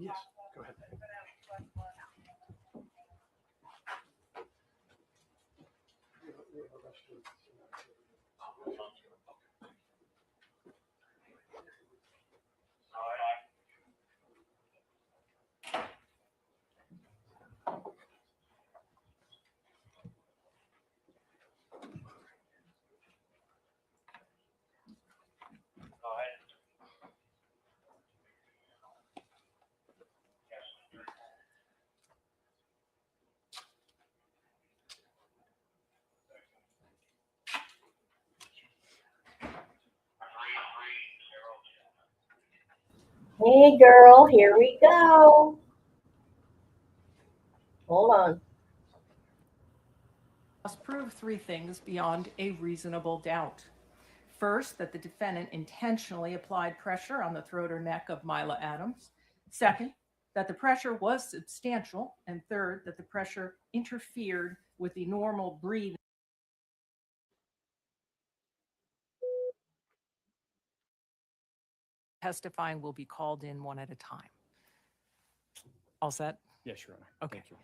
Yes, go ahead. Hey girl, here we go. Hold on. Must prove three things beyond a reasonable doubt. First, that the defendant intentionally applied pressure on the throat or neck of Mila Adams. Second, that the pressure was substantial. And third, that the pressure interfered with the normal breathing. Testifying will be called in one at a time. All set? Yes, Your Honor. Okay. Thank you.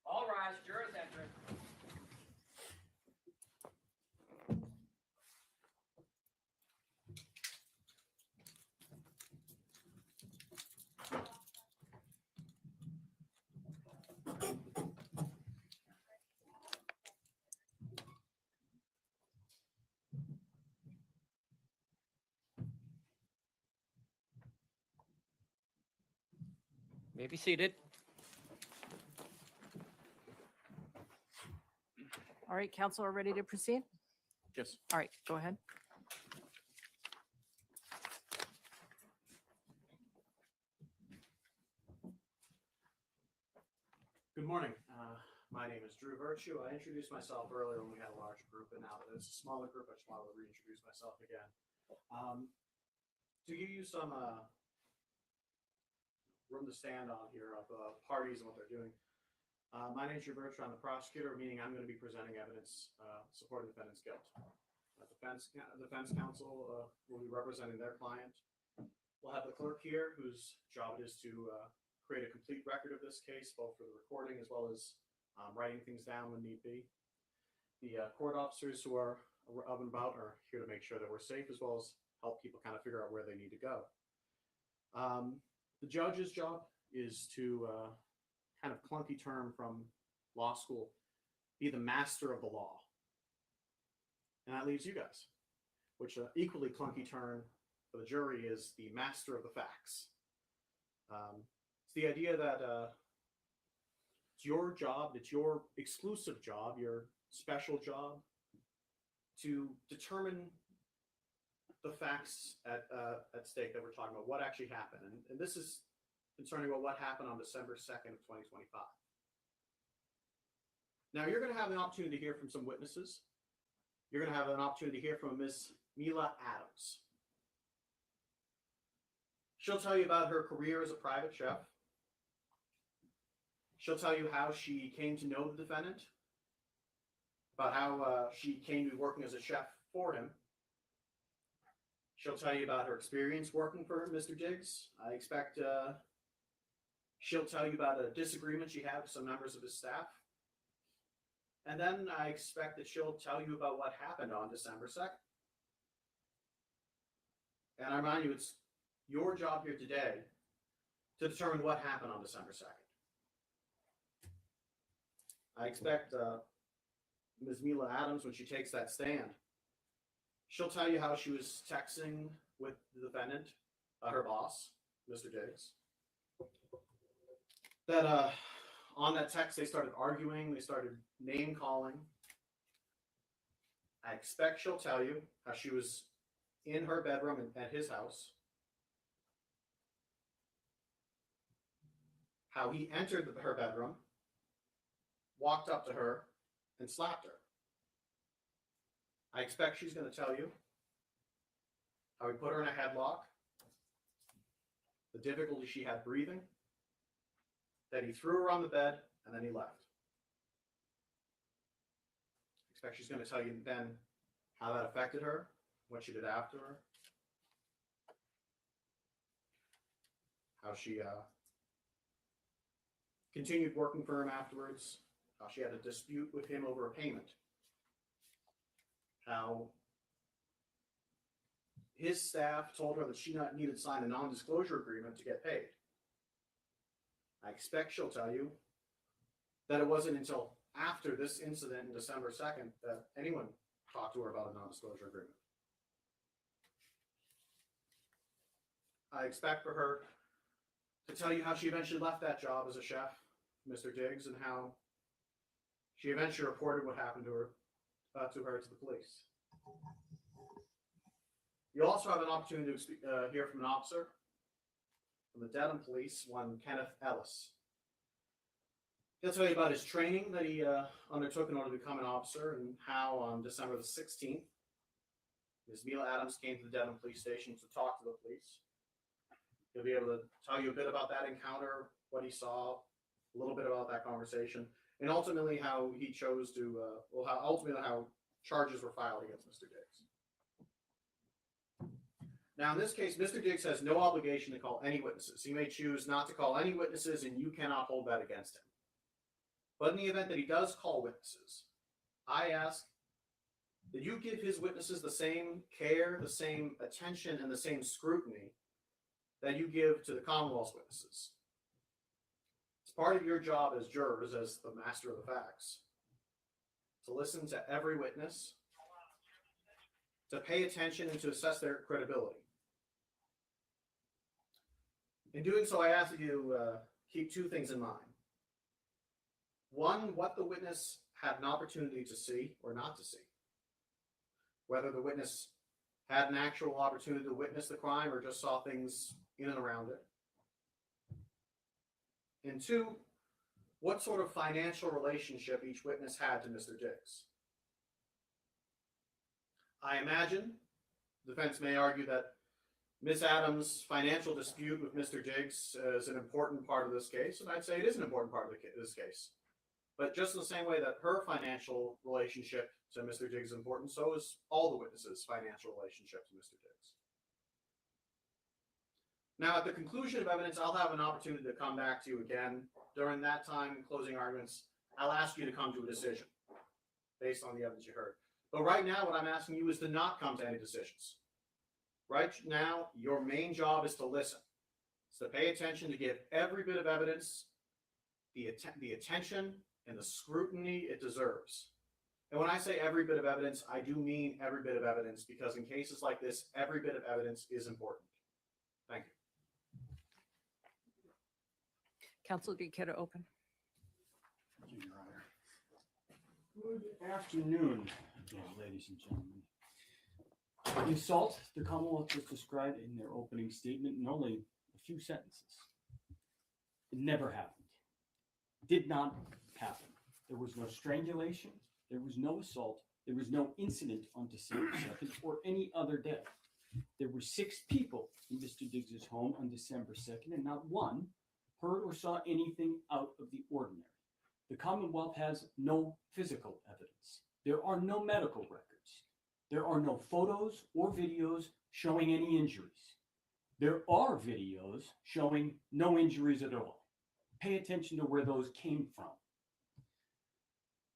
All rise, jurors enter. May be seated. All right, counsel are ready to proceed? Yes. All right, go ahead. Good morning. My name is Drew Virtue. I introduced myself earlier when we had a large group, and now that it's a smaller group, I just want to reintroduce myself again. To give you some room to stand on here of parties and what they're doing. My name is Drew Virtue. I'm the prosecutor, meaning I'm going to be presenting evidence supporting the defendant's guilt. Defense counsel will be representing their client. We'll have the clerk here, whose job it is to create a complete record of this case, both for the recording as well as writing things down when need be. The court officers who are up and about are here to make sure that we're safe, as well as help people kind of figure out where they need to go. The judge's job is to, kind of clunky term from law school, be the master of the law. And that leaves you guys, which equally clunky term for the jury is the master of the facts. It's the idea that it's your job, it's your exclusive job, your special job to determine the facts at stake that we're talking about, what actually happened. And this is concerning about what happened on December 2nd of 2025. Now, you're going to have an opportunity to hear from some witnesses. You're going to have an opportunity to hear from Miss Mila Adams. She'll tell you about her career as a private chef. She'll tell you how she came to know the defendant, about how she came to be working as a chef for him. She'll tell you about her experience working for Mr. Diggs. I expect she'll tell you about a disagreement she had with some members of his staff. And then I expect that she'll tell you about what happened on December 2nd. And I remind you, it's your job here today to determine what happened on December 2nd. I expect Ms. Mila Adams, when she takes that stand, she'll tell you how she was texting with the defendant, her boss, Mr. Diggs. That on that text, they started arguing, they started name calling. I expect she'll tell you how she was in her bedroom at his house, how he entered her bedroom, walked up to her, and slapped her. I expect she's going to tell you how he put her in a headlock, the difficulty she had breathing, that he threw her on the bed, and then he left. I expect she's going to tell you then how that affected her, what she did after her, how she continued working for him afterwards, how she had a dispute with him over a payment, how his staff told her that she needed to sign a non-disclosure agreement to get paid. I expect she'll tell you that it wasn't until after this incident on December 2nd that anyone talked to her about a non-disclosure agreement. I expect for her to tell you how she eventually left that job as a chef, Mr. Diggs, and how she eventually reported what happened to her to the police. You'll also have an opportunity to hear from an officer from the Dedham Police, one Kenneth Ellis. He'll tell you about his training that he undertook in order to become an officer and how on December the 16th, Ms. Mila Adams came to the Dedham Police Station to talk to the police. He'll be able to tell you a bit about that encounter, what he saw, a little bit about that conversation, and ultimately how he chose to, how charges were filed against Mr. Diggs. Now, in this case, Mr. Diggs has no obligation to call any witnesses. He may choose not to call any witnesses, and you cannot hold that against him. But in the event that he does call witnesses, I ask that you give his witnesses the same care, the same attention, and the same scrutiny that you give to the Commonwealth's witnesses. It's part of your job as jurors, as the master of the facts, to listen to every witness, to pay attention, and to assess their credibility. In doing so, I ask that you keep two things in mind. One, what the witness had an opportunity to see or not to see. Whether the witness had an actual opportunity to witness the crime or just saw things in and around it. And two, what sort of financial relationship each witness had to Mr. Diggs. I imagine the defense may argue that Ms. Adams' financial dispute with Mr. Diggs is an important part of this case, and I'd say it is an important part of this case. But just in the same way that her financial relationship to Mr. Diggs is important, so is all the witnesses' financial relationship to Mr. Diggs. Now, at the conclusion of evidence, I'll have an opportunity to come back to you again. During that time, closing arguments, I'll ask you to come to a decision based on the evidence you heard. But right now, what I'm asking you is to not come to any decisions. Right now, your main job is to listen. It's to pay attention, to give every bit of evidence the attention and the scrutiny it deserves. And when I say every bit of evidence, I do mean every bit of evidence, because in cases like this, every bit of evidence is important. Thank you. Counsel, do you care to open? Thank you, Your Honor. Good afternoon, again, ladies and gentlemen. The assault the Commonwealth just described in their opening statement in only a few sentences. It never happened. Did not happen. There was no strangulation. There was no assault. There was no incident on December 2nd or any other day. There were 6 people in Mr. Diggs' home on December 2nd, and not one heard or saw anything out of the ordinary. The Commonwealth has no physical evidence. There are no medical records. There are no photos or videos showing any injuries. There are videos showing no injuries at all. Pay attention to where those came from.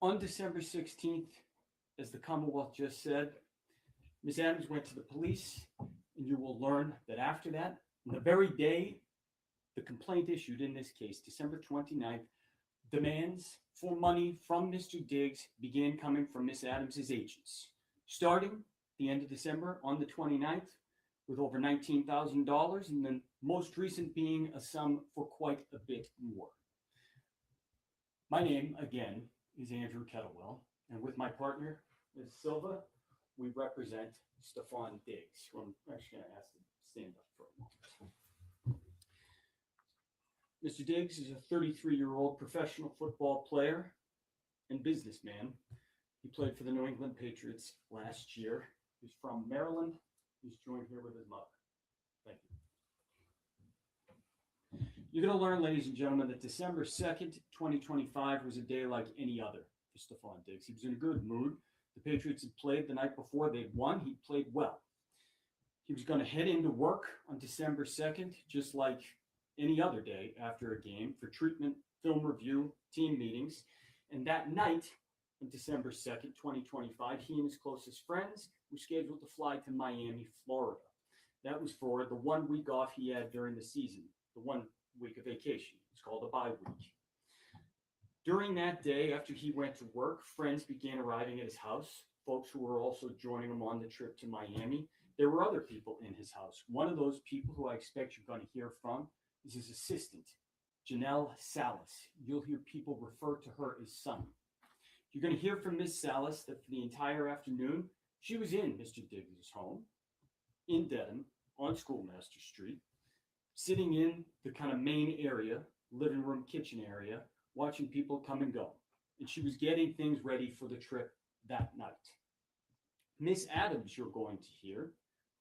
On December 16th, as the Commonwealth just said, Ms. Adams went to the police, and you will learn that after that, the very day the complaint issued in this case, December 29th, demands for money from Mr. Diggs began coming from Ms. Adams's agents, starting the end of December on the 29th with over $19,000, and the most recent being a sum for quite a bit more. My name, again, is Andrew Kettlewell, and with my partner, Ms. Silva, we represent Stefon Diggs, who I'm actually going to ask to stand up for a moment. Mr. Diggs is a 33-year-old professional football player and businessman. He played for the New England Patriots last year. He's from Maryland. He's joined here with his mother. Thank you. You're going to learn, ladies and gentlemen, that December 2nd, 2025 was a day like any other for Stefon Diggs. He was in a good mood. The Patriots had played the night before. They'd won. He played well. He was going to head into work on December 2nd, just like any other day after a game, for treatment, film review, team meetings. And that night, on December 2nd, 2025, he and his closest friends were scheduled to fly to Miami, Florida. That was for the 1 week off he had during the season, the 1 week of vacation. It's called a bye week. During that day, after he went to work, friends began arriving at his house, folks who were also joining him on the trip to Miami. There were other people in his house. One of those people who I expect you're going to hear from is his assistant, Janelle Salas. You'll hear people refer to her as Sunny. You're going to hear from Miss Salas that for the entire afternoon, she was in Mr. Diggs' home in Dedham on Schoolmaster Street, sitting in the kind of main area, living room, kitchen area, watching people come and go. And she was getting things ready for the trip that night. Miss Adams, you're going to hear,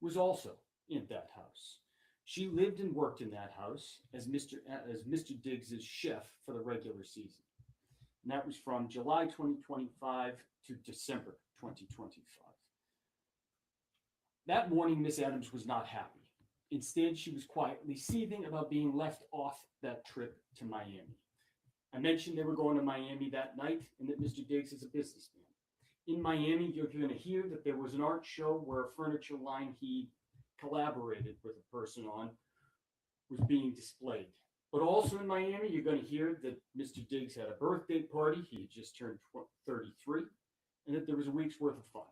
was also in that house. She lived and worked in that house as Mr. Diggs' chef for the regular season. And that was from July 2025 to December 2025. That morning, Miss Adams was not happy. Instead, she was quietly seething about being left off that trip to Miami. I mentioned they were going to Miami that night and that Mr. Diggs is a businessman. In Miami, you're going to hear that there was an art show where a furniture line he collaborated with a person on was being displayed. But also in Miami, you're going to hear that Mr. Diggs had a birthday party. He had just turned 33, and that there was a week's worth of fun.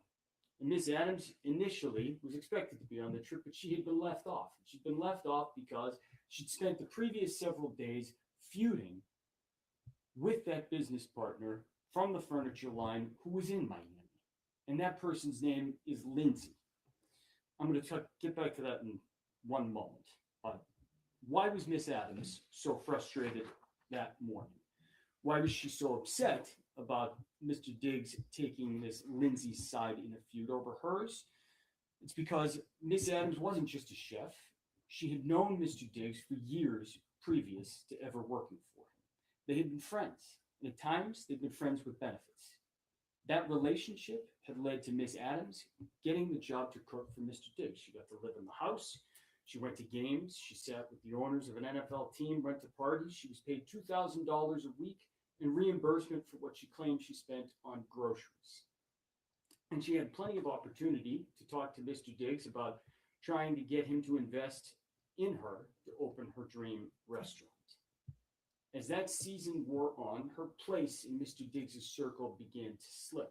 And Miss Adams initially was expected to be on the trip, but she had been left off. She'd been left off because she'd spent the previous several days feuding with that business partner from the furniture line who was in Miami. And that person's name is Lindsay. I'm going to get back to that in one moment. Why was Miss Adams so frustrated that morning? Why was she so upset about Mr. Diggs taking Miss Lindsay's side in a feud over hers? It's because Miss Adams wasn't just a chef. She had known Mr. Diggs for years previous to ever working for him. They had been friends, and at times they'd been friends with benefits. That relationship had led to Miss Adams getting the job to cook for Mr. Diggs. She got to live in the house. She went to games. She sat with the owners of an NFL team, went to parties. She was paid $2,000 a week in reimbursement for what she claimed she spent on groceries. And she had plenty of opportunity to talk to Mr. Diggs about trying to get him to invest in her to open her dream restaurant. As that season wore on, her place in Mr. Diggs' circle began to slip.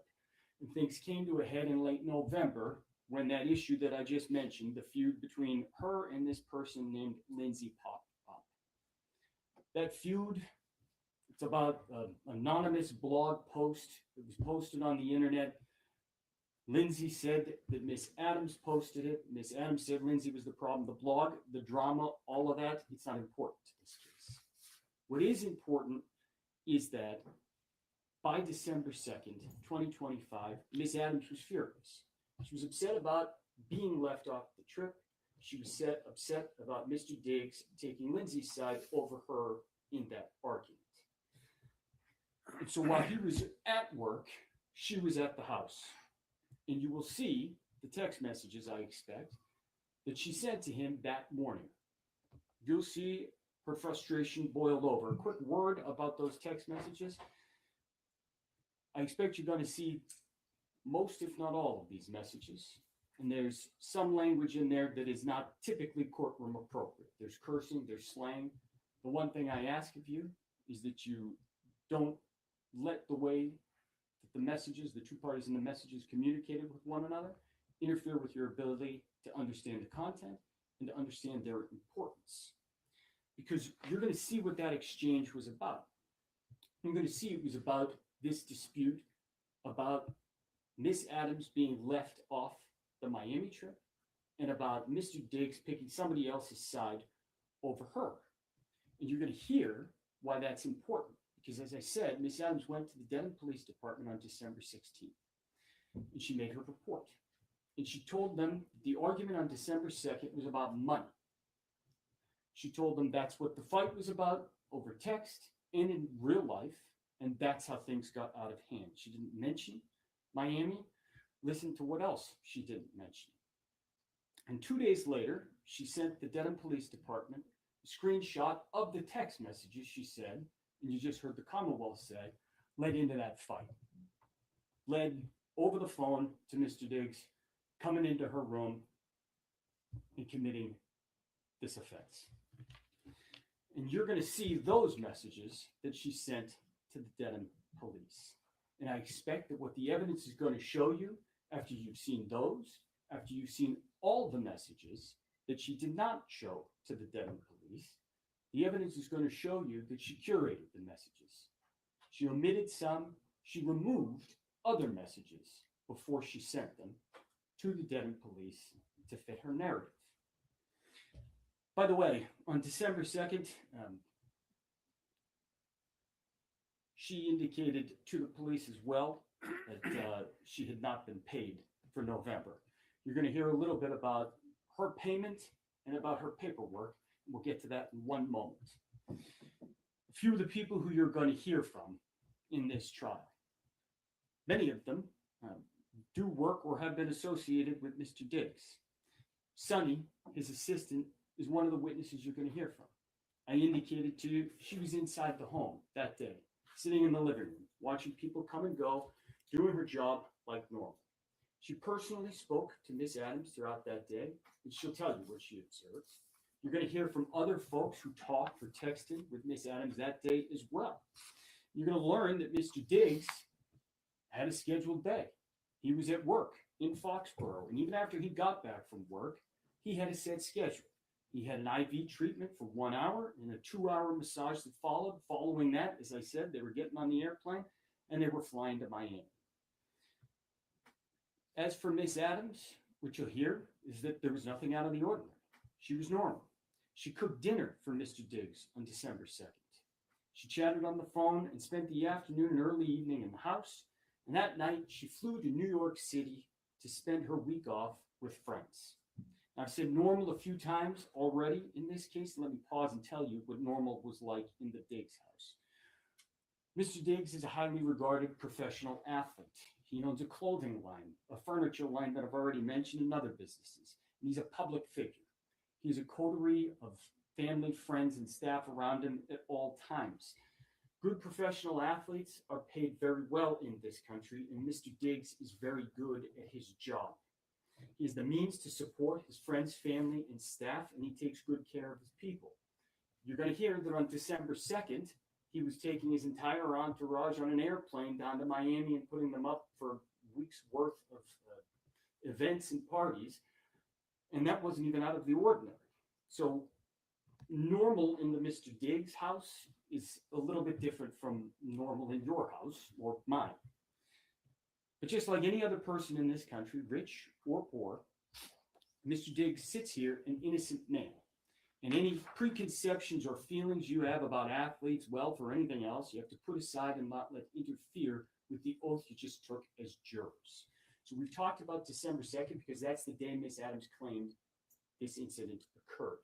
And things came to a head in late November when that issue that I just mentioned, the feud between her and this person named Lindsay, popped up. That feud, it's about an anonymous blog post that was posted on the internet. Lindsay said that Miss Adams posted it. Miss Adams said Lindsay was the problem. The blog, the drama, all of that, it's not important to this case. What is important is that by December 2nd, 2025, Miss Adams was furious. She was upset about being left off the trip. She was upset about Mr. Diggs taking Lindsay's side over her in that argument. And so while he was at work, she was at the house. And you will see the text messages, I expect, that she sent to him that morning. You'll see her frustration boiled over. A quick word about those text messages. I expect you're going to see most, if not all, of these messages. And there's some language in there that is not typically courtroom appropriate. There's cursing, there's slang. The one thing I ask of you is that you don't let the way that the messages, the two parties in the messages communicated with one another, interfere with your ability to understand the content and to understand their importance. Because you're going to see what that exchange was about. You're going to see it was about this dispute about Miss Adams being left off the Miami trip and about Mr. Diggs picking somebody else's side over her. And you're going to hear why that's important. Because as I said, Miss Adams went to the Denton Police Department on December 16th. And she made her report. And she told them the argument on December 2nd was about money. She told them that's what the fight was about over text and in real life. And that's how things got out of hand. She didn't mention Miami. Listen to what else she didn't mention. And 2 days later, she sent the Denton Police Department a screenshot of the text messages she said, and you just heard the Commonwealth say, led into that fight. Led over the phone to Mr. Diggs, coming into her room and committing this offense. And you're going to see those messages that she sent to the Denton Police. And I expect that what the evidence is going to show you after you've seen those, after you've seen all the messages that she did not show to the Denton Police, the evidence is going to show you that she curated the messages. She omitted some, she removed other messages before she sent them to the Denton Police to fit her narrative. By the way, on December 2nd, she indicated to the police as well that she had not been paid for November. You're going to hear a little bit about her payment and about her paperwork. We'll get to that in one moment. A few of the people who you're going to hear from in this trial, many of them do work or have been associated with Mr. Diggs. Sonny, his assistant, is one of the witnesses you're going to hear from. I indicated to you she was inside the home that day, sitting in the living room, watching people come and go, doing her job like normal. She personally spoke to Miss Adams throughout that day, and she'll tell you what she observed. You're going to hear from other folks who talked or texted with Miss Adams that day as well. You're going to learn that Mr. Diggs had a scheduled day. He was at work in Foxborough, and even after he got back from work, he had a set schedule. He had an IV treatment for 1 hour and a 2-hour massage that followed. Following that, as I said, they were getting on the airplane and they were flying to Miami. As for Miss Adams, what you'll hear is that there was nothing out of the ordinary. She was normal. She cooked dinner for Mr. Diggs on December 2nd. She chatted on the phone and spent the afternoon and early evening in the house. And that night, she flew to New York City to spend her week off with friends. Now, I've said normal a few times already in this case. Let me pause and tell you what normal was like in the Diggs house. Mr. Diggs is a highly regarded professional athlete. He owns a clothing line, a furniture line that I've already mentioned, and other businesses. And he's a public figure. He's a coterie of family, friends, and staff around him at all times. Good professional athletes are paid very well in this country, and Mr. Diggs is very good at his job. He has the means to support his friends, family, and staff, and he takes good care of his people. You're going to hear that on December 2nd, he was taking his entire entourage on an airplane down to Miami and putting them up for weeks' worth of events and parties, and that wasn't even out of the ordinary. So normal in the Mr. Diggs house is a little bit different from normal in your house or mine. But just like any other person in this country, rich or poor, Mr. Diggs sits here an innocent man. And any preconceptions or feelings you have about athletes, wealth, or anything else, you have to put aside and not let interfere with the oath you just took as jurors. So we've talked about December 2nd because that's the day Miss Adams claimed this incident occurred.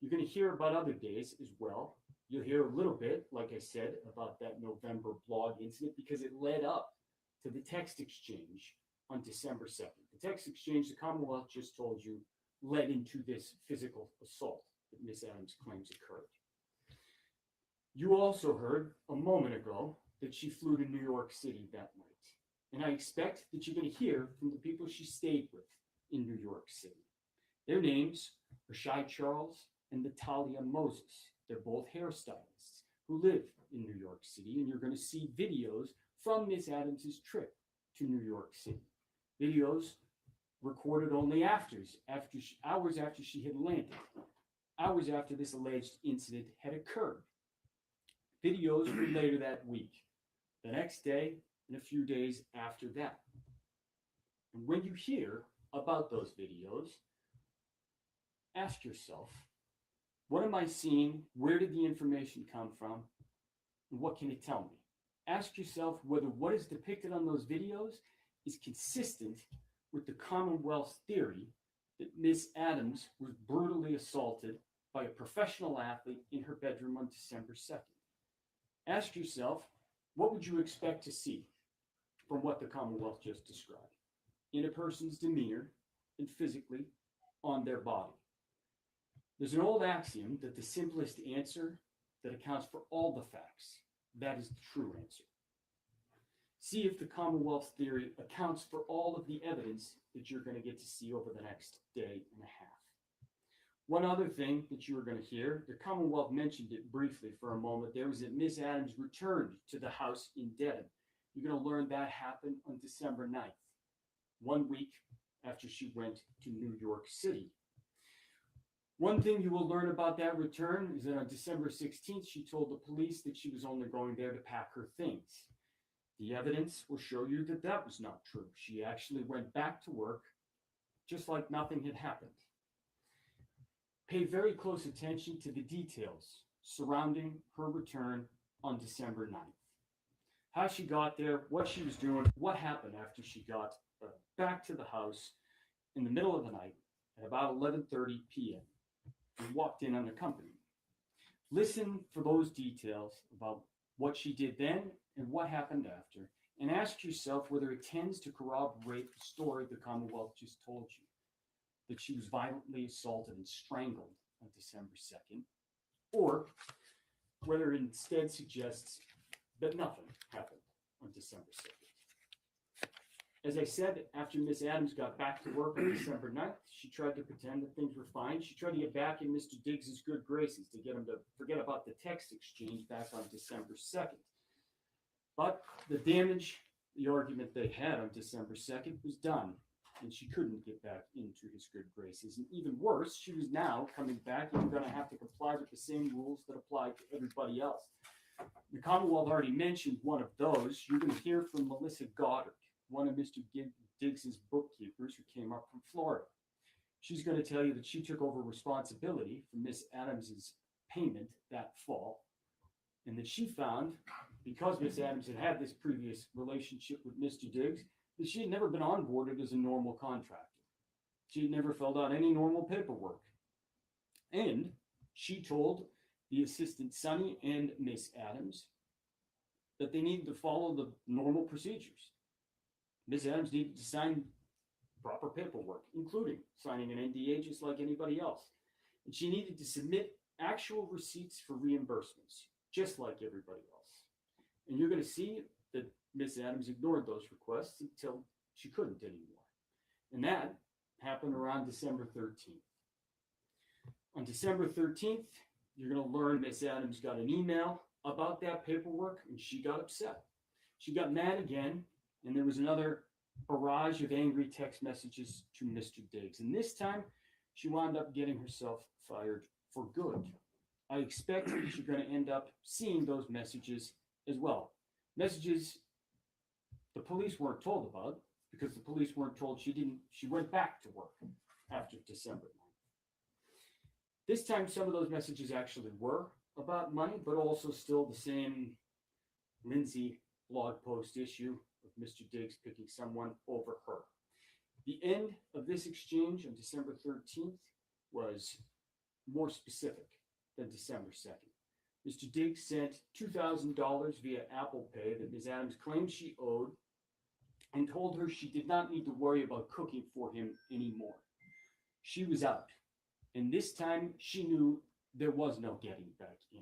You're going to hear about other days as well. You'll hear a little bit, like I said, about that November blog incident because it led up to the text exchange on December 2nd. The text exchange, the Commonwealth just told you, led into this physical assault that Miss Adams claims occurred. You also heard a moment ago that she flew to New York City that night. And I expect that you're going to hear from the people she stayed with in New York City. Their names are Shai Charles and Natalia Moses. They're both hairstylists who live in New York City, and you're going to see videos from Miss Adams' trip to New York City. Videos recorded only hours after she had landed, hours after this alleged incident had occurred. Videos from later that week, the next day, and a few days after that. And when you hear about those videos, ask yourself, what am I seeing? Where did the information come from? And what can it tell me? Ask yourself whether what is depicted on those videos is consistent with the Commonwealth's theory that Miss Adams was brutally assaulted by a professional athlete in her bedroom on December 2nd. Ask yourself, what would you expect to see from what the Commonwealth just described in a person's demeanor and physically on their body? There's an old axiom that the simplest answer that accounts for all the facts, that is the true answer. See if the Commonwealth's theory accounts for all of the evidence that you're going to get to see over the next day and a half. One other thing that you are going to hear, the Commonwealth mentioned it briefly for a moment there, was that Miss Adams returned to the house in Dedham. You're going to learn that happened on December 9th, 1 week after she went to New York City. One thing you will learn about that return is that on December 16th, she told the police that she was only going there to pack her things. The evidence will show you that that was not true. She actually went back to work just like nothing had happened. Pay very close attention to the details surrounding her return on December 9th. How she got there, what she was doing, what happened after she got back to the house in the middle of the night at about 11:30 p.m. and walked in unaccompanied. Listen for those details about what she did then and what happened after, and ask yourself whether it tends to corroborate the story the Commonwealth just told you, that she was violently assaulted and strangled on December 2nd, or whether it instead suggests that nothing happened on December 2nd. As I said, after Miss Adams got back to work on December 9th, she tried to pretend that things were fine. She tried to get back in Mr. Diggs's good graces to get him to forget about the text exchange back on December 2nd. But the damage, the argument they had on December 2nd was done, and she couldn't get back into his good graces. And even worse, she was now coming back and going to have to comply with the same rules that applied to everybody else. The Commonwealth already mentioned one of those. You're going to hear from Melissa Goddard, one of Mr. Diggs's bookkeepers who came up from Florida. She's going to tell you that she took over responsibility for Miss Adams's payment that fall, and that she found, because Miss Adams had had this previous relationship with Mr. Diggs, that she had never been onboarded as a normal contractor. She had never filled out any normal paperwork. And she told the assistant Sonny and Miss Adams that they needed to follow the normal procedures. Miss Adams needed to sign proper paperwork, including signing an NDA just like anybody else. And she needed to submit actual receipts for reimbursements, just like everybody else. And you're going to see that Miss Adams ignored those requests until she couldn't anymore. And that happened around December 13th. On December 13th, you're going to learn Miss Adams got an email about that paperwork, and she got upset. She got mad again, and there was another barrage of angry text messages to Mr. Diggs. And this time, she wound up getting herself fired for good. I expect that you're going to end up seeing those messages as well. Messages the police weren't told about, because the police weren't told she went back to work after December 9th. This time, some of those messages actually were about money, but also still the same Lindsay blog post issue of Mr. Diggs picking someone over her. The end of this exchange on December 13th was more specific than December 2nd. Mr. Diggs sent $2,000 via Apple Pay that Ms. Adams claimed she owed, and told her she did not need to worry about cooking for him anymore. She was out, and this time she knew there was no getting back in.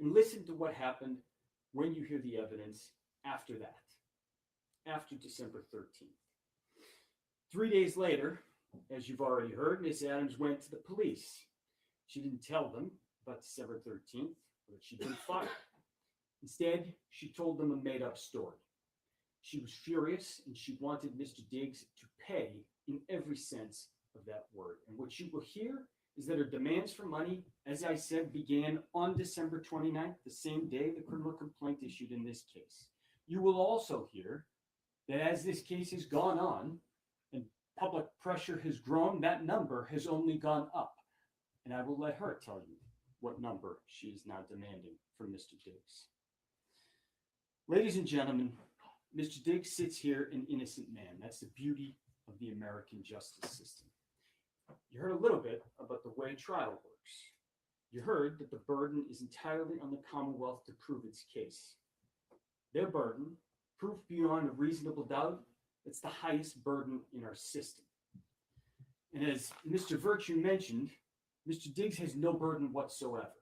And listen to what happened when you hear the evidence after that, after December 13th. 3 days later, as you've already heard, Miss Adams went to the police. She didn't tell them about December 13th or that she'd been fired. Instead, she told them a made-up story. She was furious and she wanted Mr. Diggs to pay in every sense of that word. And what you will hear is that her demands for money, as I said, began on December 29th, the same day the criminal complaint issued in this case. You will also hear that as this case has gone on and public pressure has grown, that number has only gone up. And I will let her tell you what number she is now demanding from Mr. Diggs. Ladies and gentlemen, Mr. Diggs sits here an innocent man. That's the beauty of the American justice system. You heard a little bit about the way trial works. You heard that the burden is entirely on the Commonwealth to prove its case. Their burden, proof beyond a reasonable doubt, it's the highest burden in our system. And as Mr. Virtue mentioned, Mr. Diggs has no burden whatsoever.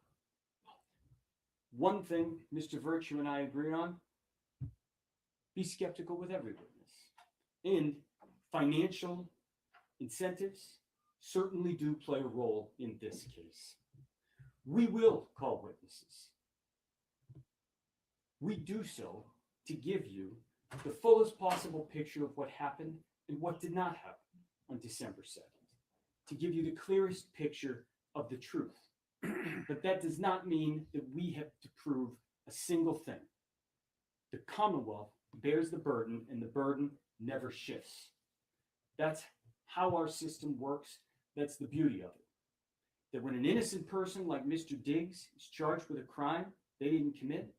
One thing Mr. Virtue and I agree on, be skeptical with every witness. And financial incentives certainly do play a role in this case. We will call witnesses. We do so to give you the fullest possible picture of what happened and what did not happen on December 2nd, to give you the clearest picture of the truth. But that does not mean that we have to prove a single thing. The Commonwealth bears the burden, and the burden never shifts. That's how our system works. That's the beauty of it. That when an innocent person like Mr. Diggs is charged with a crime they didn't commit,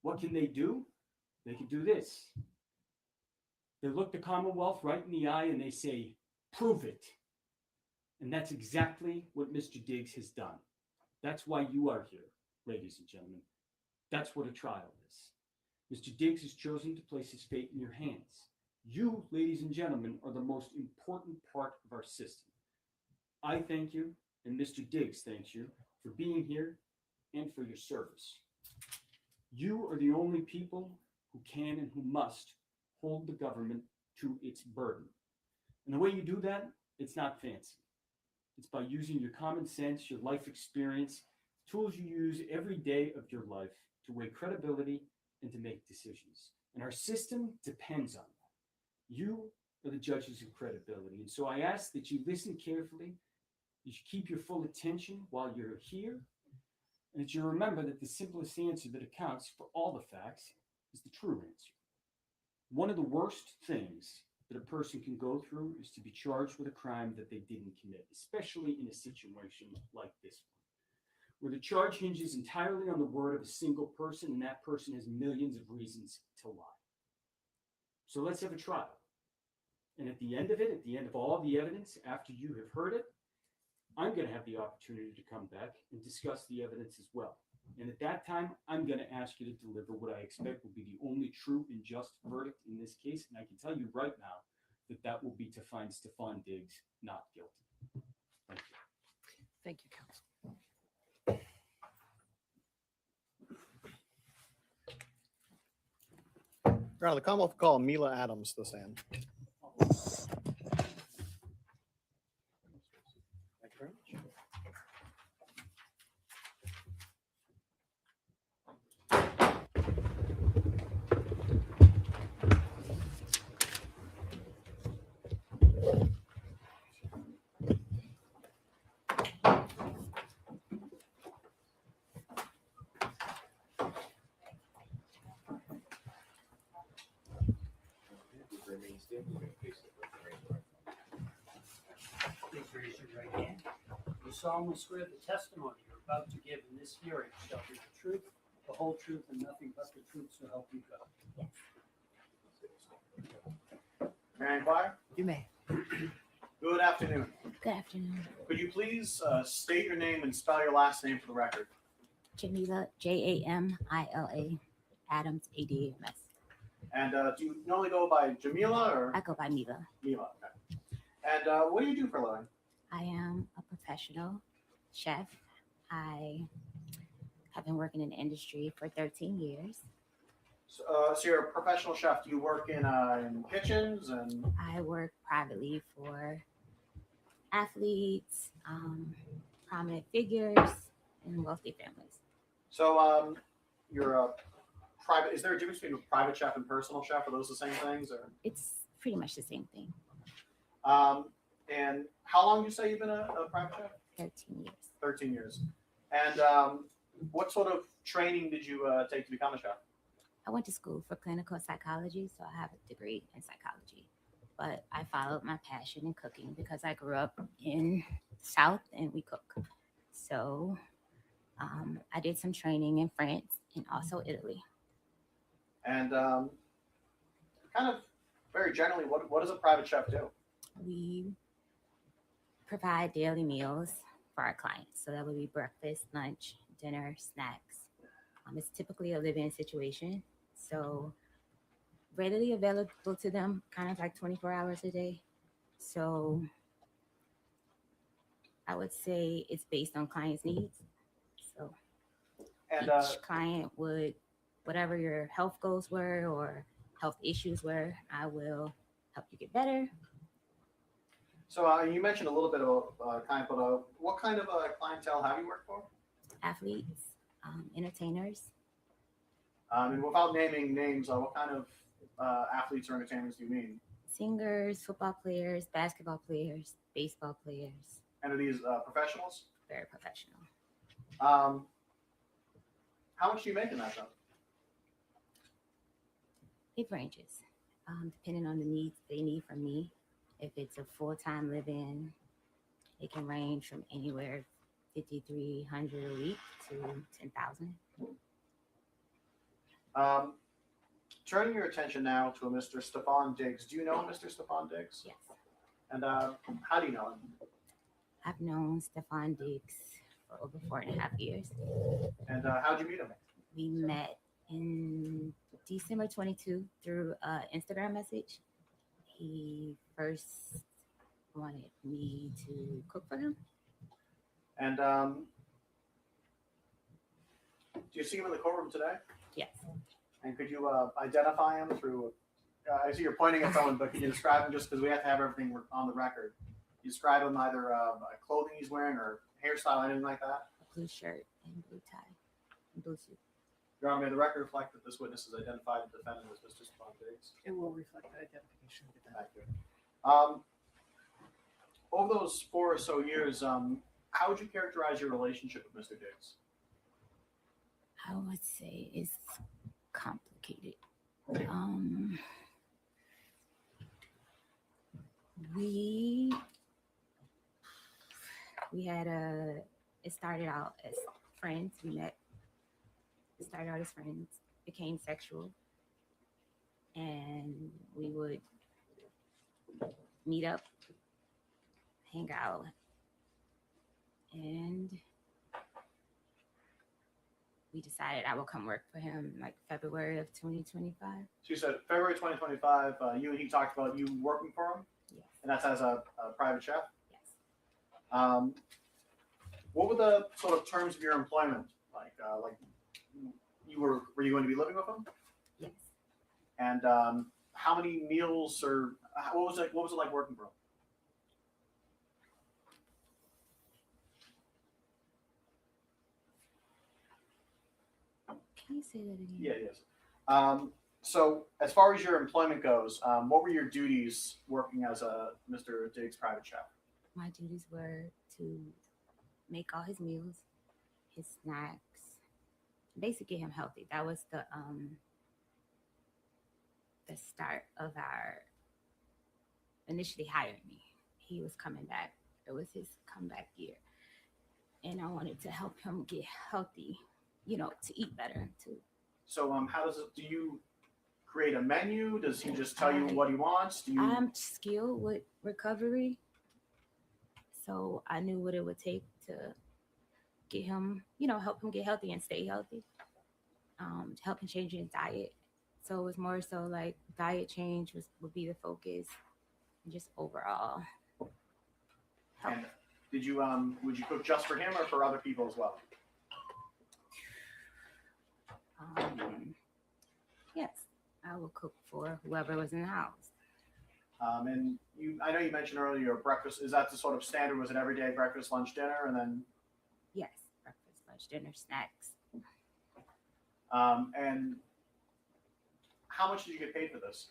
what can they do? They can do this. They look the Commonwealth right in the eye and they say, prove it. And that's exactly what Mr. Diggs has done. That's why you are here, ladies and gentlemen. That's what a trial is. Mr. Diggs has chosen to place his fate in your hands. You, ladies and gentlemen, are the most important part of our system. I thank you, and Mr. Diggs thanks you for being here and for your service. You are the only people who can and who must hold the government to its burden. And the way you do that, it's not fancy. It's by using your common sense, your life experience, tools you use every day of your life to weigh credibility and to make decisions. And our system depends on that. You are the judges of credibility. And so I ask that you listen carefully, you should keep your full attention while you're here, and that you remember that the simplest answer that accounts for all the facts is the true answer. One of the worst things that a person can go through is to be charged with a crime that they didn't commit, especially in a situation like this one, where the charge hinges entirely on the word of a single person, and that person has millions of reasons to lie. So let's have a trial. And at the end of it, at the end of all the evidence, after you have heard it, I'm going to have the opportunity to come back and discuss the evidence as well. And at that time, I'm going to ask you to deliver what I expect will be the only true and just verdict in this case. And I can tell you right now that that will be to find Stefon Diggs not guilty. Thank you. Thank you, counsel. Your Honor, the Commonwealth will call Mila Adams to the stand. Thank you very much. Please raise your right hand. You solemnly swear the testimony you're about to give in this hearing shall be the truth, the whole truth, and nothing but the truth, so help you God. May I inquire? You may. Good afternoon. Good afternoon. Could you please state your name and spell your last name for the record? Jamila, Jamila, Adams, ADAMS. And do you normally go by Jamila or I go by Mila. Mila? Okay. And what do you do for a living? I am a professional chef. I have been working in the industry for 13 years. So you're a professional chef. Do you work in kitchens and? I work privately for athletes, prominent figures, and wealthy families. So you're a private. Is there a difference between a private chef and personal chef? Are those the same things, or? It's pretty much the same thing. And how long do you say you've been a private chef? 13 years. 13 years. And what sort of training did you take to become a chef? I went to school for clinical psychology, so I have a degree in psychology. But I followed my passion in cooking because I grew up in the South and we cook. So I did some training in France and also Italy. And kind of very generally, what does a private chef do? We provide daily meals for our clients. So that would be breakfast, lunch, dinner, snacks. It's typically a live-in situation. So readily available to them, kind of like 24 hours a day. So I would say it's based on clients' needs. So And each client would, whatever your health goals were or health issues were, I will help you get better. so you mentioned a little bit about what kind of clientele have you worked for? Athletes, entertainers, And without naming names, what kind of athletes or entertainers do you mean? singers, football players, basketball players, baseball players, And are these professionals? very professional. How much do you make in that job? It ranges depending on the needs they need from me. If it's a full-time live-in, it can range from anywhere $5,300 a week to $10,000. Turning your attention now to a Mr. Stefon Diggs. Do you know Mr. Stefon Diggs? Yes, And how do you know him? I've known Stefon Diggs for over 4.5 years. And how'd you meet him? We met in December 22 through an Instagram message. He first wanted me to cook for him. And do you see him in the courtroom today? Yes. And could you identify him through? I see you're pointing at someone, but can you describe him just because we have to have everything on the record? You describe him either clothing he's wearing or hairstyle, anything like that? A blue shirt and blue tie and blue suit. Your Honor, may the record reflect that this witness has identified the defendant as Mr. Stefon Diggs. It will reflect that identification. Thank you. Over those 4 or so years, how would you characterize your relationship with Mr. Diggs? I would say it's complicated. We had it started out as friends. We met. It started out as friends, became sexual, and we would meet up, hang out, and we decided I would come work for him like February of 2025. So you said February 2025, you and he talked about you working for him? Yes. And that's as a private chef? Yes. What were the sort of terms of your employment? Like were you going to be living with him? Yes. And how many meals or what was it like working for him? Can you say that again? Yeah, yes. So as far as your employment goes, what were your duties working as a Mr. Diggs private chef? My duties were to make all his meals, his snacks, basically get him healthy. That was the start of our initially hiring me. He was coming back. It was his comeback year. And I wanted to help him get healthy, to eat better too. So how does it, do you create a menu? Does he just tell you what he wants? Do you I'm skilled with recovery. So I knew what it would take to get him, help him get healthy and stay healthy. To help him change his diet. So it was more so like diet change would be the focus, and just overall help. and did you would you cook just for him or for other people as well? Yes, I would cook for whoever was in the house. And I know you mentioned earlier your breakfast. Is that the sort of standard? Was it every day breakfast, lunch, dinner, and then? Yes, breakfast, lunch, dinner, snacks. And how much did you get paid for this?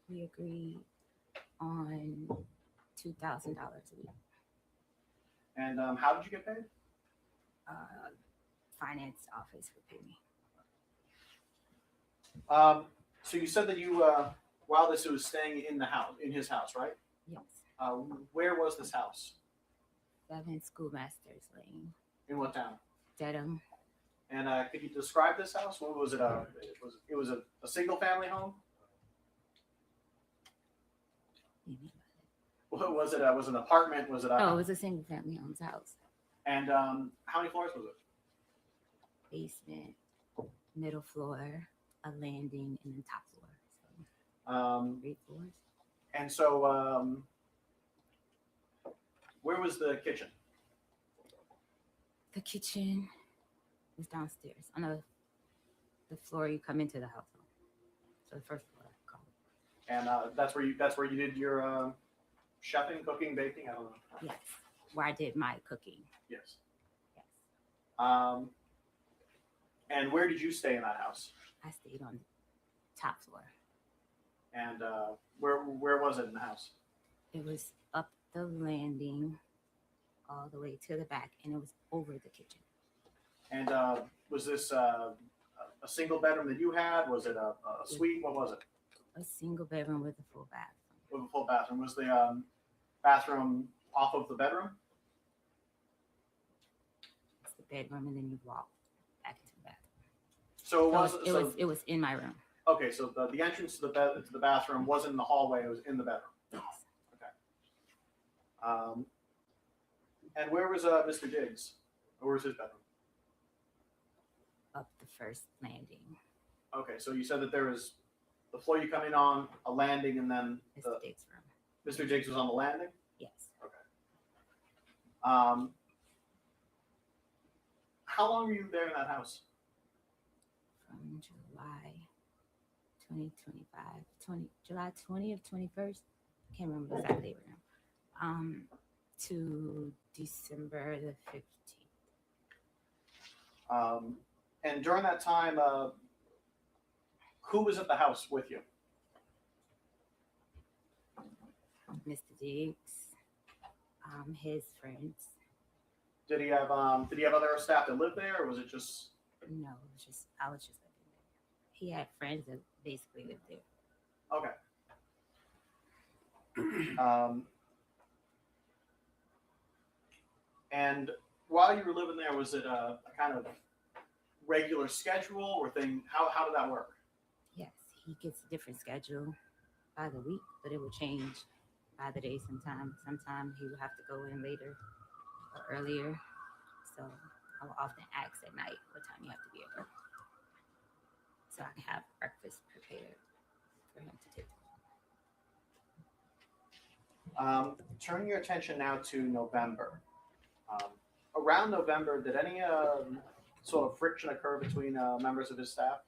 We agreed on $2,000 a week. And how did you get paid? Finance office would pay me. So you said that you, while this was staying in the house, in his house, right? Yes. Where was this house? 7 Schoolmasters Lane, In what town? Dedham. And could you describe this house? What was it? It was a single family home. What was it? Was it an apartment? Was it? Oh, it was a single family home's house. And how many floors was it? Basement, middle floor, a landing, and then top floor. So 3 floors. And so, where was the kitchen? The kitchen was downstairs on the floor you come into the house on. So the first floor. And that's where you did your chefing, cooking, baking. I don't know. Yes, where I did my cooking. Yes. Yes. And where did you stay in that house? I stayed on the top floor. And where was it in the house? It was up the landing all the way to the back, and it was over the kitchen. And was this a single bedroom that you had? Was it a suite? What was it? A single bedroom with a full bathroom. With a full bathroom. Was the bathroom off of the bedroom? It's the bedroom, and then you walk back into the bathroom. So It was in my room. Okay, so the entrance to the bathroom wasn't in the hallway; it was in the bedroom. Yes. Okay. And where was Mr. Diggs? Where was his bedroom? Up the first landing. Okay, so you said that there was the floor you come in on, a landing, and then Mr. Diggs' room. Mr. Diggs was on the landing. Yes. How long were you there in that house? From July 2025, July 20th, 21st. I can't remember the exact date right now. To December the 15th. And during that time, who was at the house with you? Mr. Diggs, his friends. Did he have other staff that lived there, or was it just? No, I was just living there. He had friends that basically lived there. Okay. And while you were living there, was it a kind of regular schedule or thing? How did that work? Yes, he gets a different schedule by the week, but it will change by the day sometimes. Sometimes he will have to go in later or earlier. So I will often ask at night what time you have to be at work, so I can have breakfast prepared for him to take. Turning your attention now to November. Around November, did any sort of friction occur between members of his staff?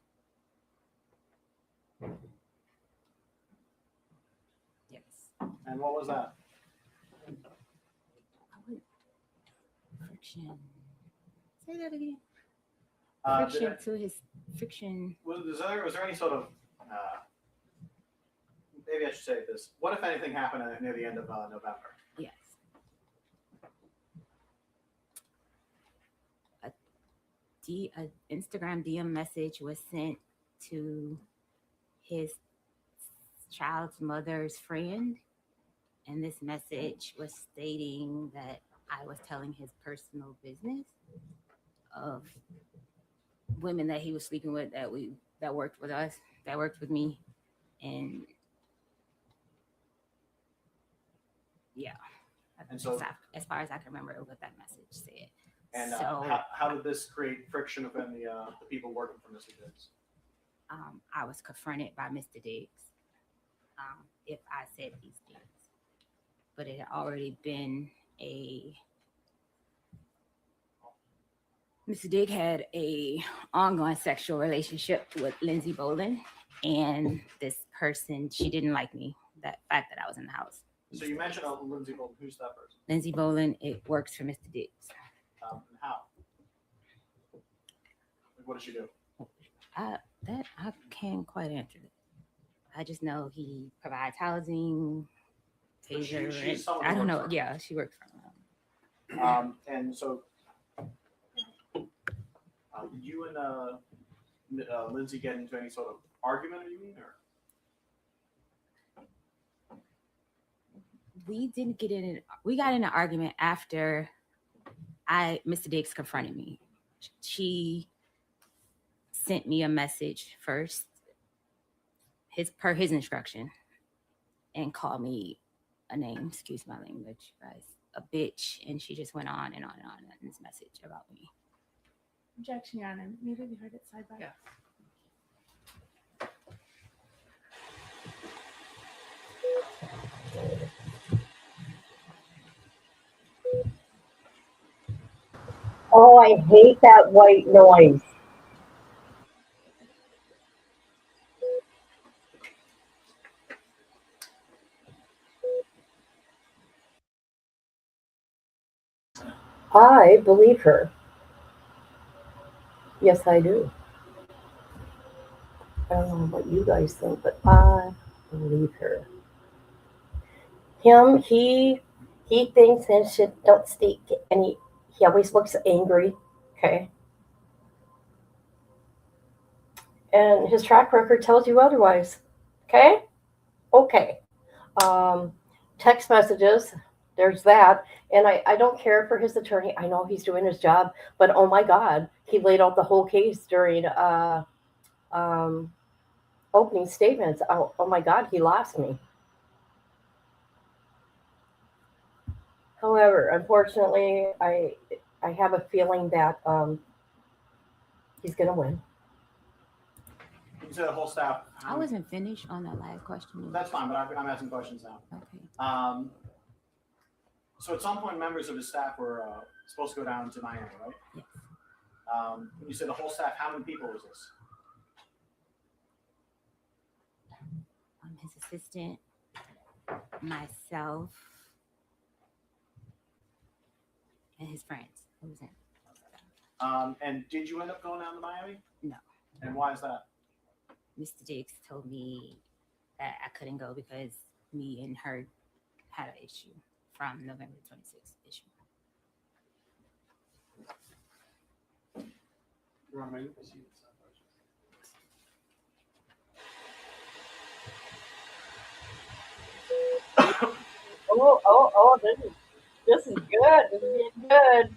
Yes. And what was that? Friction. Say that again. Did Friction it- to his friction. was there any sort of maybe I should say this. What, if anything, happened near the end of November? Yes. A Instagram DM message was sent to his child's mother's friend, and this message was stating that I was telling his personal business of women that he was sleeping with that worked with us, that worked with me, and yeah. And so- as far as I can remember what that message said. And So how did this create friction within the people working for Mr. Diggs? I was confronted by Mr. Diggs if I said these things, but it had already been Mr. Diggs had a ongoing sexual relationship with Lindsay Bolin, And this person, she didn't like me, that fact that I was in the house. So you mentioned Lindsay Bolton. Who's that person? Lindsay Boland, it works for Mr. Dix. And how? Like, what does she do? I can't quite answer it. I just know he provides housing, So taser. she's someone I who don't works know. for him. Yeah, she works for him. And so you and Lindsay get into any sort of argument, you mean, or? We didn't get in. We got in an argument after Mr. Dix confronted me. She sent me a message first, per his instruction, and called me a name. Excuse my language, guys. A bitch, and she just went on and on and on in this message about me. Objection, Your Honor. Maybe we heard it side by. Yeah. Oh, I hate that white noise. I believe her. Yes, I do. I don't know what you guys think, but I believe her. He thinks and shit don't stink, and he always looks angry. Okay, and his track record tells you otherwise. Okay, okay. Um, Text messages. There's that, and I don't care for his attorney. I know he's doing his job, but oh my God, he laid out the whole case during opening statements. Oh my God, he lost me. However, unfortunately, I have a feeling that he's going to win. You said the whole staff. I wasn't finished on that last question. That's fine, but I'm asking questions now. Okay. So at some point, members of the staff were supposed to go down to Miami, right? Yes. When you said the whole staff, how many people was this? His assistant, myself, and his friends. Who was in? And did you end up going down to Miami? No. And why is that? Mr. Dix told me that I couldn't go because me and her had an issue from November 26th issue. Oh, this is good. This is getting good.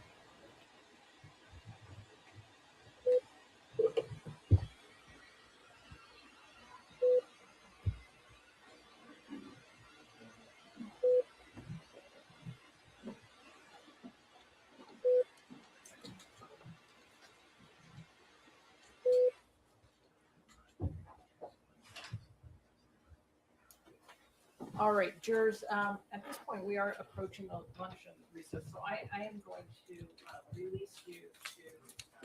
All right, jurors, at this point, we are approaching the luncheon recess, so I am going to release you to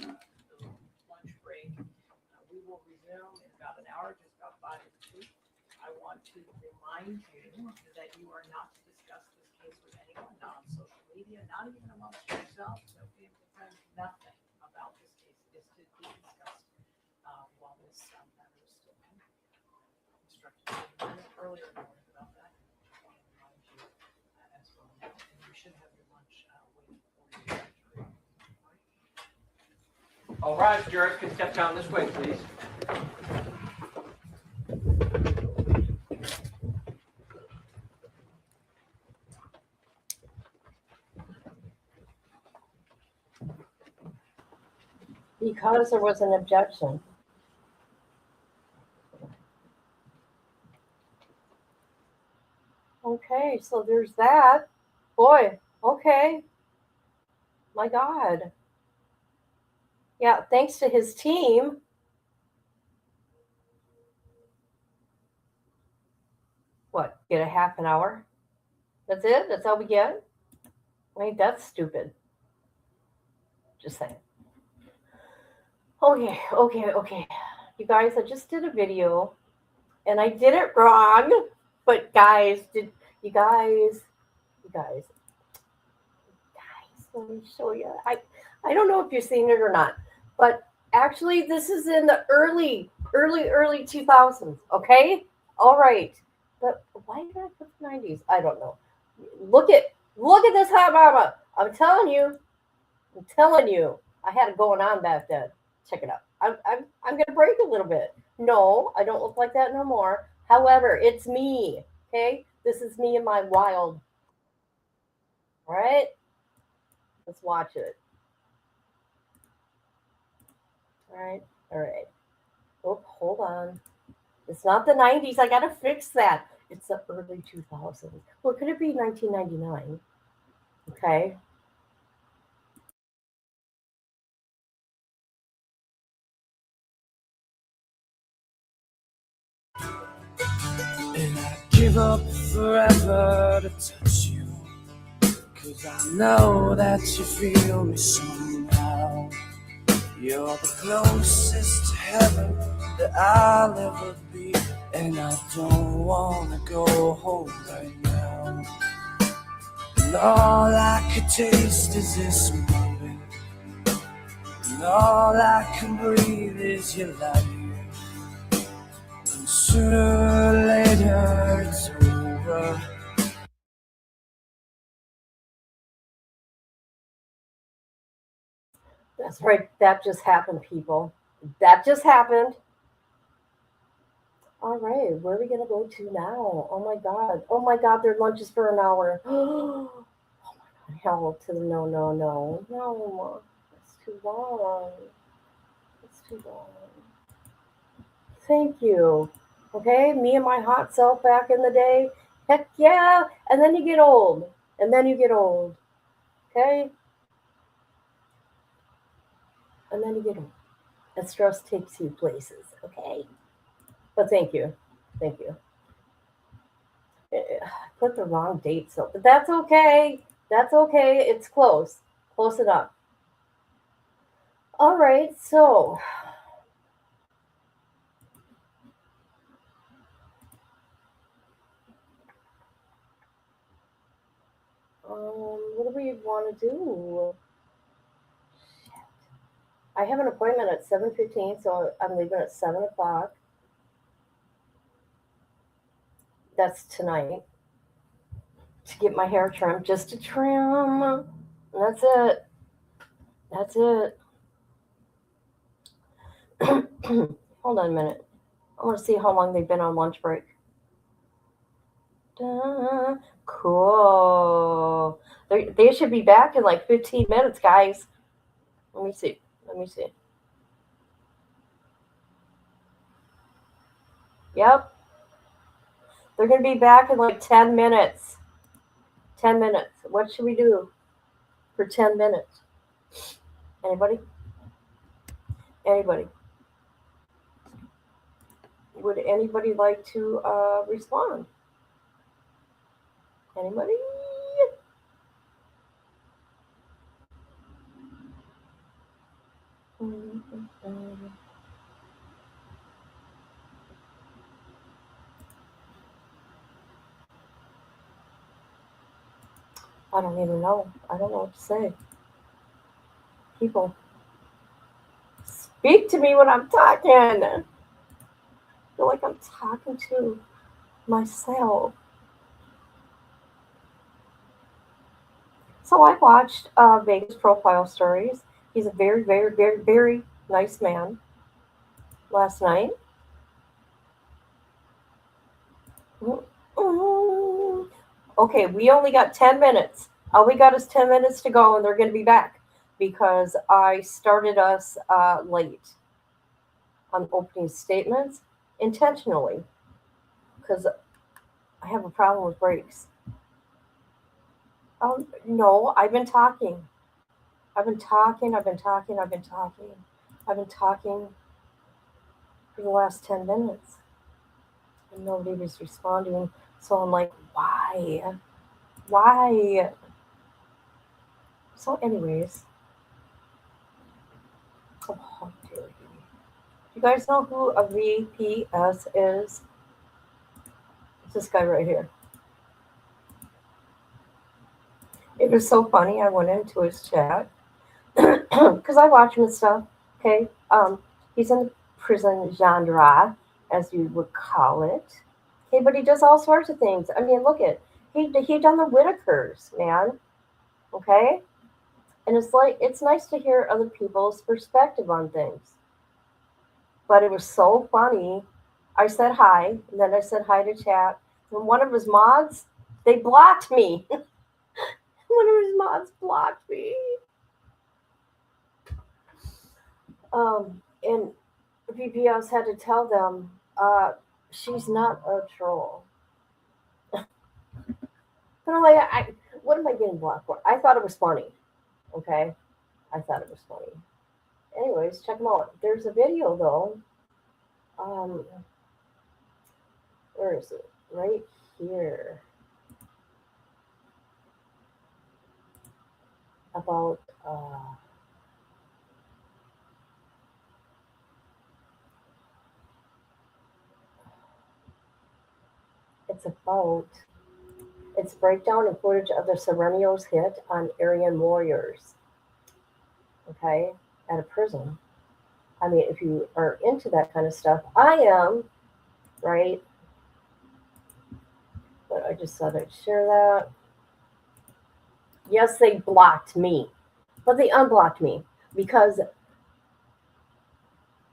the lunch break. We will resume in about an hour, just about 5 to 2. I want to remind you that you are not to discuss this case with anyone, not on social media, not even amongst yourselves, no family, friends, nothing about this case is to be discussed while this matter is still pending. Instructed earlier about that. I want to remind you as well now, and you should have your lunch waiting for you. All right, jurors can step down this way, please. Because there was an objection. Okay, so there's that. Boy, okay. My God. Yeah, thanks to his team. What, get a half an hour? That's it? That's all we get? I mean, that's stupid. Just saying. Okay. You guys, I just did a video and I did it wrong. But guys, guys, let me show you. I don't know if you've seen it or not, but actually, this is in the early 2000s. Okay, all right. But why did I put the 90s? I don't know. Look at this hot mama. I'm telling you, I had it going on back then. Check it out. I'm gonna break a little bit. No, I don't look like that no more. However, it's me. Okay, this is me in my wild. All right, let's watch it. All right. Oh, hold on. It's not the 90s. I gotta fix that. It's the early 2000s. Well, could it be 1999? Okay. And I give up forever to touch you, 'cause I know that you feel me somehow. You're the closest to heaven that I'll ever be, and I don't wanna go home right now. And all I could taste is this moment, and all I can breathe is your light. And sooner or later it's over. That's right. That just happened, people. That just happened. All right. Where are we going to go to now? Oh my God. Oh my God. Their lunch is for an hour. Oh my God. Hell to the no, no, no. No. It's too long. It's too long. Thank you. Okay. Me and my hot self back in the day. Heck yeah. And then you get old. And then you get old. Okay. And then you get old. And stress takes you places. Okay. But thank you. Thank you. I put the wrong date, so but that's okay. That's okay. It's close. Close enough. All right. So, what do we want to do? I have an appointment at 7:15, so I'm leaving at 7 o'clock. That's tonight to get my hair trimmed, just to trim. And that's it. That's it. Hold on a minute. I want to see how long they've been on lunch break. Cool. They should be back in like 15 minutes, guys. Let me see. Let me see. Yep. They're going to be back in like 10 minutes. 10 minutes. What should we do for 10 minutes? Anybody? Anybody? Would anybody like to respond? Anybody? I don't even know. I don't know what to say. People, speak to me when I'm talking. I feel like I'm talking to myself. So I watched Vegas Profile Stories. He's a very, very, very, very nice man. Last night. Okay, we only got 10 minutes. All we got is 10 minutes to go, and they're going to be back because I started us late on opening statements intentionally because I have a problem with breaks. No, I've been talking. I've been talking for the last 10 minutes. And nobody was responding. So I'm like, why? Why? So, anyways. Oh, how dare you. You guys know who a VPS is? It's this guy right here. It was so funny. I went into his chat because I watch him and stuff. Okay, he's in the prison genre, as you would call it. Okay, but he does all sorts of things. I mean, look at he done the Whitakers, man. Okay, and it's like it's nice to hear other people's perspective on things. But it was so funny. I said hi, and then I said hi to chat. And one of his mods, they blocked me. One of his mods blocked me. And VPS had to tell them, she's not a troll. But I'm like, what am I getting blocked for? I thought it was funny. Okay, I thought it was funny. Anyways, check them out. There's a video though. Where is it? Right here. About it's breakdown and footage of the Serenio's hit on Aryan warriors. Okay, at a prison. I mean, if you are into that kind of stuff, I am, right? But I just thought I'd share that. Yes, they blocked me, but they unblocked me because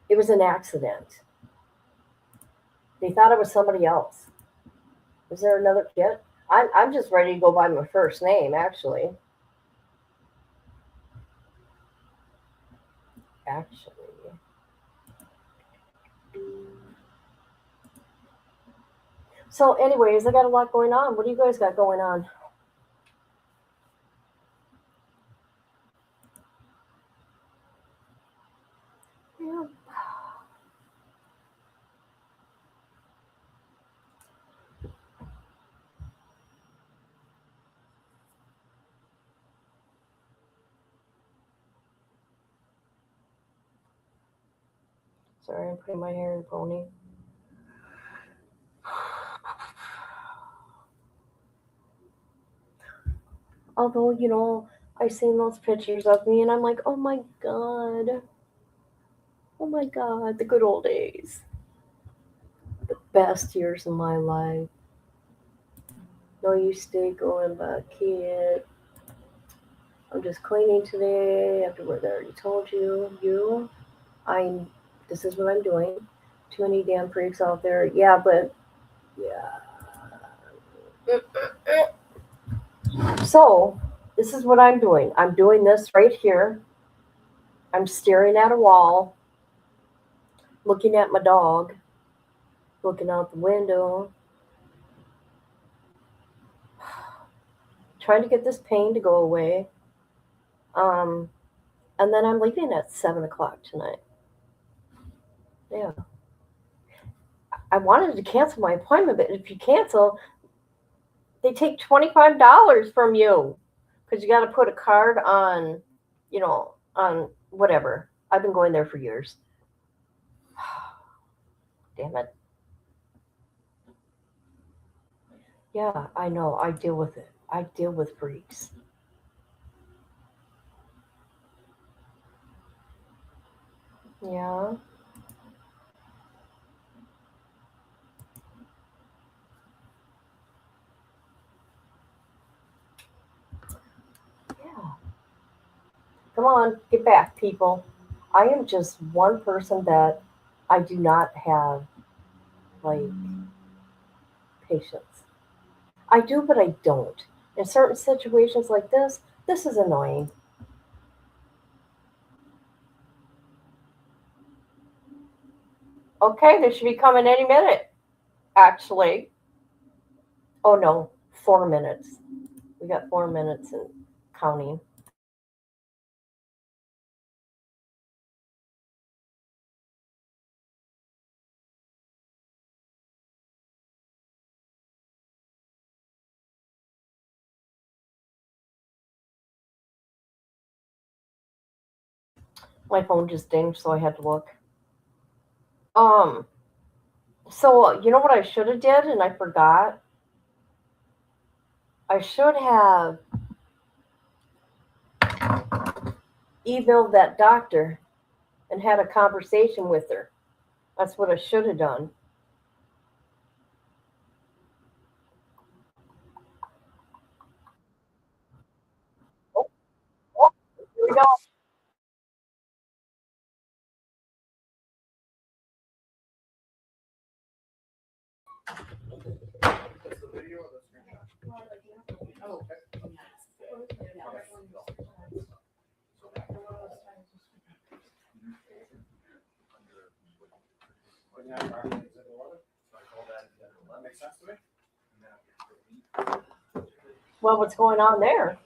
it was an accident. They thought it was somebody else. Is there another kid? I'm just ready to go by my first name, actually. So, anyways, I got a lot going on. What do you guys got going on? Yeah. Sorry, I'm putting my hair in a pony. Although, I seen those pictures of me and I'm like, oh my God, the good old days. The best years of my life. No, you stay going back, kid. I'm just cleaning today after what I already told you. This is what I'm doing. Too many damn freaks out there. Yeah, but, yeah. So, this is what I'm doing. I'm doing this right here. I'm staring at a wall, looking at my dog, looking out the window, trying to get this pain to go away. And then I'm leaving at 7 o'clock tonight. Yeah. I wanted to cancel my appointment, but if you cancel, they take $25 from you because you got to put a card on, on whatever. I've been going there for years. Damn it. Yeah, I know. I deal with it. I deal with freaks. Yeah. Yeah. Come on, get back, people. I am just one person that I do not have, like, patience. I do, but I don't. In certain situations like this is annoying. Okay, they should be coming any minute, actually. Oh no, 4 minutes. We got 4 minutes and counting. My phone just dinged, so I had to look. Um, So you know what I should have did, and I forgot. I should have emailed that doctor and had a conversation with her. That's what I should have done. Oh, oh, here we go. That's the video or the screenshot? Oh, okay. That makes sense to me. Well, what's going on there?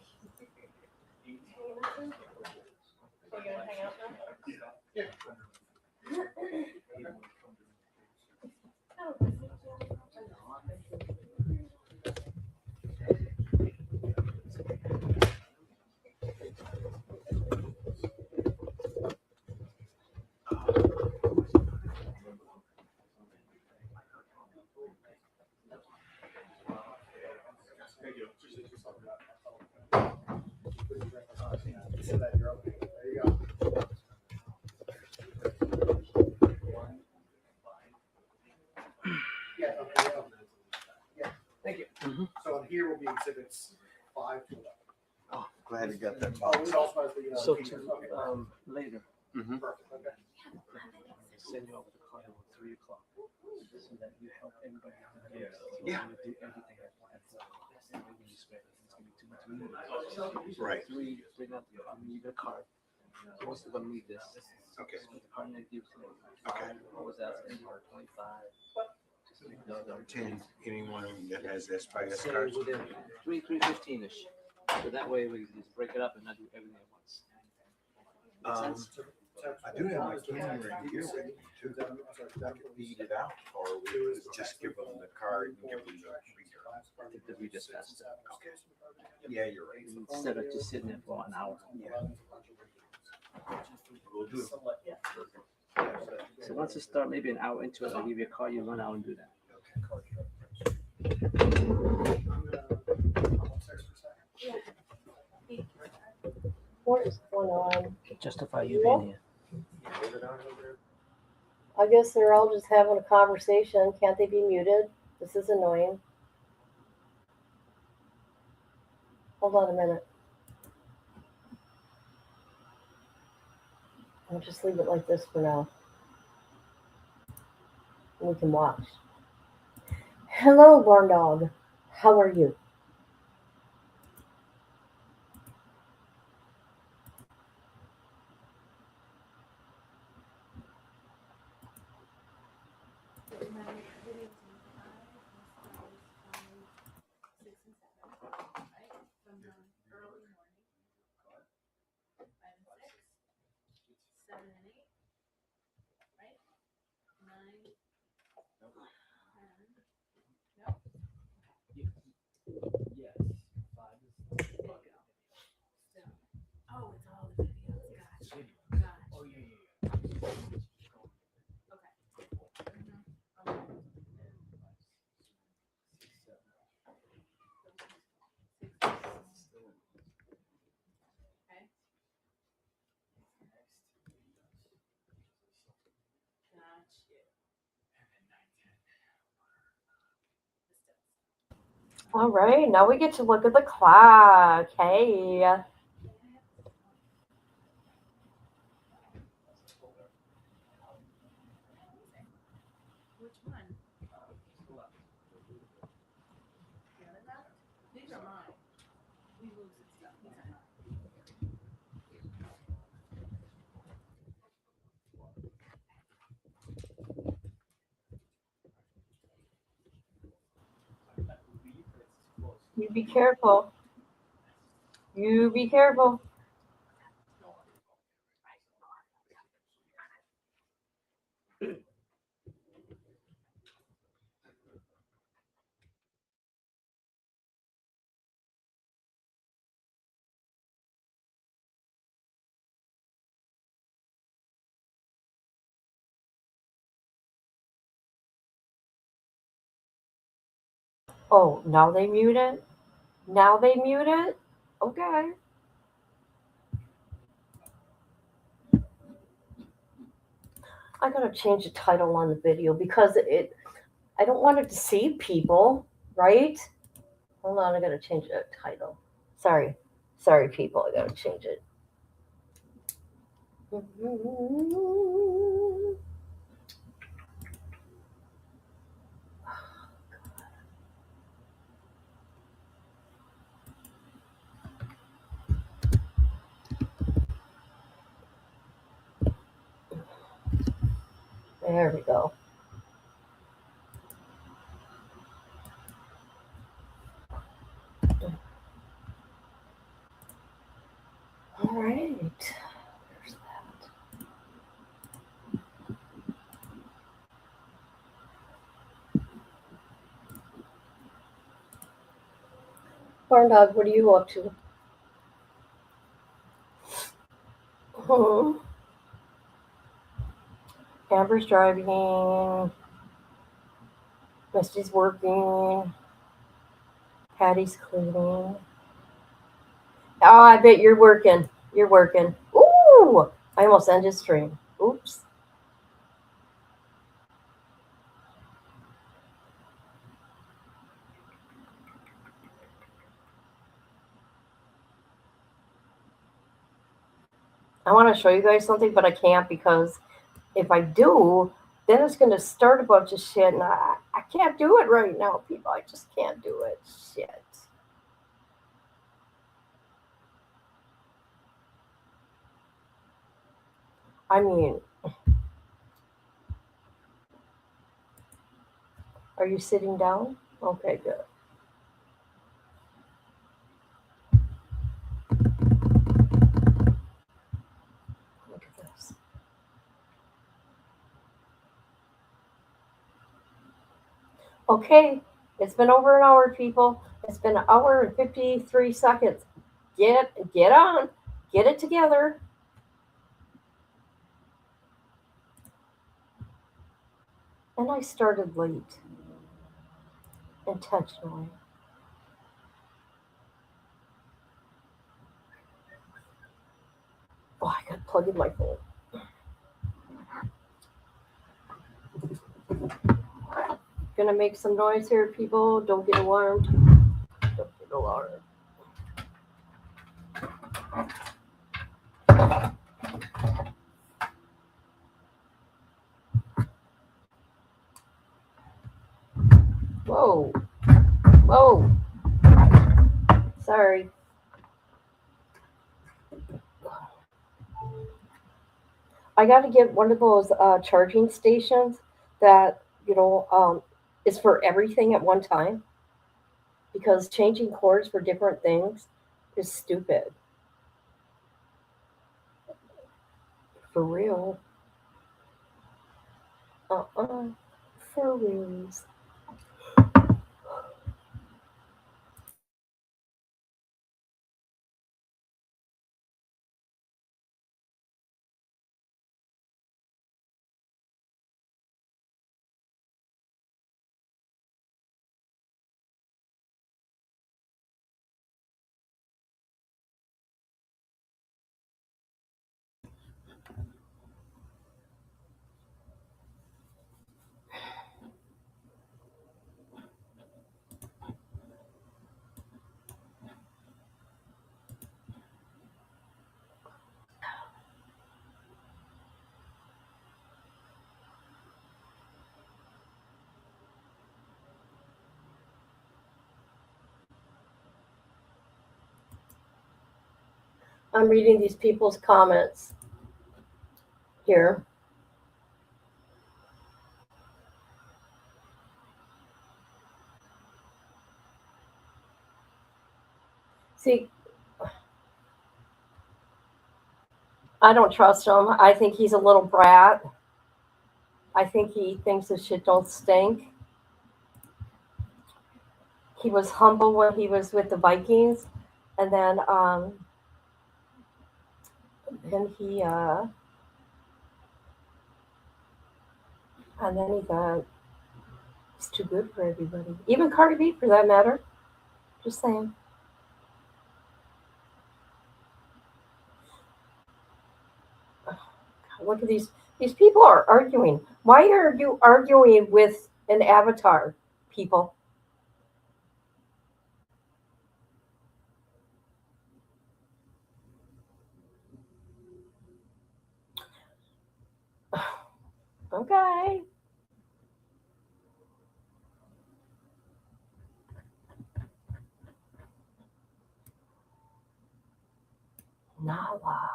Thank you. So that you're okay. There you go. Yeah, okay, yeah. Thank you. So here will be exhibits 5 to 11. Oh, glad you got that. Oh, it also has the. So features. to, Okay, later, perfect, okay. send you over the card at 3 o'clock, so that you help everybody. Yeah. Do everything at once. Maybe you spend, it's gonna be too much meeting. Right. Bring up your card. Most of them need this. Okay. So the card they give to Okay. What was that, 25? Just make those up. 10, anyone that has this by this Say card. within 3:15-ish. So that way we can just break it up and not do everything at once. Um, I do have my camera in here with me too. I could read it out, or we could just give them the card and give them the reader. I think that we just passed it. Yeah, you're right. Instead of just sitting there for an hour. Yeah. We'll do. So once you start maybe an hour into it, I'll give you a call, you run out and do that. What is going on? Justify you being here. I guess they're all just having a conversation. Can't they be muted? This is annoying. Hold on a minute. I'll just leave it like this for now. We can watch. Hello, barn dog. How are you? All right, now we get to look at the clock. Hey. Which one? The other one? These are mine. We lose and stuff. These are mine. You be careful. You be careful. Oh, now they mute it? Now they mute it? Okay. I gotta change the title on the video because I don't want to deceive people, right? Hold on, I gotta change the title. Sorry. Sorry, people, I gotta change it. There we go. All right. There's that. Barn Dog, what are you up to? Amber's driving. Misty's working. Patty's cleaning. Oh, I bet you're working. You're working. Ooh! I almost ended stream. Oops. I want to show you guys something, but I can't because if I do, then it's going to start a bunch of shit, and I can't do it right now, people. I just can't do it. Shit. I mean, are you sitting down? Okay, good. Look at this. Okay, it's been over an hour, people. It's been an hour and 53 seconds. Get on. Get it together. And I started late. Intentionally. Oh, I got to plug in my phone. Gonna make some noise here, people. Don't get alarmed. Don't get alarmed. Whoa. Whoa. Sorry. I got to get one of those charging stations that, is for everything at one time. Because changing cords for different things is stupid. For real. For reals. I'm reading these people's comments here. See, I don't trust him. I think he's a little brat. I think he thinks his shit don't stink. He was humble when he was with the Vikings, and then he got It's too good for everybody. Even Cardi B, for that matter. Just saying. Look at these people are arguing. Why are you arguing with an avatar, people? Okay. Nala.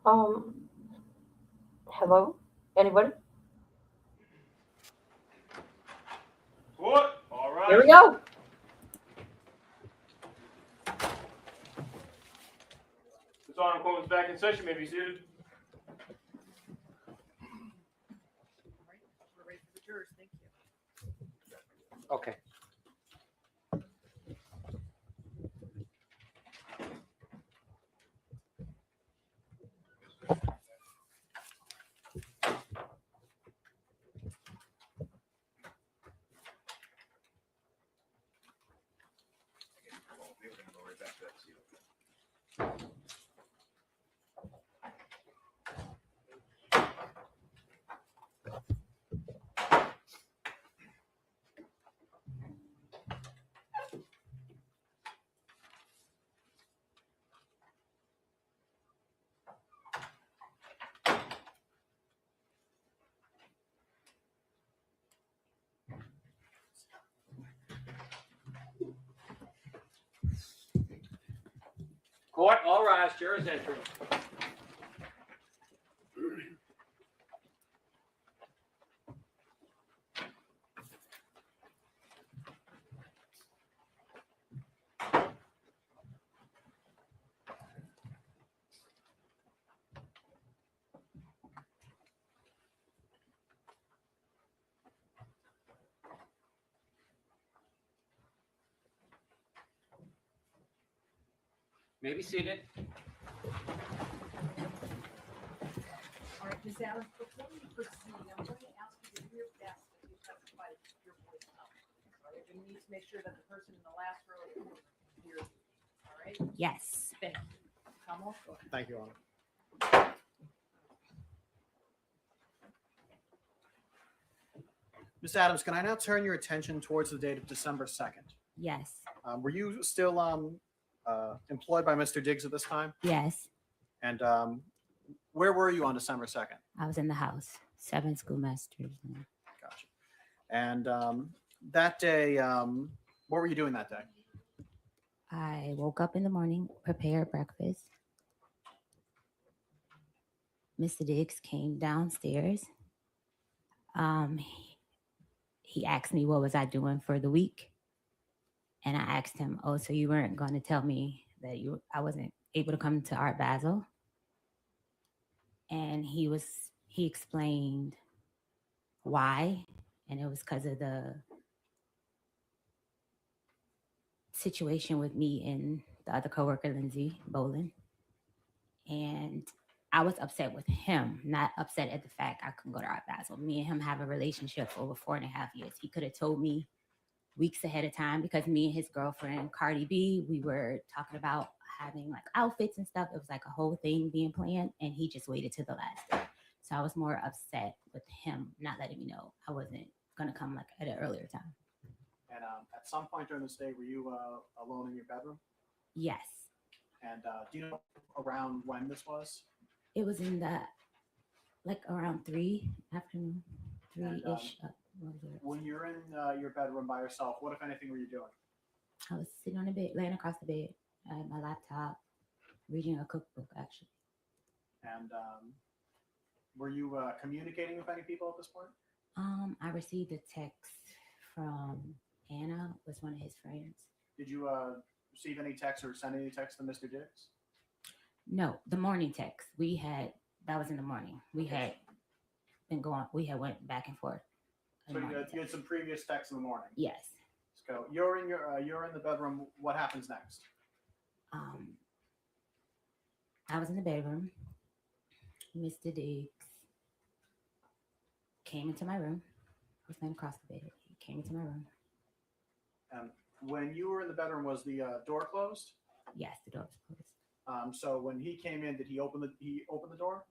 Um, hello? Anybody? What? All right. Here we go. This Honorable Court is back in session. May be seated. We're ready for the jurors. Thank you. Okay. Court, all rise. Jurors entering. May be seated. All right, Ms. Adams, before we proceed, I'm going to ask you to do your best as you testify to keep your voice up. All right, we need to make sure that the person in the last row can hear you. All right? Yes. Thank you. Kamal, go ahead. Thank you, Honor. Ms. Adams, can I now turn your attention towards the date of December 2nd? Yes. Were you still employed by Mr. Diggs at this time? Yes. And where were you on December 2nd? I was in the house. 7 schoolmasters. Gotcha. And that day, what were you doing that day? I woke up in the morning, prepared breakfast. Mr. Diggs came downstairs. He asked me what was I doing for the week. And I asked him, oh, so you weren't going to tell me that I wasn't able to come to Art Basel? And he explained why. And it was because of the situation with me and the other coworker, Lindsay Bolin. And I was upset with him, not upset at the fact I couldn't go to Art Basel. Me and him have a relationship for over 4.5 years. He could have told me weeks ahead of time because me and his girlfriend, Cardi B, we were talking about having like outfits and stuff. It was like a whole thing being planned, and he just waited till the last day. So I was more upset with him not letting me know I wasn't going to come like at an earlier time. And at some point during this day, were you alone in your bedroom? Yes. And do you know around when this was? It was in the, like around 3 afternoon, 3-ish. When you're in your bedroom by yourself, what, if anything, were you doing? I was sitting on the bed, laying across the bed. I had my laptop, reading a cookbook, actually. And were you communicating with any people at this point? I received a text from Anna, was one of his friends. Did you receive any text or send any text to Mr. Diggs? No, the morning text that was in the morning. We had went back and forth. So you had some previous texts in the morning. Yes. So you're in the bedroom. What happens next? I was in the bedroom. Mr. Diggs came into my room. I was laying across the bed. He came into my room. When you were in the bedroom, was the door closed? Yes, the door was closed. So when he came in, did he open the door?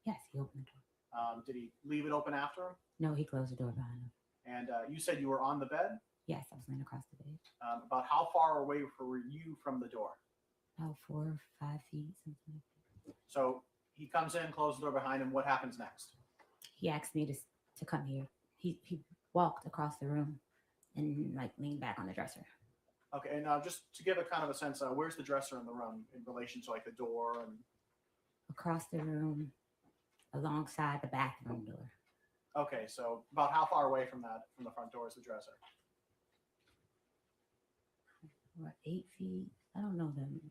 Yes, he opened the door. Did he leave it open after him? No, he closed the door behind him. And you said you were on the bed. Yes, I was laying across the bed. About how far away were you from the door? About 4 or 5 feet, something like that. So he comes in, closes the door behind him. What happens next? He asked me to come here. He walked across the room and like leaned back on the dresser. Okay, and just to give a kind of a sense, where's the dresser in the room in relation to like the door and? Across the room, alongside the bathroom door. Okay, so about how far away from the front door is the dresser? What, 8 feet? I don't know them.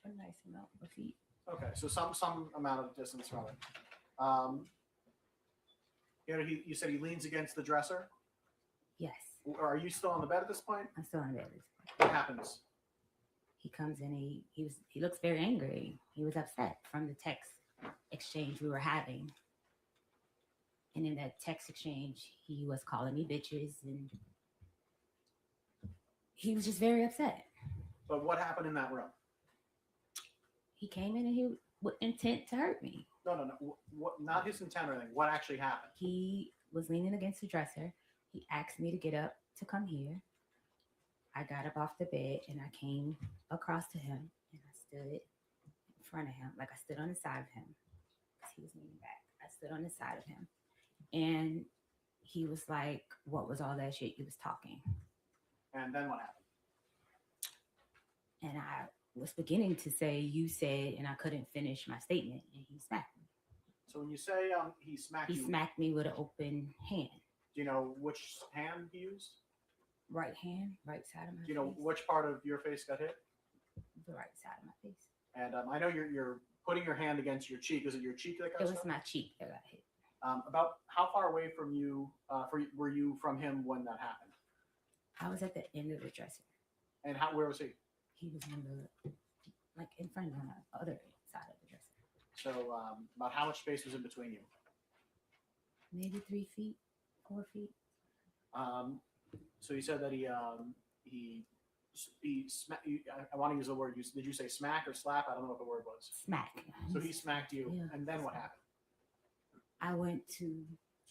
A nice amount of feet. Okay, so some amount of distance from it. You said he leans against the dresser. Yes, Are you still on the bed at this point? I'm still on the bed. What happens? He comes in. He looks very angry. He was upset from the text exchange we were having. And in that text exchange, he was calling me bitches, and he was just very upset. But what happened in that room? He came in and he with intent to hurt me. No. What? Not his intent or anything. What actually happened? He was leaning against the dresser. He asked me to get up to come here. I got up off the bed and I came across to him and I stood in front of him, like I stood on the side of him because he was leaning back. I stood on the side of him and he was like, "What was all that shit you was talking?" And then what happened? And I was beginning to say, "You said," and I couldn't finish my statement and he smacked me. So when you say he smacked He you, smacked me with an open hand. do you know which hand he used? Right hand, right side of my Do you know face. which part of your face got hit? The right side of my face. And I know you're putting your hand against your cheek. Is it your cheek that got It was struck? my cheek that got hit. About how far away from you were you from him when that happened? I was at the end of the dresser. And where was he? He was in the, like in front of the other side of the dresser. So about how much space was in between you? Maybe 3 feet, 4 feet. So you said that he smacked. I want to use the word. Did you say smack or slap? I don't know what the word was. Smack. So he smacked you, Yeah. and then what happened? I went to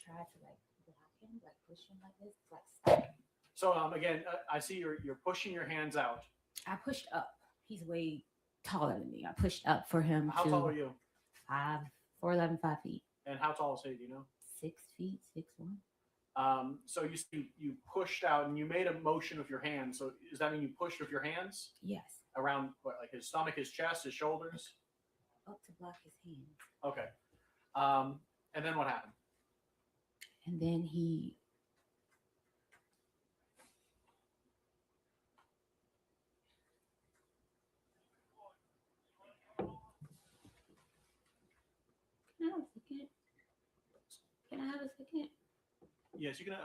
try to like block him, like push him like this, like stop him. So again, I see you're pushing your hands out. I pushed up. He's way taller than me. I pushed up for him. How tall are you? 4'11", 5 feet. And how tall is he? Do you know? 6 feet, 6'1". So you pushed out and you made a motion with your hands. So does that mean you pushed with your hands Yes, around what, like his stomach, his chest, his shoulders? up to block his hand. Okay. And then what happened? And then he Can I have a second? Can I have a second? Yes, you can.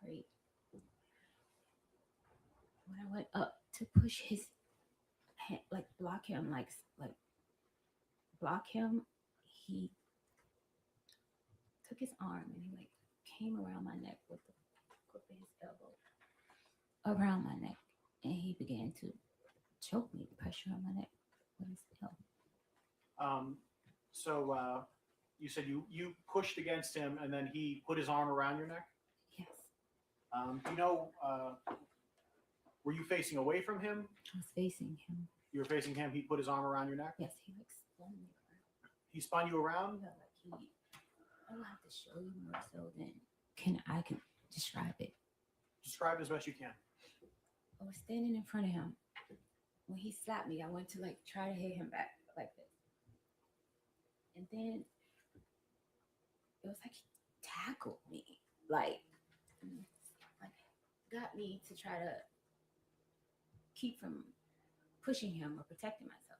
Right. When I went up to push his hand, like block him, like block him, he took his arm and he like came around my neck with the grip of his elbow around my neck, and he began to choke me, pressure on my neck with his elbow. So you said you pushed against him, and then he put his arm around your neck. Yes, Do you know? Were you facing away from him? I was facing him. You were facing him. He put his arm around your neck. Yes, he like spun me around. He spun you around. Yeah, like I will have to show you more so than I can describe it. Describe it as best you can. I was standing in front of him. When he slapped me, I went to like try to hit him back like this. And then it was like he tackled me. like got me to try to keep from pushing him or protecting myself.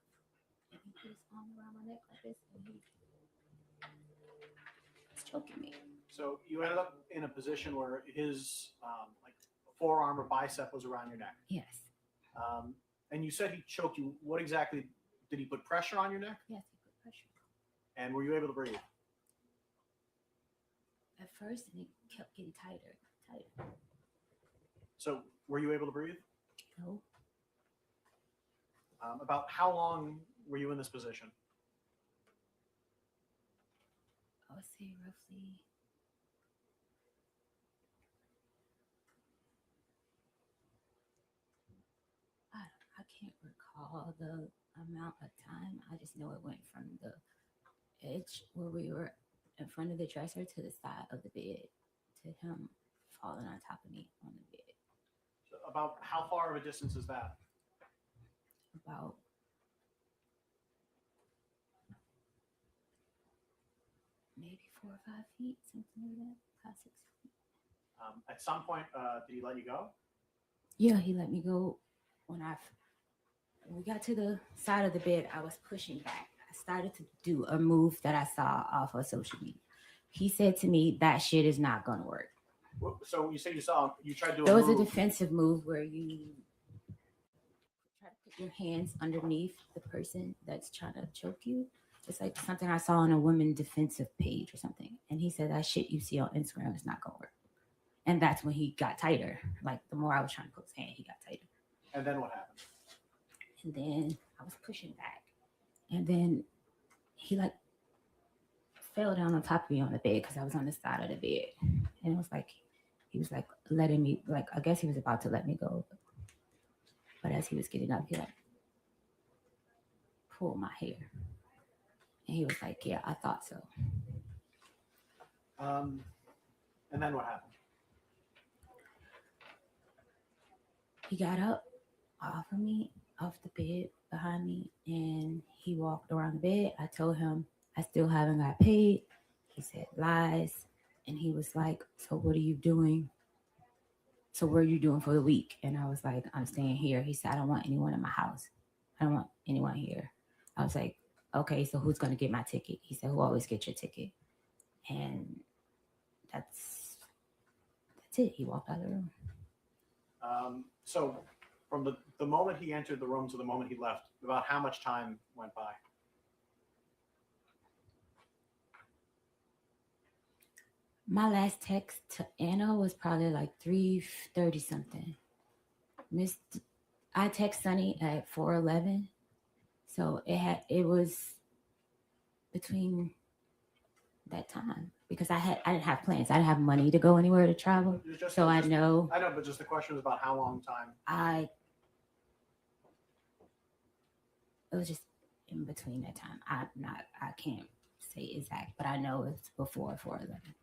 And he put his arm around my neck like this, and he was choking me. So you ended up in a position where his like forearm or bicep was around your neck. Yes. And you said he choked you. What exactly did he put pressure on your neck? Yes, he put pressure. And were you able to breathe? At first, and it kept getting tighter, tighter. So were you able to breathe? No. About how long were you in this position? I would say roughly I can't recall the amount of time. I just know it went from the edge where we were in front of the dresser to the side of the bed to him falling on top of me on the bed. So about how far of a distance is that? About maybe 4 or 5 feet, something like that, 5, 6 feet. At some point, did he let you go? Yeah, he let me go when we got to the side of the bed. I was pushing back. I started to do a move that I saw off of social media. He said to me, "That shit is not gonna work." So you say you tried to do There a was a move. defensive move where you try to put your hands underneath the person that's trying to choke you. It's like something I saw on a women defensive page or something. And he said, "That shit you see on Instagram is not gonna work." And that's when he got tighter. Like the more I was trying to put his hand, he got tighter. And then what happened? And then I was pushing back. And then he like fell down on top of me on the bed because I was on the side of the bed. And it was like, he was like letting me, like, I guess he was about to let me go. But as he was getting up, he like pulled my hair. And he was like, "Yeah, I thought so." And then what happened? He got up off of me, off the bed behind me, and he walked around the bed. I told him I still haven't got paid. He said lies. And he was like, "So what are you doing? So what are you doing for the week?" And I was like, "I'm staying here." He said, "I don't want anyone in my house. I don't want anyone here." I was like, "Okay, so who's going to get my ticket?" He said, "Who always gets your ticket?" And that's it. He walked out of the room. So from the moment he entered the room to the moment he left, about how much time went by? My last text to Anna was probably like 3:30 something. I text Sunny at 4:11, so it was between that time because I didn't have plans. I didn't have money to go anywhere to travel, so I know. I know, but just the question was about how long time. It was just in between that time. I can't say exact, but I know it's before 4:11.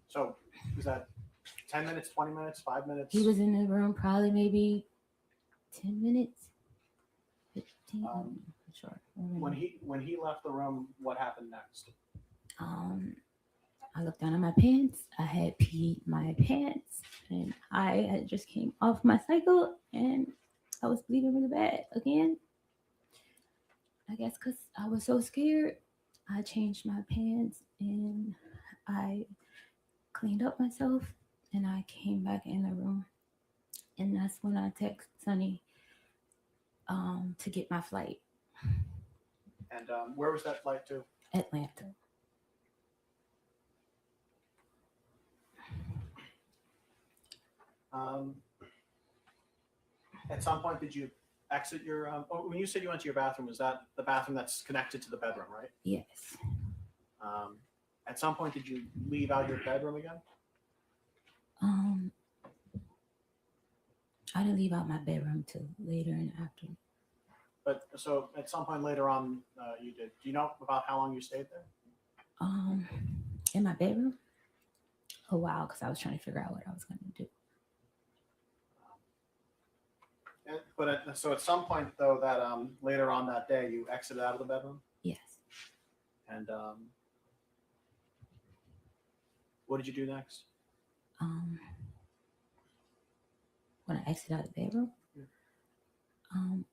So is that 10 minutes, 20 minutes, 5 minutes? He was in the room probably maybe 10 minutes, 15. I'm not sure. When he left the room, what happened next? I looked down at my pants. I had peed my pants, and I had just came off my cycle, and I was bleeding really bad again. I guess because I was so scared, I changed my pants and I cleaned up myself, and I came back in the room, and that's when I text Sunny to get my flight. And where was that flight to? Atlanta. At some point, did you exit your? When you said you went to your bathroom, was that the bathroom that's connected to the bedroom, right? Yes. At some point, did you leave out your bedroom again? I didn't leave out my bedroom till later in the afternoon. But so at some point later on, you did. Do you know about how long you stayed there? In my bedroom? A while, because I was trying to figure out what I was going to do. So at some point though, that later on that day, you exited out of the bedroom. Yes. And what did you do next? when I exited out of the bedroom.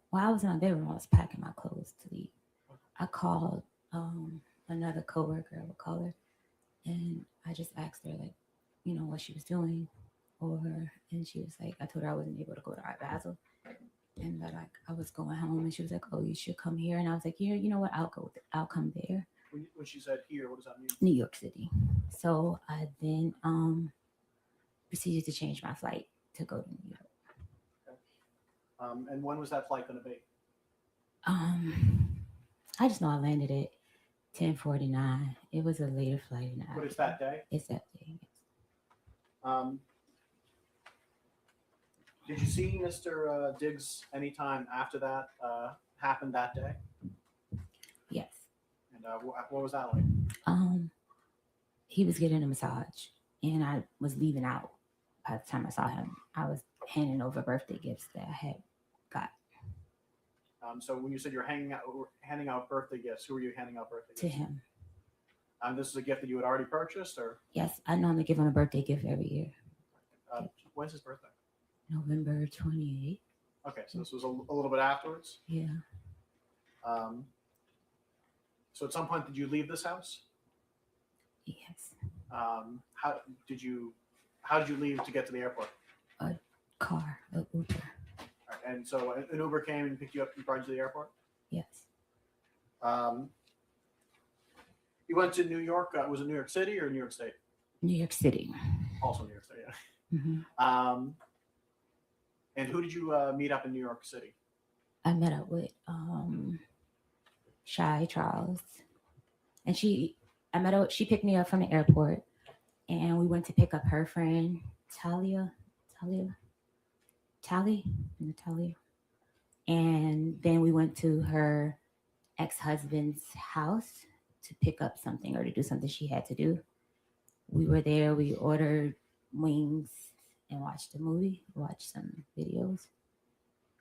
While I was in my bedroom, I was packing my clothes to leave. I called another coworker, I would call her, and I just asked her, like, you know, what she was doing, and she was like, I told her I wasn't able to go to Art Basel, and that I was going home, and she was like, oh, you should come here, and I was like, yeah, you know what, I'll come there. When she said here, what does that mean? New York City. So I then proceeded to change my flight to go to New York. And when was that flight going to be? I just know I landed at 10:49. It was a later flight. But it's that day? It's that day, yes. Did you see Mr. Diggs anytime after that happened that day? Yes. And what was that like? He was getting a massage, and I was leaving out. By the time I saw him, I was handing over birthday gifts that I had got. So when you said you're handing out birthday gifts, who were you handing out birthday gifts to him? This is a gift that you had already purchased, or? Yes, I normally give him a birthday gift every year. When's his birthday? November 28th. Okay, so this was a little bit afterwards? Yeah. So at some point, did you leave this house? Yes. How did you leave to get to the airport? A car, an Uber. Right, and so an Uber came and picked you up and brought you to the airport? Yes. You went to New York. Was it New York City or New York State? New York City. Also New York City, yeah. Mm-hmm. And who did you meet up in New York City? I met up with Shy Charles, and she picked me up from the airport, and we went to pick up her friend Natalia, and then we went to her ex-husband's house to pick up something or to do something she had to do. We were there. We ordered wings and watched a movie, watched some videos.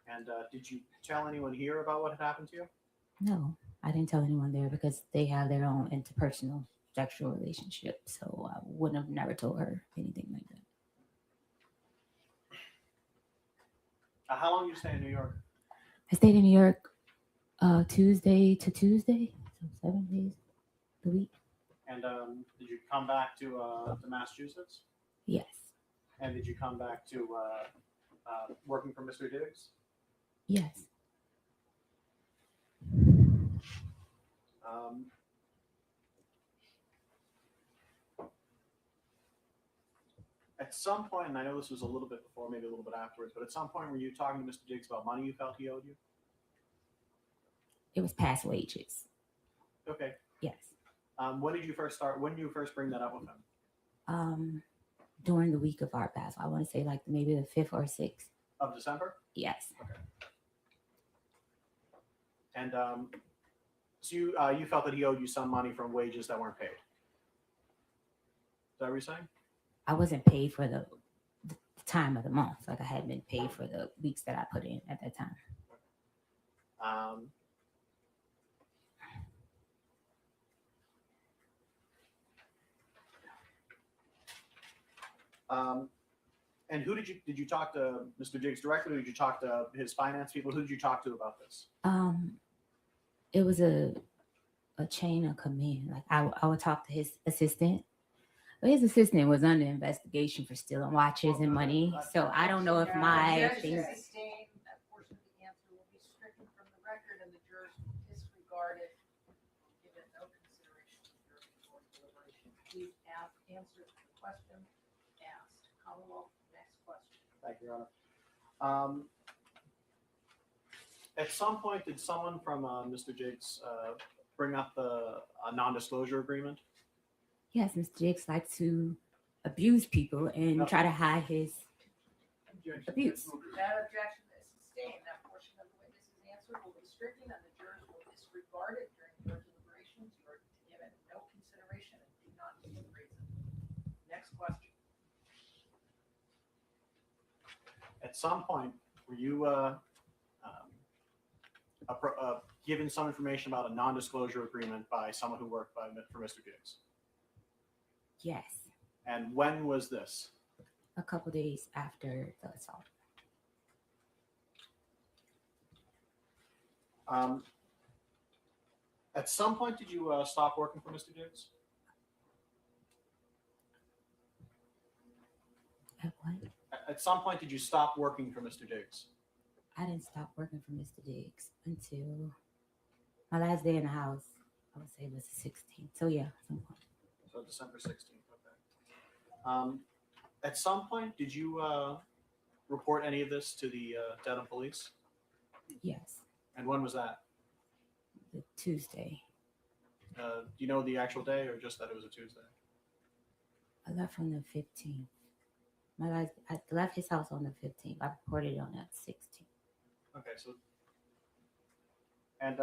And did you tell anyone here about what had happened to you? No, I didn't tell anyone there because they have their own interpersonal sexual relationship. So I wouldn't have never told her anything like that. How long did you stay in New York? I stayed in New York Tuesday to Tuesday, so 7 days a week. And did you come back to Massachusetts? Yes. And did you come back to working for Mr. Diggs? Yes. At some point, and I know this was a little bit before, maybe a little bit afterwards, but at some point were you talking to Mr. Diggs about money you felt he owed you? It was past wages. Okay. Yes. When did you first start? When did you first bring that up with him? During the week of Art Basel. I want to say like maybe the 5th or 6th. Of December? Yes. Okay. And so you felt that he owed you some money from wages that weren't paid. Is that what you're saying? I wasn't paid for the time of the month. Like I had been paid for the weeks that I put in at that time. And who did you talk to Mr. Diggs directly? Or did you talk to his finance people? Who did you talk to about this? It was a chain of command. Like I would talk to his assistant. But his assistant was under investigation for stealing watches and money. So I don't know if my things. That portion of the answer will be stricken from the record, and the jurors will disregard it, give it no consideration during court deliberation. Please answer the question asked. Commonwealth, next question. Thank you, Your Honor. At some point, did someone from Mr. Diggs bring up a non-disclosure agreement? Yes, Mr. Diggs likes to abuse people and try to hide his abuse. That objection is sustained. That portion of the witness's answer will be stricken, and the jurors will disregard it during court deliberations. You are given no consideration and do not give a reason. Next question. At some point, were you given some information about a non-disclosure agreement by someone who worked for Mr. Diggs? Yes. And when was this? a couple days after the assault. At some point, did you stop working for Mr. Diggs? At what? At some point, did you stop working for Mr. Diggs? I didn't stop working for Mr. Diggs until my last day in the house. I would say it was the 16th. So yeah, some point. So December 16th. Okay. At some point, did you report any of this to the Dedham police? Yes, And when was that? the Tuesday. Do you know the actual day, or just that it was a Tuesday? I left on the 15th. I left his house on the 15th. I reported on that 16th. Okay, so and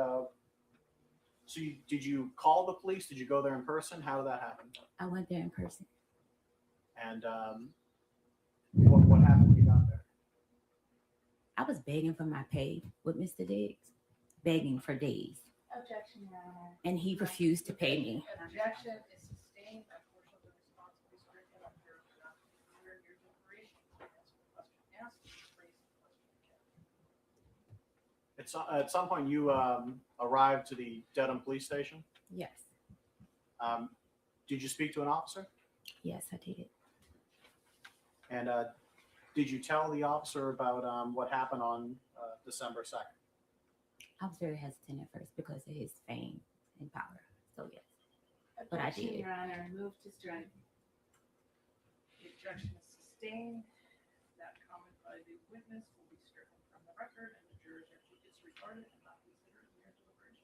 did you call the police? Did you go there in person? How did that happen? I went there in person. And what happened when you got there? I was begging for my pay with Mr. Diggs, begging for days, Objection, Your Honor. and he refused to pay me. Objection is sustained. A portion of the response will be stricken under your deliberation. Answer the question asked, raise the question again. At some point, you arrived to the Dedham police station. Yes, Did you speak to an officer? yes, I did. And did you tell the officer about what happened on December 2nd? I was very hesitant at first because of his fame and power. So yes, but I Objection, did. Your Honor. Move to strike. The objection is sustained. That comment by the witness will be stricken from the record, and the jurors are to disregard it and not consider it in their deliberation.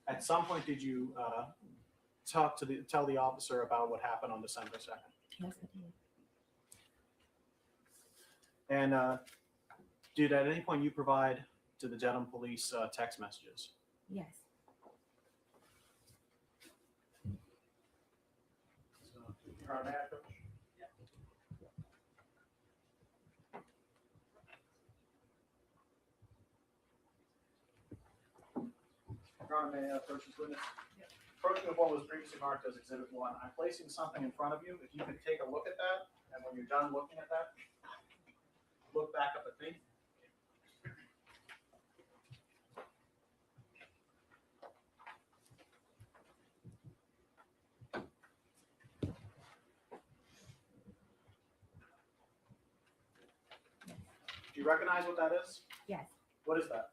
At some point, did you tell the officer about what happened on December 2nd? Yes, I did. And did at any point you provide to the Dedham police text messages? Yes. Your Honor, may I approach? Your Honor, may I approach this witness? Approaching of what was previously marked as Exhibit 1, I'm placing something in front of you. If you could take a look at that, and when you're done looking at that, look back up at me. Do you recognize what that is? Yes. What is that?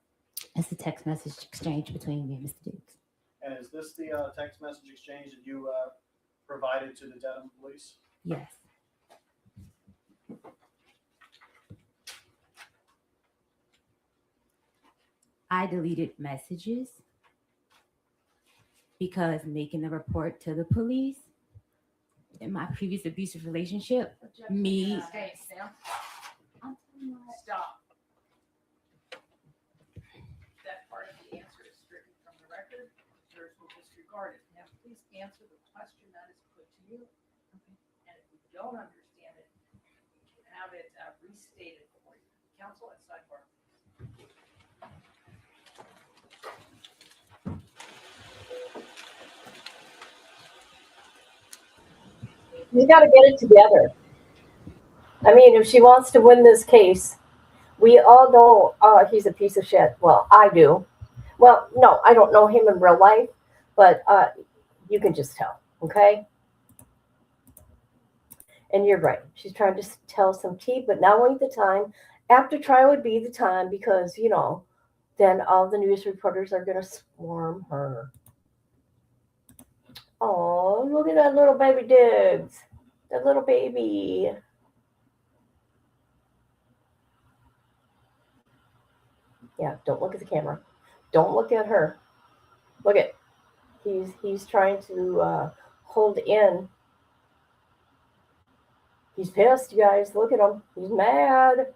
It's a text message exchange between me and Mr. Diggs. And is this the text message exchange that you provided to the Dedham police? Yes. I deleted messages because making the report to the police in my previous abusive relationship, Objection, me. Your Honor. Okay, Sam. Stop. That part of the answer is stricken from the record. Jurors will disregard it. Now, please answer the question that is put to you. And if you don't understand it, you can have it restated for you. Counsel at sidebar. You got to get it together. I mean, if she wants to win this case, we all know he's a piece of shit. Well, I do. Well, no, I don't know him in real life, but you can just tell, okay? And you're right. She's trying to tell some tea, but now ain't the time. After trial would be the time because, you know, then all the news reporters are going to swarm her. Oh, look at that little baby Diggs. That little baby. Yeah, don't look at the camera. Don't look at her. Look at. He's trying to hold in. He's pissed, you guys. Look at him. He's mad.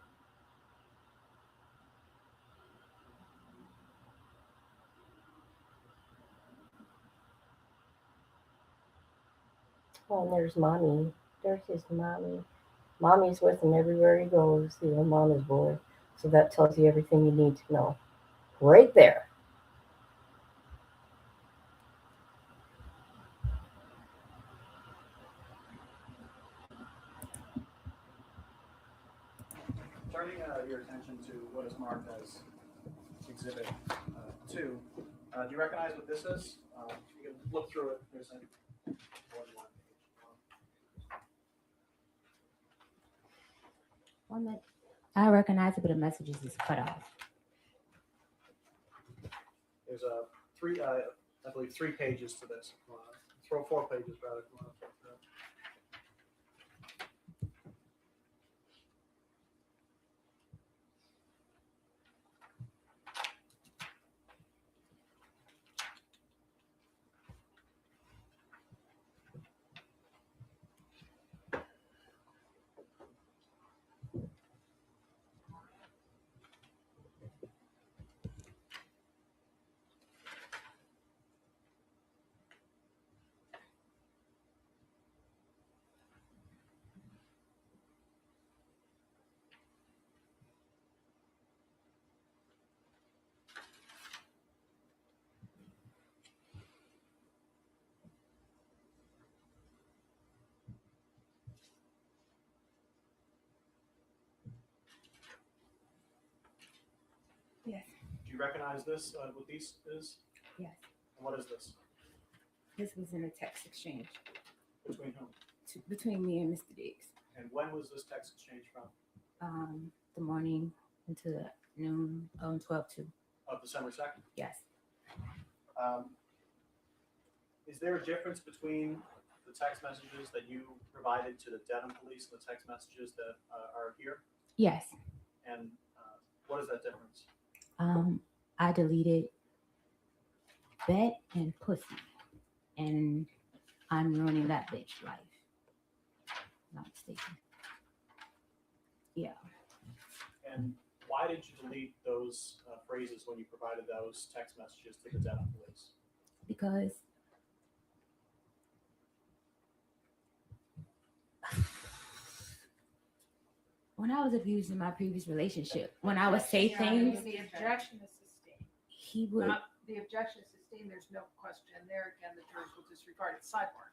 Oh, and there's mommy. There's his mommy. Mommy's with him everywhere he goes. He's a mama's boy. So that tells you everything you need to know. Right there. turning your attention to what is marked as Exhibit 2, do you recognize what this is? You can look through it. There's more than one page. 1 minute. I recognize it, but the messages is cut off. There's I believe 3 pages to this. Throw 4 pages rather. If you wanna flip through it. Yes. Do you recognize this? What these is? Yes. And what is this? This was in a text exchange Between whom? between me and Mr. Diggs. And when was this text exchange from? The morning into noon on 12/2. Of December 2nd? Yes. Is there a difference between the text messages that you provided to the Dedham police and the text messages that are here? Yes. And what is that difference? I deleted bet and pussy, and I'm ruining that bitch life. Not mistaken. Yeah. And why did you delete those phrases when you provided those text messages to the Dedham police? Because when I was abused in my previous relationship, when I would say things, The objection is sustained. he would. The objection is sustained. There's no question there. Again, the jurors will disregard it. Sidebar.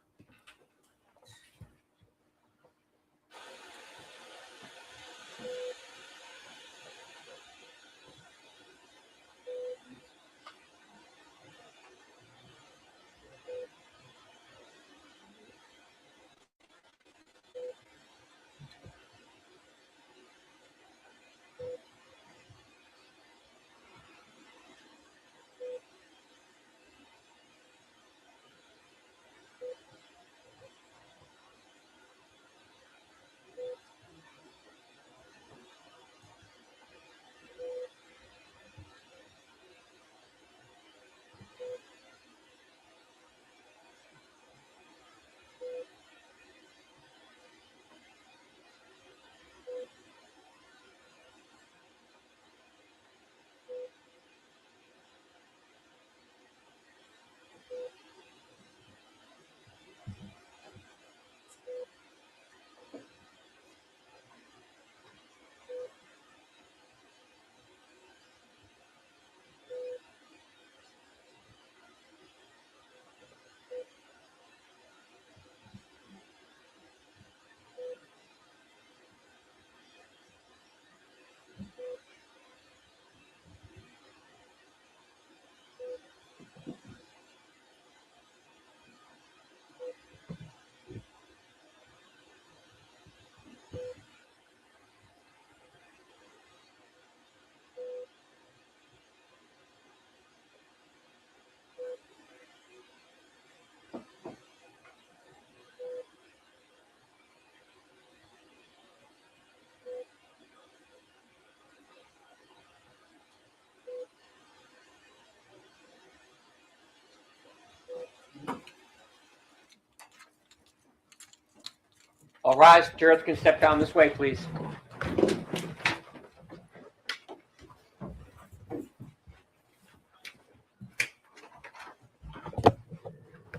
All rise. Jurors can step down this way, please.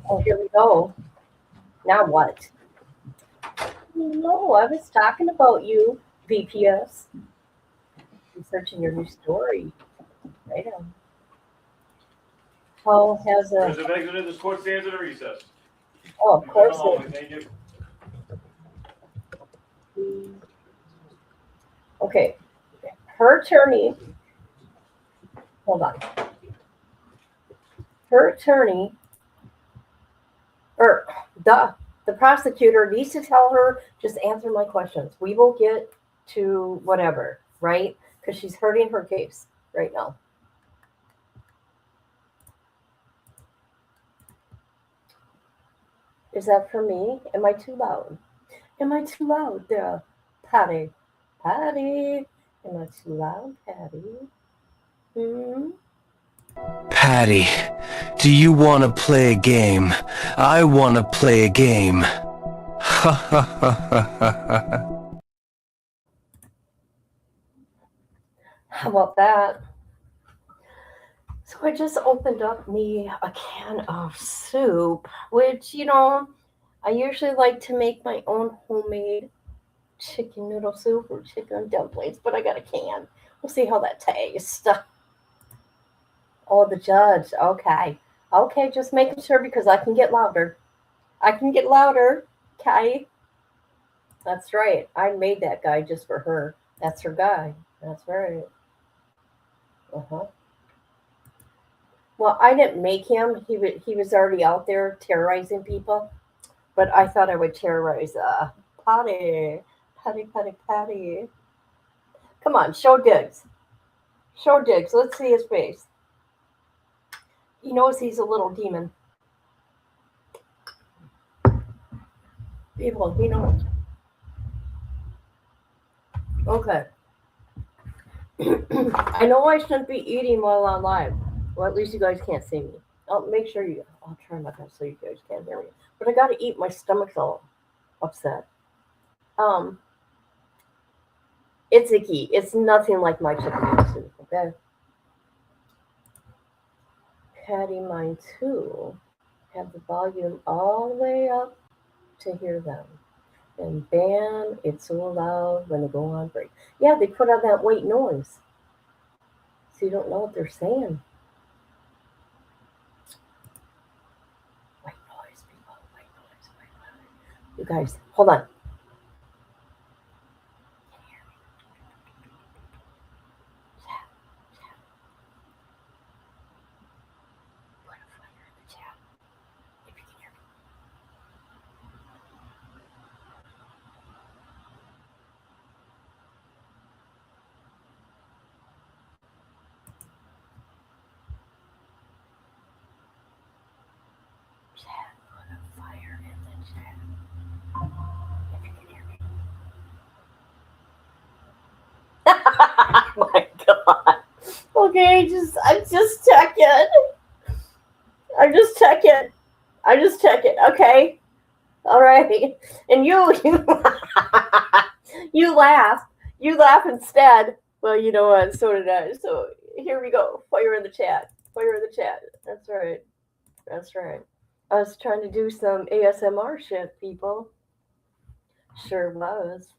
Oh, here we go. Now what? No, I was talking about you, VPS. Researching your new story. Right on. How has Jurors have exited. This court stands at a recess. Oh, of course. Thank you. Okay, her attorney, hold on. Her attorney, or the prosecutor needs to tell her, just answer my questions. We will get to whatever, right? Because she's hurting her case right now. Is that for me? Am I too loud? Am I too loud there? Patty. Patty. Am I too loud, Patty? Patty, do you want to play a game? I want to play a game. Ha ha ha ha ha. How about that? So I just opened up me a can of soup, which, I usually like to make my own homemade chicken noodle soup or chicken dumplings, but I got a can. We'll see how that tastes. Oh, the judge. Okay. Okay, just making sure because I can get louder. I can get louder. Okay. That's right. I made that guy just for her. That's her guy. That's right. Uh-huh. Well, I didn't make him. He was already out there terrorizing people. But I thought I would terrorize Patty. Patty, Patty, Patty. Come on, show Diggs. Show Diggs. Let's see his face. He knows he's a little demon. People, he knows. Okay. I know I shouldn't be eating while I'm live. Well, at least you guys can't see me. I'll make sure I'll try my best so you guys can't hear me. But I gotta eat. My stomach's all upset. It's icky. It's nothing like my chicken noodle soup, okay? Patty, mine too. Have the volume all the way up to hear them. And bam, it's so loud when they go on break. Yeah, they put on that white noise. So you don't know what they're saying. White noise, people. White noise, white noise. You guys, hold on. Put a fire in the chat. If you can hear me. Chat, put a fire in the chat. If you can hear me. My God. Okay, I'm just checking. I'm just checking. Okay. All right. And you you laugh. You laugh instead. Well, you know what? So did I. So here we go. Fire in the chat. Fire in the chat. That's right. That's right. I was trying to do some ASMR shit, people. Sure was.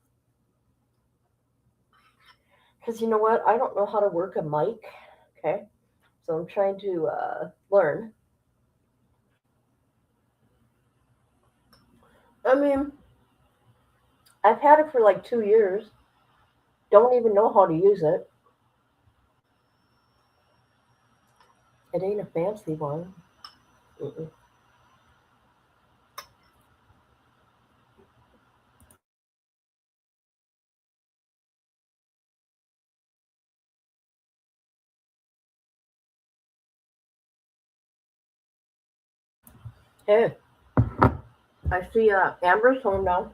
Because you know what? I don't know how to work a mic. Okay. So I'm trying to learn. I mean, I've had it for like 2 years. Don't even know how to use it. It ain't a fancy one. Mm-mm. Hey, I see Amber's home now.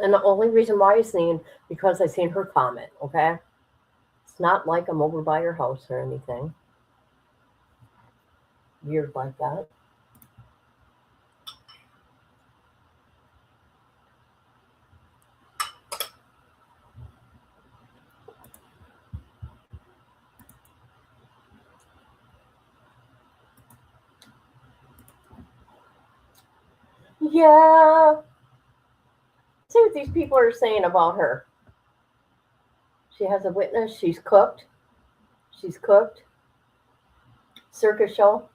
And the only reason why I seen, because I seen her comment, okay? It's not like I'm over by her house or anything weird like that. Yeah. See what these people are saying about her. She has a witness. She's cooked. She's cooked. Circus show.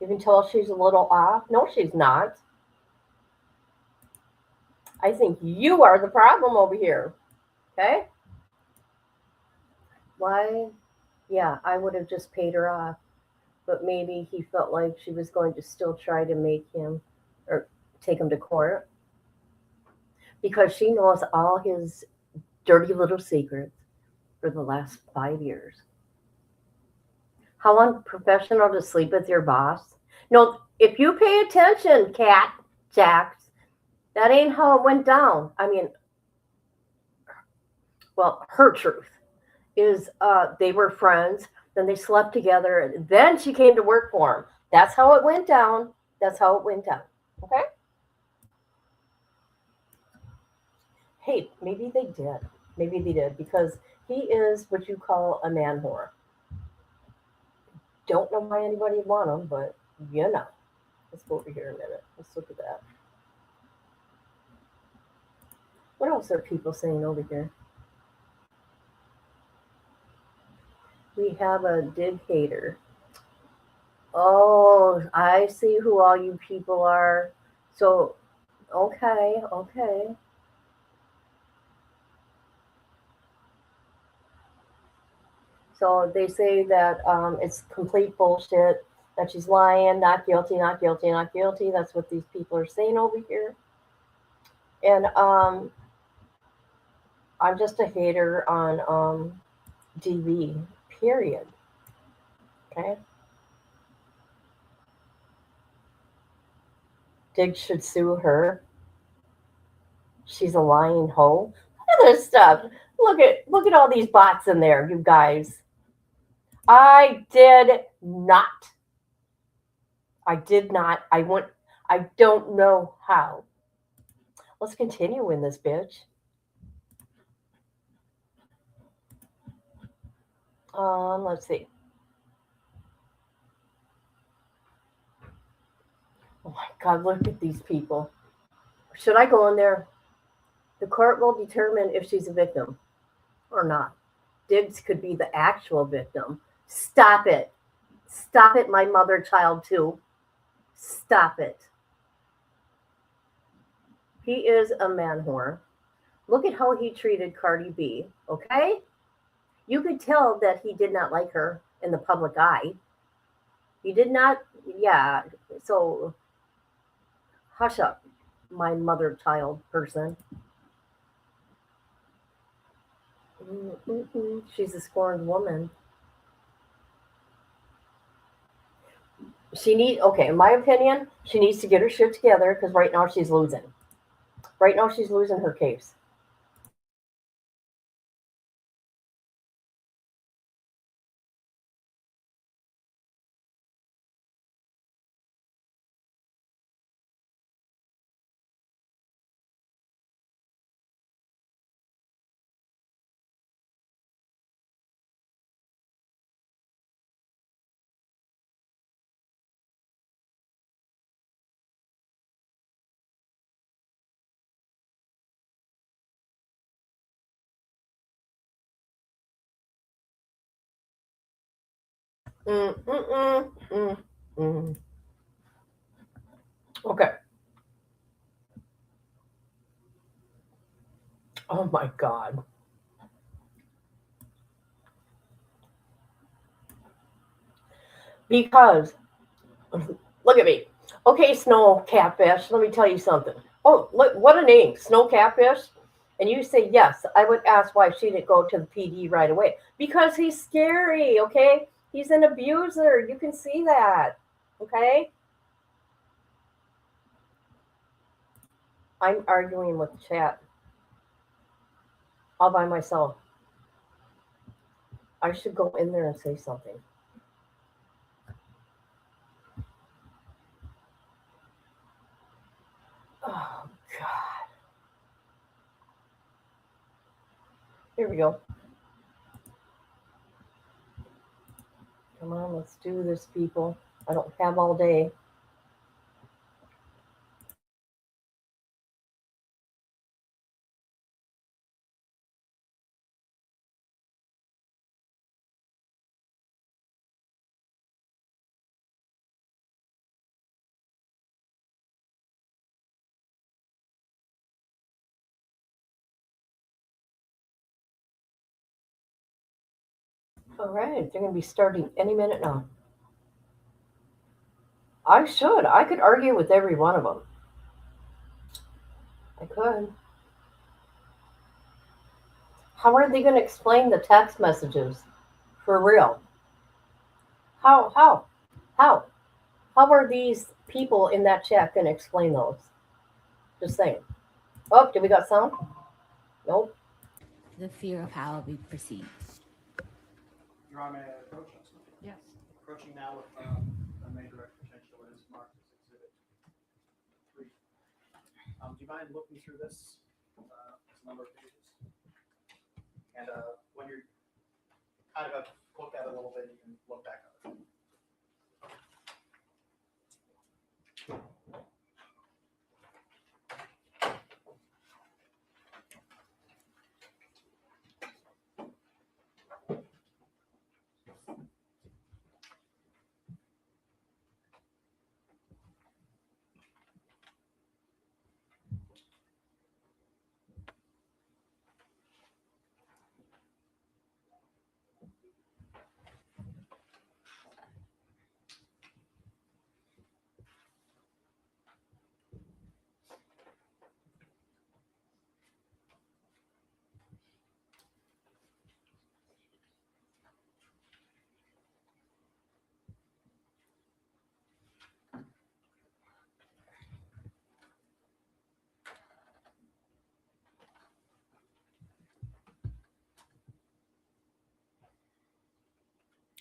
You can tell she's a little off. No, she's not. I think you are the problem over here. Okay? Why? Yeah, I would have just paid her off. But maybe he felt like she was going to still try to make him or take him to court because she knows all his dirty little secrets for the last 5 years. How unprofessional to sleep with your boss. No, if you pay attention, Cat Jax, that ain't how it went down. I mean, well, her truth is they were friends, then they slept together, and then she came to work for him. That's how it went down. That's how it went down. Okay? Hey, maybe they did. Maybe they did because he is what you call a man whore. Don't know why anybody would want him, but you know. Let's go over here a minute. Let's look at that. What else are people saying over here? We have a dig hater. Oh, I see who all you people are. So, okay, okay. So they say that it's complete bullshit, that she's lying, not guilty, not guilty, not guilty. That's what these people are saying over here. And I'm just a hater on DV, period. Okay? Dig should sue her. She's a lying hoe. Look at this stuff. Look at all these bots in there, you guys. I did not. I did not. I don't know how. Let's continue in this bitch. Let's see. Oh my God, look at these people. Should I go in there? The court will determine if she's a victim or not. Diggs could be the actual victim. Stop it. Stop it, my mother child, too. Stop it. He is a man whore. Look at how he treated Cardi B, okay? You could tell that he did not like her in the public eye. He did not, yeah. So, hush up, my mother child person. She's a scorned woman. Okay, in my opinion, she needs to get her shit together because right now she's losing. Right now she's losing her case. Mm, mm, mm, mm, mm. Okay. Oh my God. Because, look at me. Okay, snow catfish, let me tell you something. Oh, look, what a name, snow catfish. And you say yes, I would ask why she didn't go to the PD right away. Because he's scary, okay? He's an abuser. You can see that, okay? I'm arguing with the chat all by myself. I should go in there and say something. Oh, God. Here we go. Come on, let's do this, people. I don't have all day. All right, they're going to be starting any minute now. I should. I could argue with every one of them. I could. How are they going to explain the text messages? For real? How? How? How are these people in that chat going to explain those? Just saying. Oh, did we got sound? Nope. The fear of how I'll be perceived. Your Honor, may I approach us? Yes. Approaching now with a main direct potential is marked as Exhibit 3. Do you mind looking through this? It's a number of pages. And when you're kind of looked at it a little bit, you can look back at it.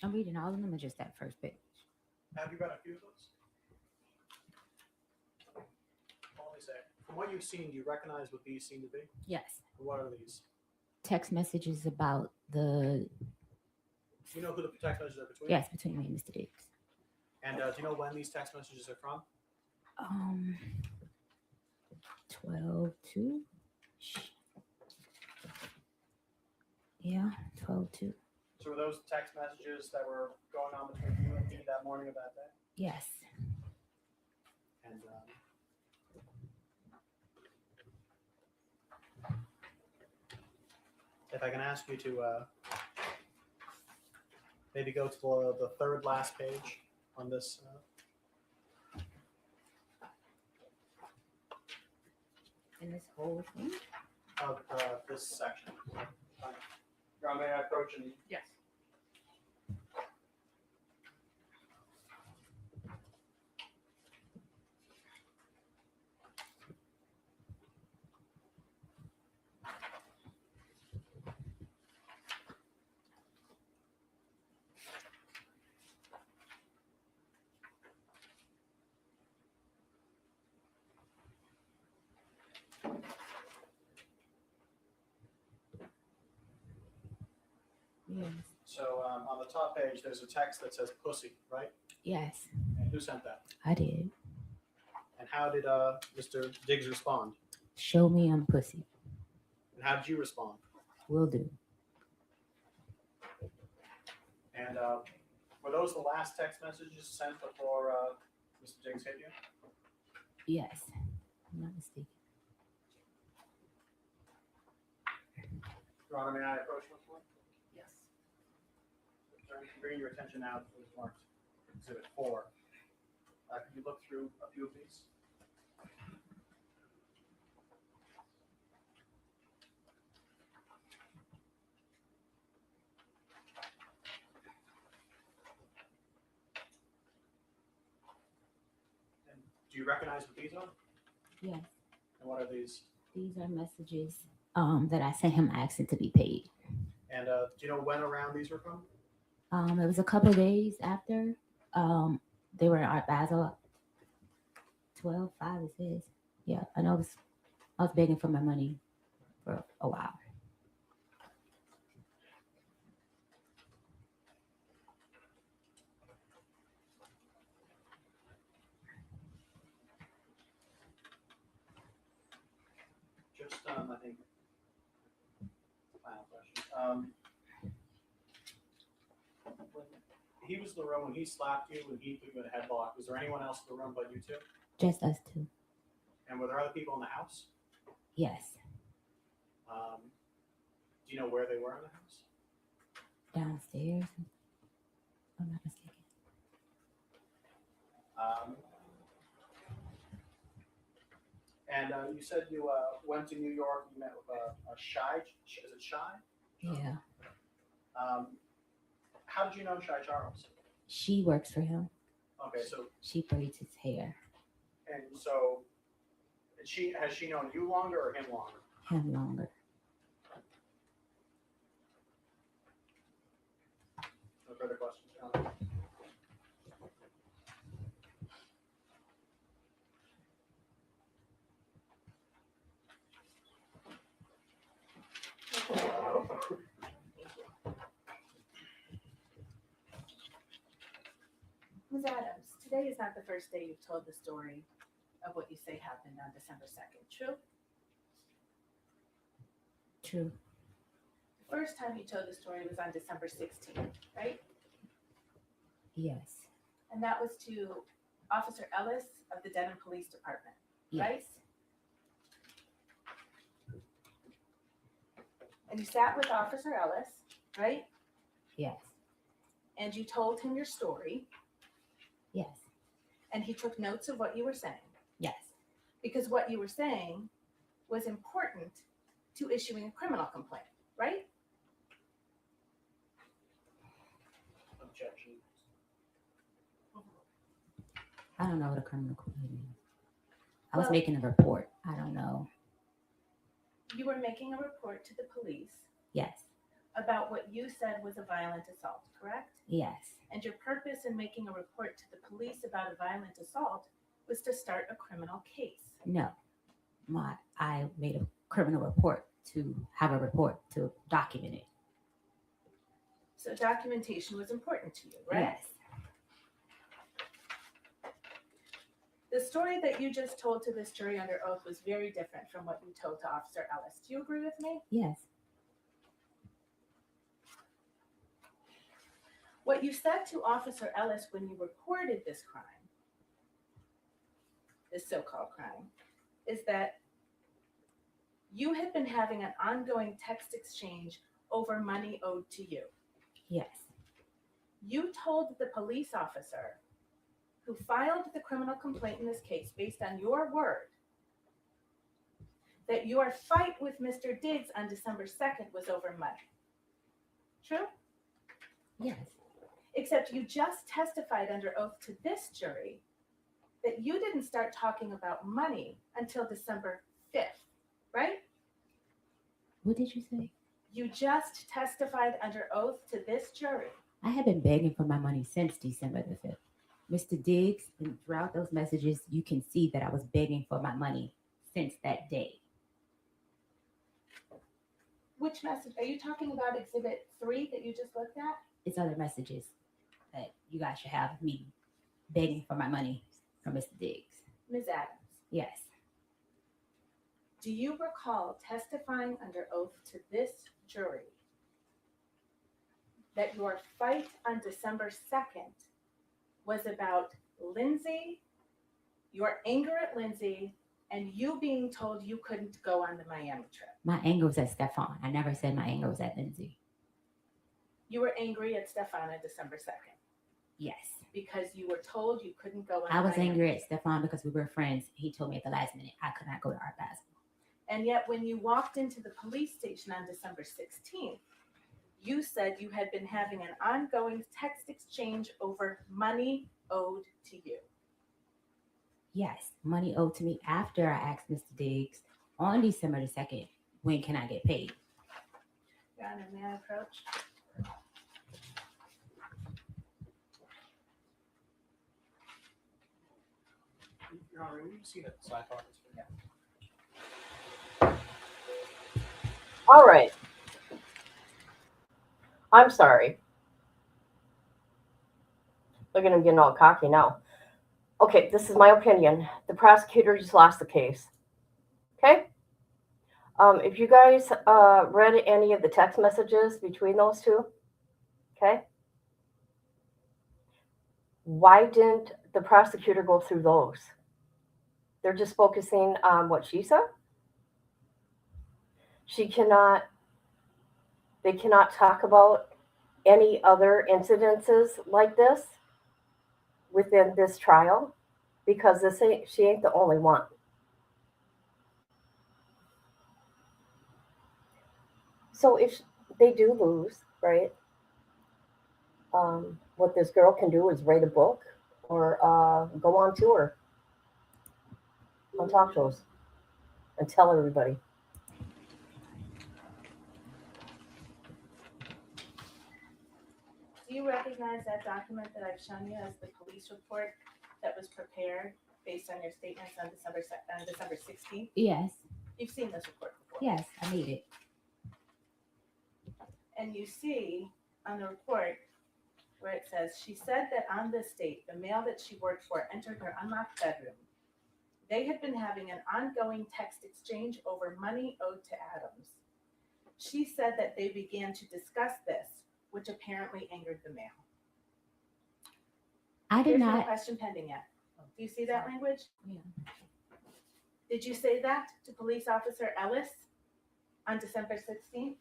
I'm reading all of them or just that first page? Have you read a few of those? Let me say, from what you've seen, do you recognize what these seem to be? Yes. What are these? Text messages about the. Do you know who the text messages are between? Yes, between me and Mr. Diggs. And do you know when these text messages are from? 12-2. Yeah, 12-2. So were those text messages that were going on between you and me that morning of that day? Yes. And if I can ask you to maybe go to the third last page on this. In this whole thing? Of this section. Your Honor, may I approach and Yes. Yes. So on the top page, there's a text that says pussy, right? Yes, And who sent that? I did. And how did Mr. Diggs respond? Show me I'm pussy. And how did you respond? Will do. And were those the last text messages sent before Mr. Diggs hit you? Yes, I'm not mistaken. Your Honor, may I approach once more? Yes. Bringing your attention now to what's marked Exhibit 4. Can you look through a few of these? And do you recognize what these are? Yes, And what are these? these are messages that I sent him asking to be paid. And do you know when around these were from? It was a couple of days after. They were in Art Basel. 12-5 it says. Yeah, I know. I was begging for my money for a while. Just, I think, final question. When he was in the room, when he slapped you, when he put you in a headlock, was there anyone else in the room but you two? Just us two. And were there other people in the house? Yes. Do you know where they were in the house? downstairs. If I'm not mistaken. And you said you went to New York. You met with a Shy. Is it Shy? Yeah. How did you know Shy Charles? She works for him. Okay, so She braids his hair. and so has she known you longer or him longer? Him longer. No further questions, John? Ms. Adams, today is not the first day you've told the story of what you say happened on December 2nd, true? True. The first time you told the story was on December 16th, right? Yes. And that was to Officer Ellis of the Denham Police Department, Yes. right? And you sat with Officer Ellis, right? Yes. And you told him your story, Yes. and he took notes of what you were saying. Yes. Because what you were saying was important to issuing a criminal complaint, right? Objection. I don't know what a criminal complaint is. I was Well- making a report. I don't know. You were making a report to the police Yes. about what you said was a violent assault, correct? Yes. And your purpose in making a report to the police about a violent assault was to start a criminal case. No. I made a criminal report to have a report to document it. So documentation was important to you, right? Yes. The story that you just told to this jury under oath was very different from what you told to Officer Ellis. Do you agree with me? Yes. What you said to Officer Ellis when you reported this crime, this so-called crime, is that you had been having an ongoing text exchange over money owed to you. Yes. You told the police officer who filed the criminal complaint in this case based on your word that your fight with Mr. Diggs on December 2nd was over money. True? Yes. Except you just testified under oath to this jury that you didn't start talking about money until December 5th, right? What did you say? You just testified under oath to this jury. I have been begging for my money since December the 5th. Mr. Diggs, and throughout those messages, you can see that I was begging for my money since that day. Which message? Are you talking about Exhibit 3 that you just looked at? It's other messages that you guys should have me begging for my money from Mr. Diggs. Ms. Adams, Yes. do you recall testifying under oath to this jury that your fight on December 2nd was about Lindsay, your anger at Lindsay, and you being told you couldn't go on the Miami trip? My anger was at Stefon. I never said my anger was at Lindsay. You were angry at Stefon on December 2nd Yes. because you were told you couldn't go on I the was Miami angry at trip. Stefon because we were friends. He told me at the last minute I could not go to Art Basel. And yet when you walked into the police station on December 16th, you said you had been having an ongoing text exchange over money owed to you. Yes, money owed to me after I asked Mr. Diggs on December the 2nd, when can I get paid? Your Honor, may I approach? Your Honor, we've seen it sidebar. All right. I'm sorry. Look at him getting all cocky now. Okay, this is my opinion. The prosecutor just lost the case. Okay? If you guys read any of the text messages between those two, okay? Why didn't the prosecutor go through those? They're just focusing on what she said. They cannot talk about any other incidences like this within this trial? Because she ain't the only one. So if they do lose, right? What this girl can do is write a book or go on tour on talk shows and tell everybody. Do you recognize that document that I've shown you as the police report that was prepared based on your statements on December 16th? Yes. You've seen this report before. Yes, I made it. And you see on the report where it says, she said that on this date, the male that she worked for entered her unlocked bedroom. They had been having an ongoing text exchange over money owed to Adams. She said that they began to discuss this, which apparently angered the male. I did There's no not. question pending yet. Do you see that language? Yeah. Did you say that to Police Officer Ellis on December 16th?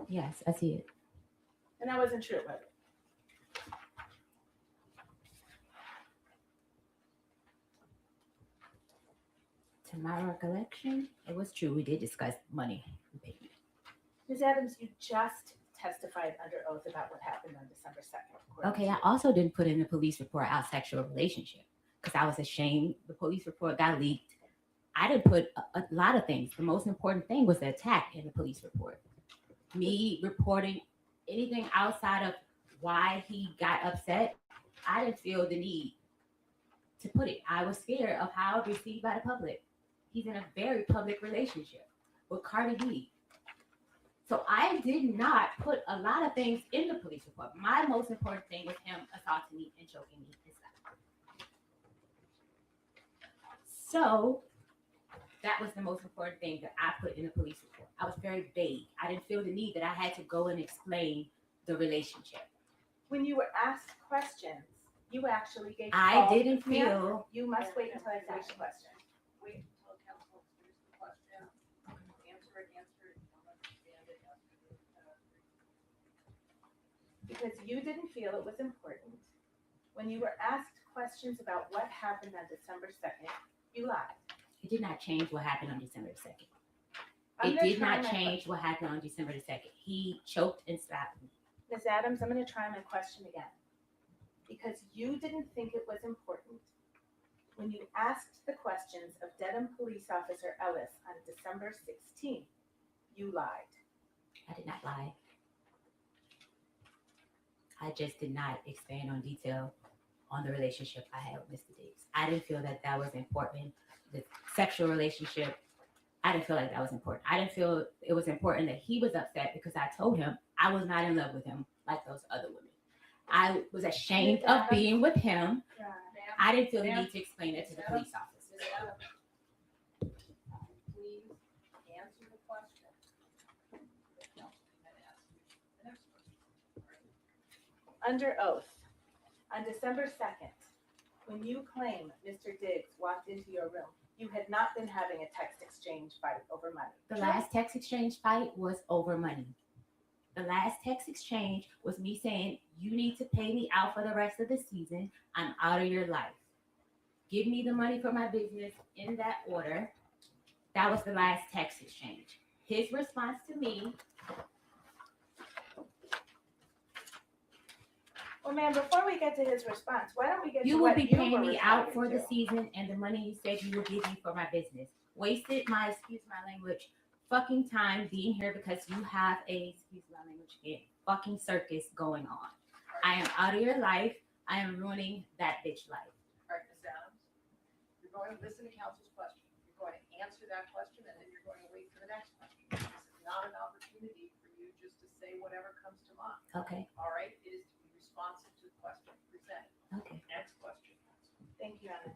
Yes, I see it. And that wasn't true, was it? To my recollection, it was true. We did discuss money. Ms. Adams, you just testified under oath about what happened on December 2nd. Okay, I also didn't put in the police report our sexual relationship because I was ashamed. The police report got leaked. I didn't put a lot of things. The most important thing was the attack in the police report. Me reporting anything outside of why he got upset, I didn't feel the need to put it. I was scared of how it was received by the public. He's in a very public relationship with Cardi B. So I did not put a lot of things in the police report. My most important thing was him assaulting me and choking me and stuff. So that was the most important thing that I put in the police report. I was very vague. I didn't feel the need that I had to go and explain the relationship. When you were asked questions, you actually gave I false didn't answers. feel. You must wait until I finish the question. Wait until council finishes the question. Answer it. If you don't understand it, Because you didn't feel it was important. When you were asked questions about what happened on December 2nd, you lied. It did not change what happened on December 2nd. I'm It gonna did try not my change what happened on December 2nd. He choked and slapped me. Ms. Adams, I'm going to try my question again. Because you didn't think it was important when you asked the questions of Dedham Police Officer Ellis on December 16th, you lied. I did not lie. I just did not expand on detail on the relationship I had with Mr. Diggs. I didn't feel that that was important. The sexual relationship, I didn't feel like that was important. I didn't feel it was important that he was upset because I told him I was not in love with him like those other women. I was ashamed of being with him. I didn't feel the need to explain it to the police officers. please answer the question. No, I'm gonna ask you the next question. Under oath, on December 2nd, when you claim Mr. Diggs walked into your room, you had not been having a text exchange fight over money. The last text exchange fight was over money. The last text exchange was me saying, you need to pay me out for the rest of the season. I'm out of your life. Give me the money for my business in that order. That was the last text exchange. His response to me. Well, ma'am, before we get to his response, why don't we get You to will what be you paying were me out responding for the to? season and the money you said you would give me for my business. Wasted my, excuse my language, fucking time being here because you have a, excuse my language again, fucking circus going on. I am out of your life. I am ruining that bitch life. All right, Ms. Adams, you're going to listen to council's question. You're going to answer that question, and then you're going to wait for the next question. This is not an opportunity for you just to say whatever comes to mind. Okay. All right, it is to be responsive to the question presented. Okay. Next question. Thank you, Anna.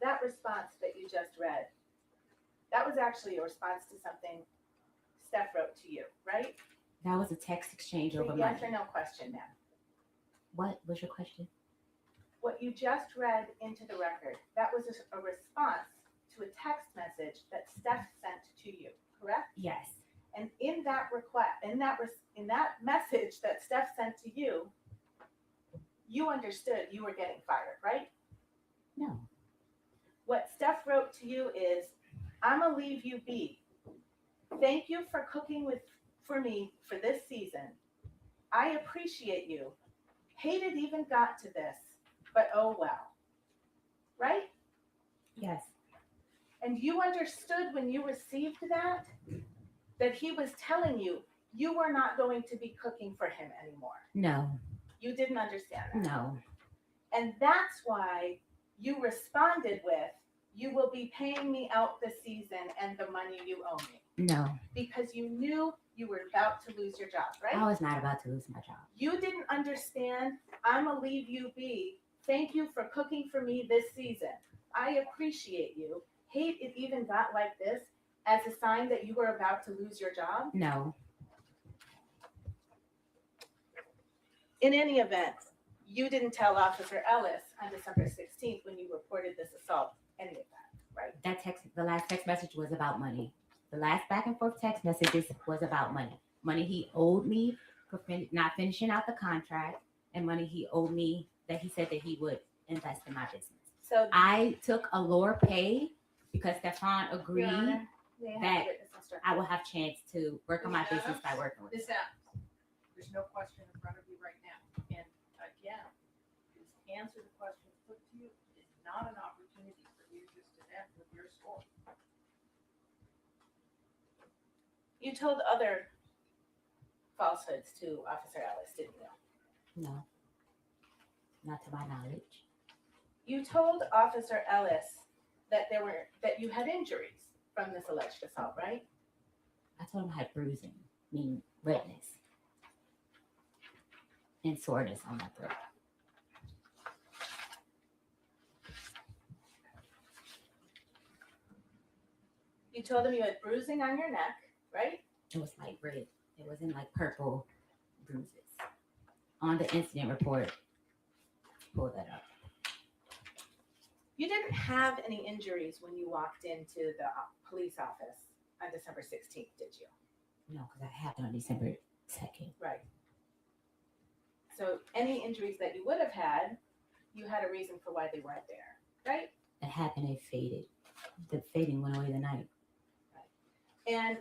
That response that you just read, that was actually a response to something Steph wrote to you, right? That was a text exchange over Yes money. or no question, ma'am. What was your question? what you just read into the record, that was a response to a text message that Steph sent to you, correct? Yes. And in that request, in that message that Steph sent to you, you understood you were getting fired, right? No. What Steph wrote to you is, "I'ma leave you be. Thank you for cooking for me for this season. I appreciate you. Hate it even got to this, but oh well." Right? Yes. And you understood when you received that he was telling you you were not going to be cooking for him anymore. No. You didn't understand that. No. And that's why you responded with, "You will be paying me out this season and the money you owe me." No. Because you knew you were about to lose your job, right? I was not about to lose my job. You didn't understand, "I'ma leave you be. Thank you for cooking for me this season. I appreciate you. Hate it even got like this," as a sign that you were about to lose your job. No. In any event, you didn't tell Officer Ellis on December 16th when you reported this assault any of that, right? The last text message was about money. The last back and forth text messages was about money. Money he owed me for not finishing out the contract, and money he owed me that he said that he would invest in my business. So I took a lower pay because Stefon agreed Your Honor, may I have that the witness instruction? I will have chance to work on my Ms. business by Adams? working with Ms. him. Adams, there's no question in front of you right now. And again, just answer the question put to you. It is not an opportunity for you just to end with your score. You told other falsehoods to Officer Ellis, didn't you? No. Not to my knowledge. You told Officer Ellis that you had injuries from this alleged assault, right? I told him I had bruising, meaning redness, and soreness on my throat. You told him you had bruising on your neck, right? It was like red. It wasn't like purple bruises. On the incident report, pull that up. You didn't have any injuries when you walked into the police office on December 16th, did you? No, because that happened on December 2nd. Right. So any injuries that you would have had, you had a reason for why they weren't there, right? That happened, it faded. The fading went away the night. And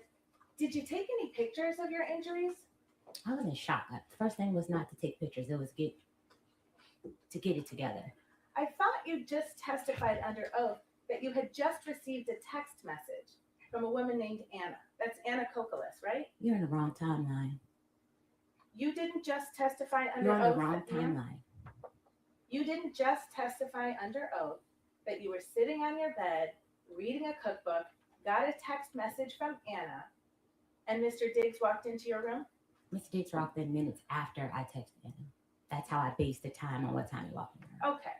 did you take any pictures of your injuries? I was in shock. The first thing was not to take pictures. It was to get it together. I thought you just testified under oath that you had just received a text message from a woman named Anna. That's Anna Kokolis, right? You're in the wrong timeline. You didn't just testify under You're on oath. the wrong that Anna- timeline. You didn't just testify under oath that you were sitting on your bed, reading a cookbook, got a text message from Anna, and Mr. Diggs walked into your room? Mr. Diggs walked in minutes after I texted him. That's how I based the time on what time he walked in the room. Okay.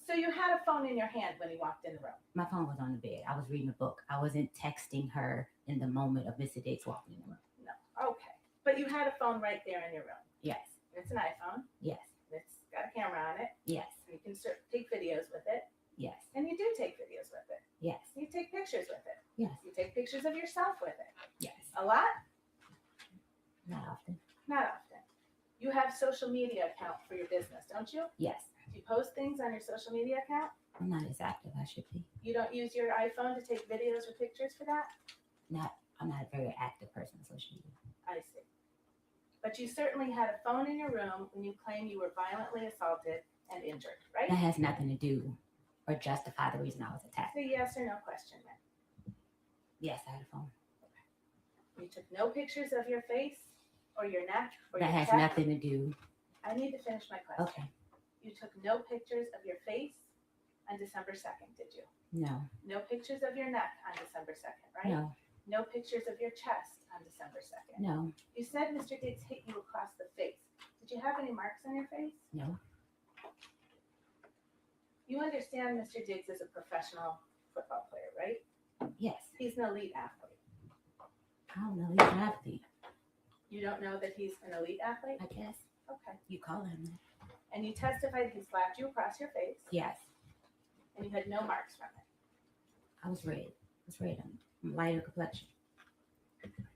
So you had a phone in your hand when he walked in the room? My phone was on the bed. I was reading a book. I wasn't texting her in the moment of Mr. Diggs walking in the room. No. Okay. But you had a phone right there in your room? Yes. It's an iPhone. Yes. It's got a camera on it. Yes. You can take videos with it. Yes. And you do take videos with it. Yes. You take pictures with it. Yes. You take pictures of yourself with it. Yes. A lot? Not often. Not often. You have social media account for your business, don't you? Yes. Do you post things on your social media account? I'm not as active as I should be. You don't use your iPhone to take videos or pictures for that? I'm not a very active person on social media. I see. But you certainly had a phone in your room when you claim you were violently assaulted and injured, right? That has nothing to do or justify the reason I was attacked. It's a yes or no question, then. Yes, I had a phone. You took no pictures of your face or your neck or That your has chest? nothing to do. I need to finish my question. Okay. You took no pictures of your face on December 2nd, did you? No. No pictures of your neck on December 2nd, right? No. No pictures of your chest on December 2nd. No. You said Mr. Diggs hit you across the face. Did you have any marks on your face? No. You understand Mr. Diggs is a professional football player, right? Yes. He's an elite athlete. I don't know. He's an athlete. You don't know that he's an elite athlete? I guess Okay. you call him that. And you testified he slapped you across your face, Yes, and you had no marks from it. I was red. I was red. I'm lighter complexion.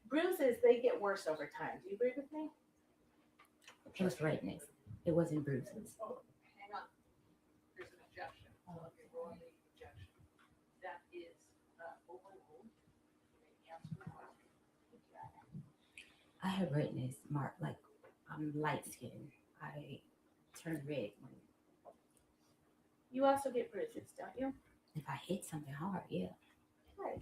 Bruises, they get worse over time. Do you agree with me? It was redness. It wasn't bruises. Hang on. There's an objection. Rolling the objection. That is overruled. You may answer the question. I have redness, mark like I'm light skinned. I turn red when You also get bruises, don't you? if I hit something hard. Yeah. Right.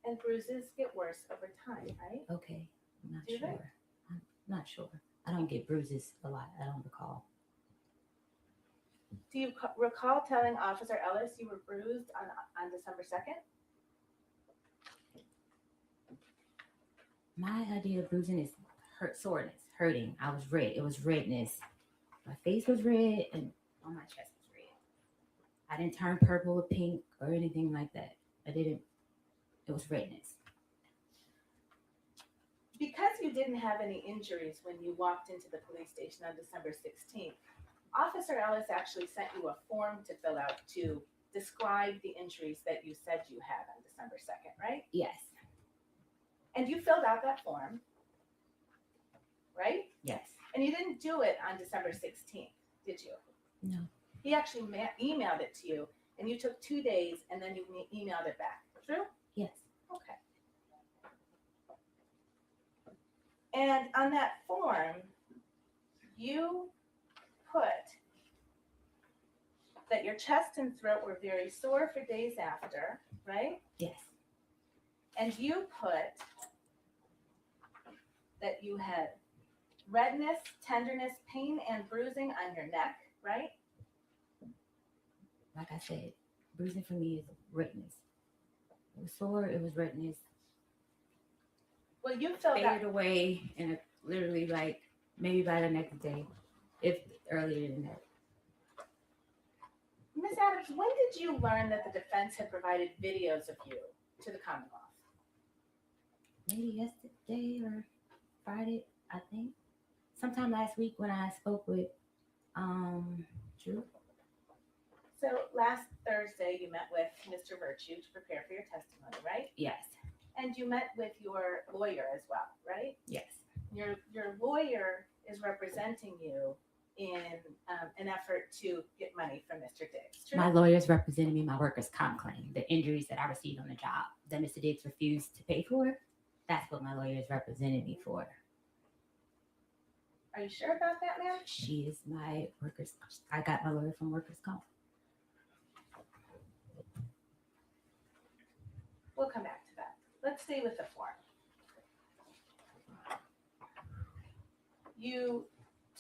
And bruises get worse over time, right? Okay. I'm not Do they? sure. I'm not sure. I don't get bruises a lot. I don't recall. Do you recall telling Officer Ellis you were bruised on December 2nd? My idea of bruising is soreness, hurting. I was red. It was redness. My face was red and on my chest was red. I didn't turn purple or pink or anything like that. I didn't. It was redness. Because you didn't have any injuries when you walked into the police station on December 16th, Officer Ellis actually sent you a form to fill out to describe the injuries that you said you had on December 2nd, right? Yes. And you filled out that form, right? Yes. And you didn't do it on December 16th, did you? No. He actually emailed it to you, and you took 2 days, and then you emailed it back. True? Yes. Okay. And on that form, you put that your chest and throat were very sore for days after, right? Yes. And you put that you had redness, tenderness, pain, and bruising on your neck, right? Like I said, bruising for me is redness. It was sore. It was redness. Well, you filled out. Faded away and literally like maybe by the next day, if earlier than that. Miss Adams, when did you learn that the defense had provided videos of you to the Commonwealth? Maybe yesterday or Friday, I think. Sometime last week when I spoke with Drew. So last Thursday, you met with Mr. Virtue to prepare for your testimony, right? Yes. And you met with your lawyer as well, right? Yes. Your lawyer is representing you in an effort to get money from Mr. Diggs. True? My lawyers represented me in my workers' comp claim, the injuries that I received on the job that Mr. Diggs refused to pay for. That's what my lawyers represented me for. Are you sure about that, ma'am? She is my workers. I got my lawyer from workers' comp. We'll come back to that. Let's stay with the form. You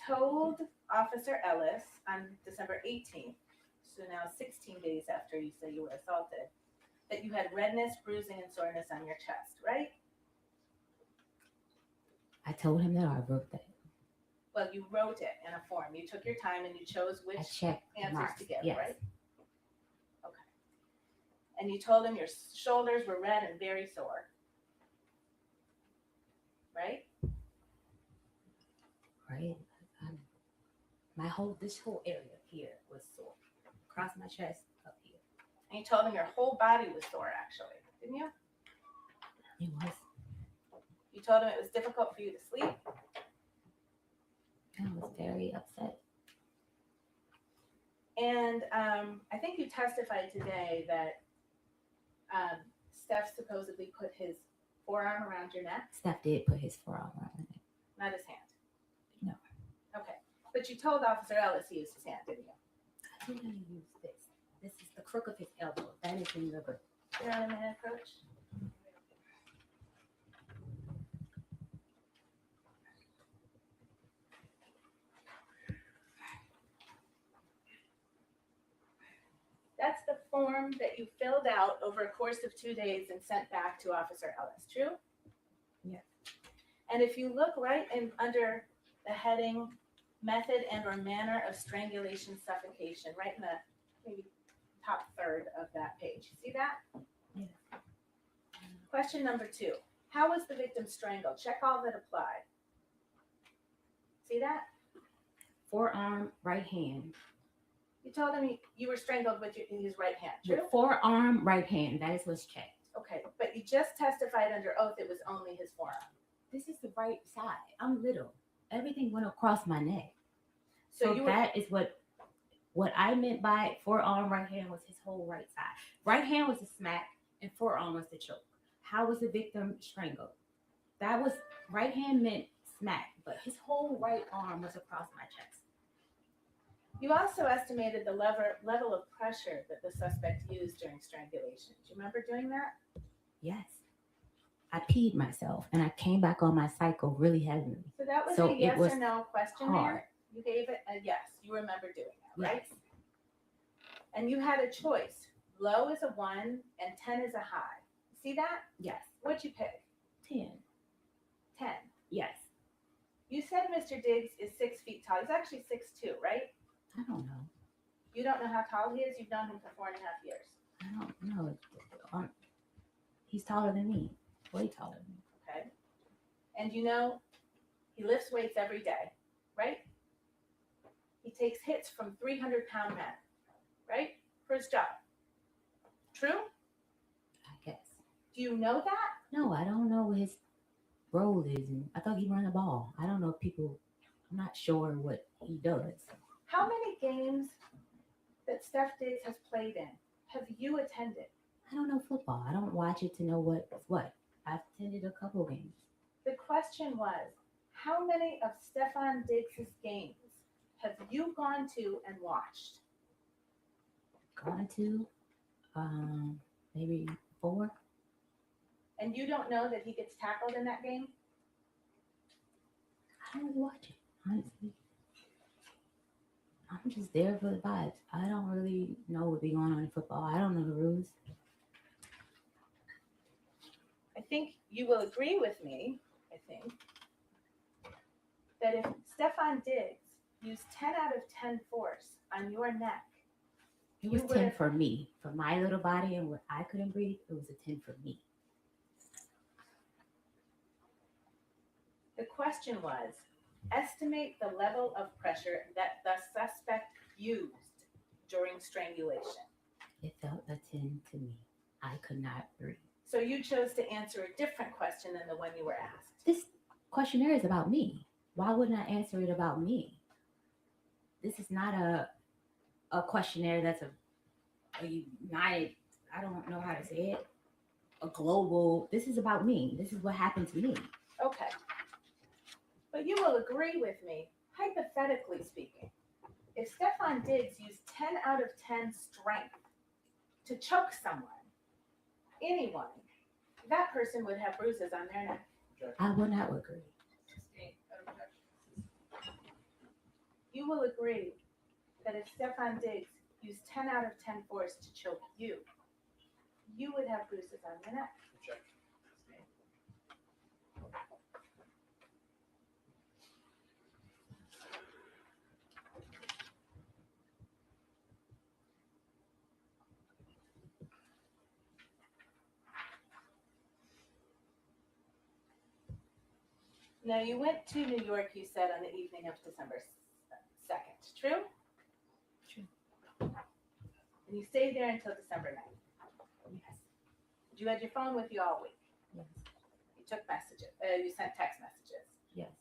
told Officer Ellis on December 18th, so now 16 days after you say you were assaulted, that you had redness, bruising, and soreness on your chest, right? I told him that I wrote that. Well, you wrote it in a form. You took your time and you chose which I checked the answers marks. to give, Yes. right? Okay. And you told him your shoulders were red and very sore, right? Right. This whole area here was sore. Across my chest, up here. And you told him your whole body was sore, actually, didn't you? It was. You told him it was difficult for you to sleep. I was very upset. And I think you testified today that Steph supposedly put his forearm around your neck, Steph did put his forearm around my neck. not his hand. No. Okay. But you told Officer Ellis he used his hand, didn't you? I think I used this. This is the crook of his elbow. That is in the grip. You're on a minute, Coach. That's the form that you filled out over a course of 2 days and sent back to Officer Ellis, true? Yeah. And if you look right in under the heading method and or manner of strangulation suffocation, right in the maybe top third of that page. See that? Yeah. Question number 2. How was the victim strangled? Check all that applied. See that? forearm, right hand. You told him you were strangled with his right hand, true? With forearm, right hand. That is what's checked. Okay, but you just testified under oath it was only his forearm. This is the right side. I'm little. Everything went across my neck. So So you were, that is what I meant by forearm, right hand was his whole right side. Right hand was the smack and forearm was the choke. How was the victim strangled? That was right hand meant smack, but his whole right arm was across my chest. you also estimated the level of pressure that the suspect used during strangulation. Do you remember doing that? Yes. I peed myself and I came back on my cycle really heavily. So that was So a it yes was or no question hard. there. You gave it a yes. You remember doing that, right? Yes. And you had a choice. Low is a 1 and 10 is a high. See that? Yes. What'd you pick? 10. 10. Yes. You said Mr. Diggs is 6 feet tall. He's actually 6'2", right? I don't know. You don't know how tall he is? You've known him for 4.5 years. I don't know. He's taller than me. Way taller than me. Okay. And you know he lifts weights every day, right? He takes hits from 300-pound men, right? For his job. True? I guess. Do you know that? No, I don't know what his role is. And I thought he ran the ball. I don't know if people, I'm not sure what he does. How many games that Steph Diggs has played in have you attended? I don't know football. I don't watch it to know what's what. I've attended a couple games. The question was, how many of Stefon Diggs' games have you gone to and watched? Gone to, maybe 4. And you don't know that he gets tackled in that game? I don't really watch it, honestly. I'm just there for the vibes. I don't really know what be going on in football. I don't know the rules. I think you will agree with me, that if Stefon Diggs used 10 out of 10 force on your neck, It was you 10 would've- for me. For my little body and what I couldn't breathe, it was a 10 for me. the question was, estimate the level of pressure that the suspect used during strangulation. It felt a 10 to me. I could not breathe. So you chose to answer a different question than the one you were asked. This questionnaire is about me. Why wouldn't I answer it about me? This is not a questionnaire that's a united, I don't know how to say it, a global, this is about me. This is what happened to me. Okay. But you will agree with me, hypothetically speaking, if Stefon Diggs used 10 out of 10 strength to choke someone, anyone, that person would have bruises on their neck. I would not agree. You will agree that if Stefon Diggs used 10 out of 10 force to choke you, you would have bruises on your neck. Now, you went to New York, you said, on the evening of December 2nd, true? True. And you stayed there until December 9th. Yes. You had your phone with you all week. Yes. You took messages, you sent text messages. Yes.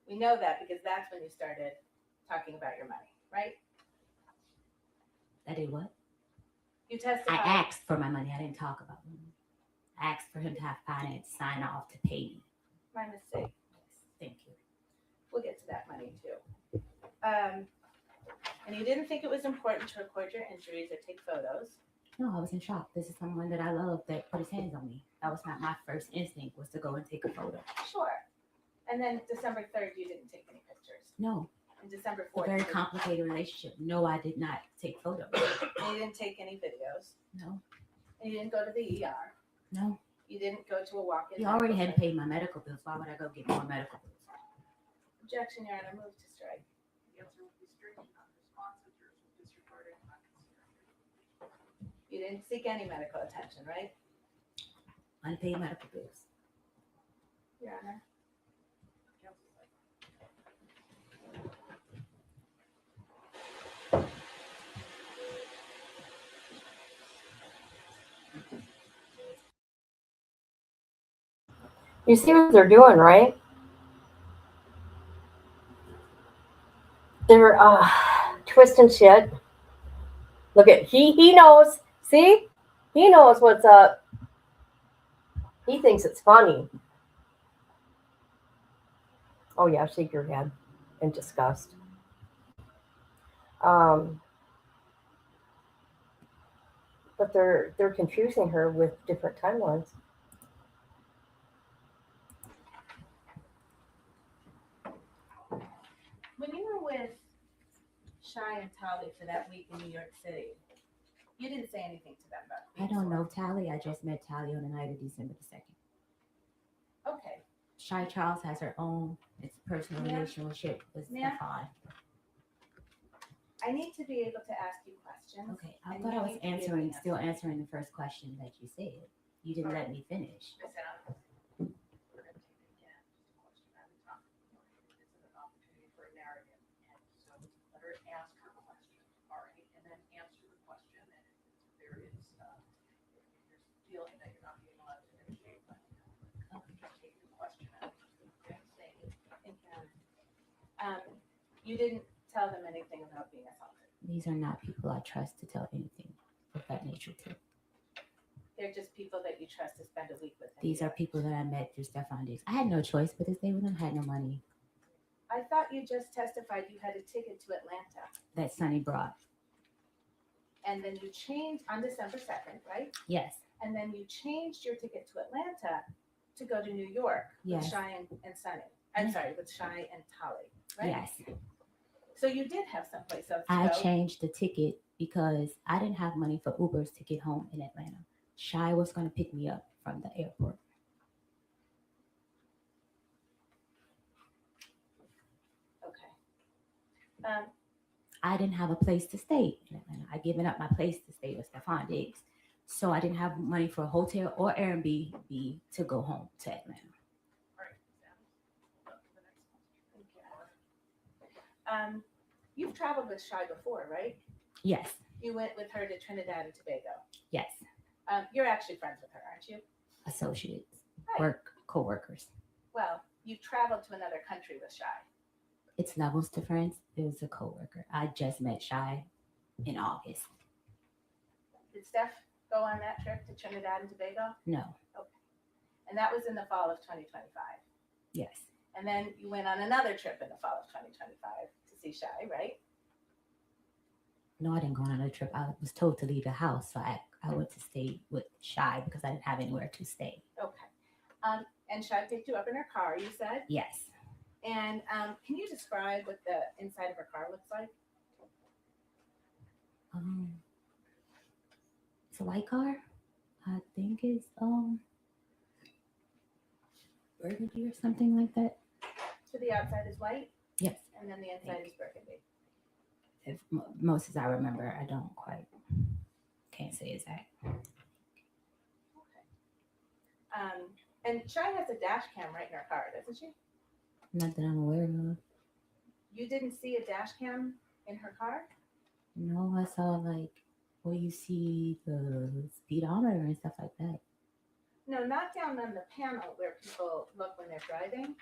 We know that because that's when you started talking about your money, right? I did what? You I testified. asked for my money. I didn't talk about money. I asked for him to have finance sign off to pay me. My mistake. Thank you. We'll get to that money too. And you didn't think it was important to record your injuries or take photos. No, I was in shock. This is someone that I love that put his hands on me. That was not my first instinct, was to go and take a photo. Sure. And then December 3rd, you didn't take any pictures. No, And December it's a 4th, very you didn't- complicated relationship. No, I did not take photos. and you didn't take any videos. No, And you didn't go to the ER. no. You didn't go to a walk-in. He already medical hadn't center. paid my medical bills. Why would I go get more medical bills? Objection, Your Honor, move to strike. You didn't seek any medical attention, right? Unpaid medical bills. Your Honor. You see what they're doing, right? They're twisting shit. Look at he knows. See? He knows what's up. He thinks it's funny. Oh yeah, shake your head in disgust. But they're confusing her with different timelines. When you were with Shy and Tali for that week in New York City, you didn't say anything to them about I don't know Tally. I just met Tally on the night of December the 2nd. Okay. Shy Charles has her own personal Ma'am? relationship with Ma'am? Stefon. I need to be able to ask you questions. Okay, I and thought you I was need to give me still answers. answering the first question that you said. You didn't let me finish. I said, we're going to take it again, just a question at a time. This is an opportunity for a narrative. And so let her ask her question, all right? And then answer the question. And if there is, if you're feeling that you're not being allowed to initiate, then just take the question out. Okay, thank you. Thank you. You didn't tell them anything about being assaulted. These are not people I trust to tell anything of that nature to. They're just people that you trust to spend a week with. These are people that I met through Stefon Diggs. I had no choice but to stay with them. I had no money. I thought you just testified you had a ticket to Atlanta. That Sonny brought. And then you changed on December 2nd, right? Yes. And then you changed your ticket to Atlanta to go to New York with Yes. Shy and Sonny. I'm sorry, with Shy and Tali, right? Yes. So you did have someplace else to I go. changed the ticket because I didn't have money for Ubers to get home in Atlanta. Shy was going to pick me up from the airport. Okay. I didn't have a place to stay in Atlanta. I given up my place to stay with Stefon Diggs. So I didn't have money for a hotel or Airbnb to go home to Atlanta. You've traveled with Shy before, right? Yes. You went with her to Trinidad and Tobago. Yes. You're actually friends with her, aren't you? Associates, Right. co-workers. Well, you traveled to another country with Shy. It's levels to friends. It was a co-worker. I just met Shy in August. Did Steph go on that trip to Trinidad and Tobago? No. Okay. And that was in the fall of 2025. Yes. And then you went on another trip in the fall of 2025 to see Shy, right? No, I didn't go on another trip. I was told to leave the house, so I went to stay with Shy because I didn't have anywhere to stay. Okay. And Shy picked you up in her car, you said? Yes. And can you describe what the inside of her car looks like? It's a white car. I think it's burgundy or something like that. So the outside is white? Yes. And then the inside is burgundy. If most as I remember, I don't quite can't say exact. Okay. And Shy has a dash cam right in her car, doesn't she? Not that I'm aware of. You didn't see a dash cam in her car? No, I saw like where you see the speedometer and stuff like that. No, not down on the panel where people look when they're driving.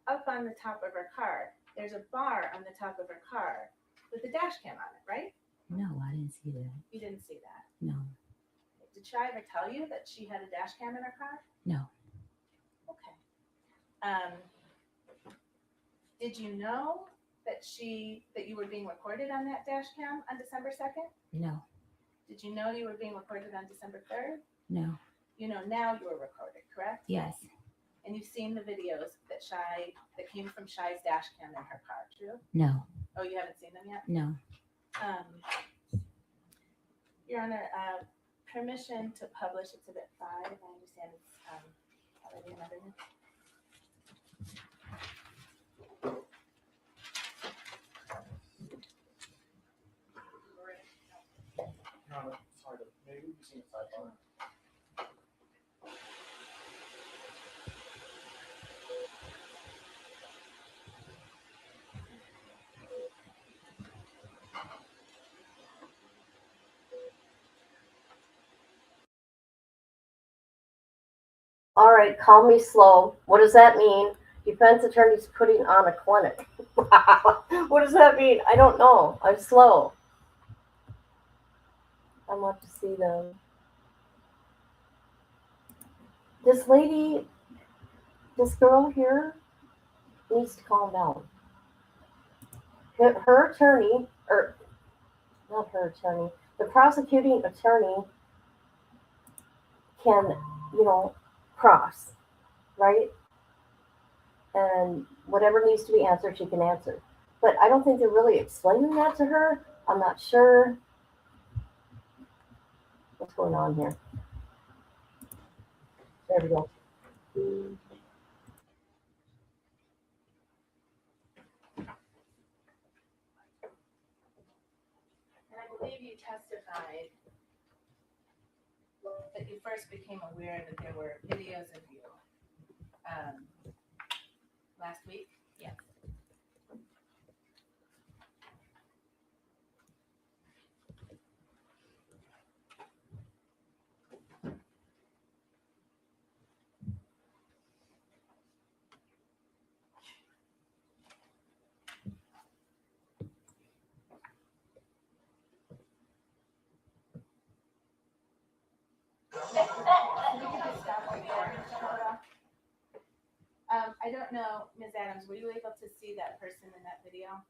Up on the top of her car. There's a bar on the top of her car with a dash cam on it, right? No, I didn't see that. You didn't see that. No. Did Shy ever tell you that she had a dash cam in her car? No. Okay. Did you know that you were being recorded on that dash cam on December 2nd? No. Did you know you were being recorded on December 3rd? No. You know now you were recorded, correct? Yes. And you've seen the videos that came from Shy's dash cam in her car, true? No. Oh, you haven't seen them yet? No. Your Honor, permission to publish Exhibit 5. I understand it's already in evidence. Sorry, maybe we can see a sidebar. All right, call me slow. What does that mean? Defense attorney's putting on a clinic. What does that mean? I don't know. I'm slow. I want to see them. This lady, this girl here needs to calm down. Her attorney, or not her attorney, the prosecuting attorney can, cross, right? And whatever needs to be answered, she can answer. But I don't think they're really explaining that to her. I'm not sure what's going on here. There we go. And I believe you testified that you first became aware that there were videos of you last week. Yes. I don't know, Ms. Adams, were you able to see that person in that video?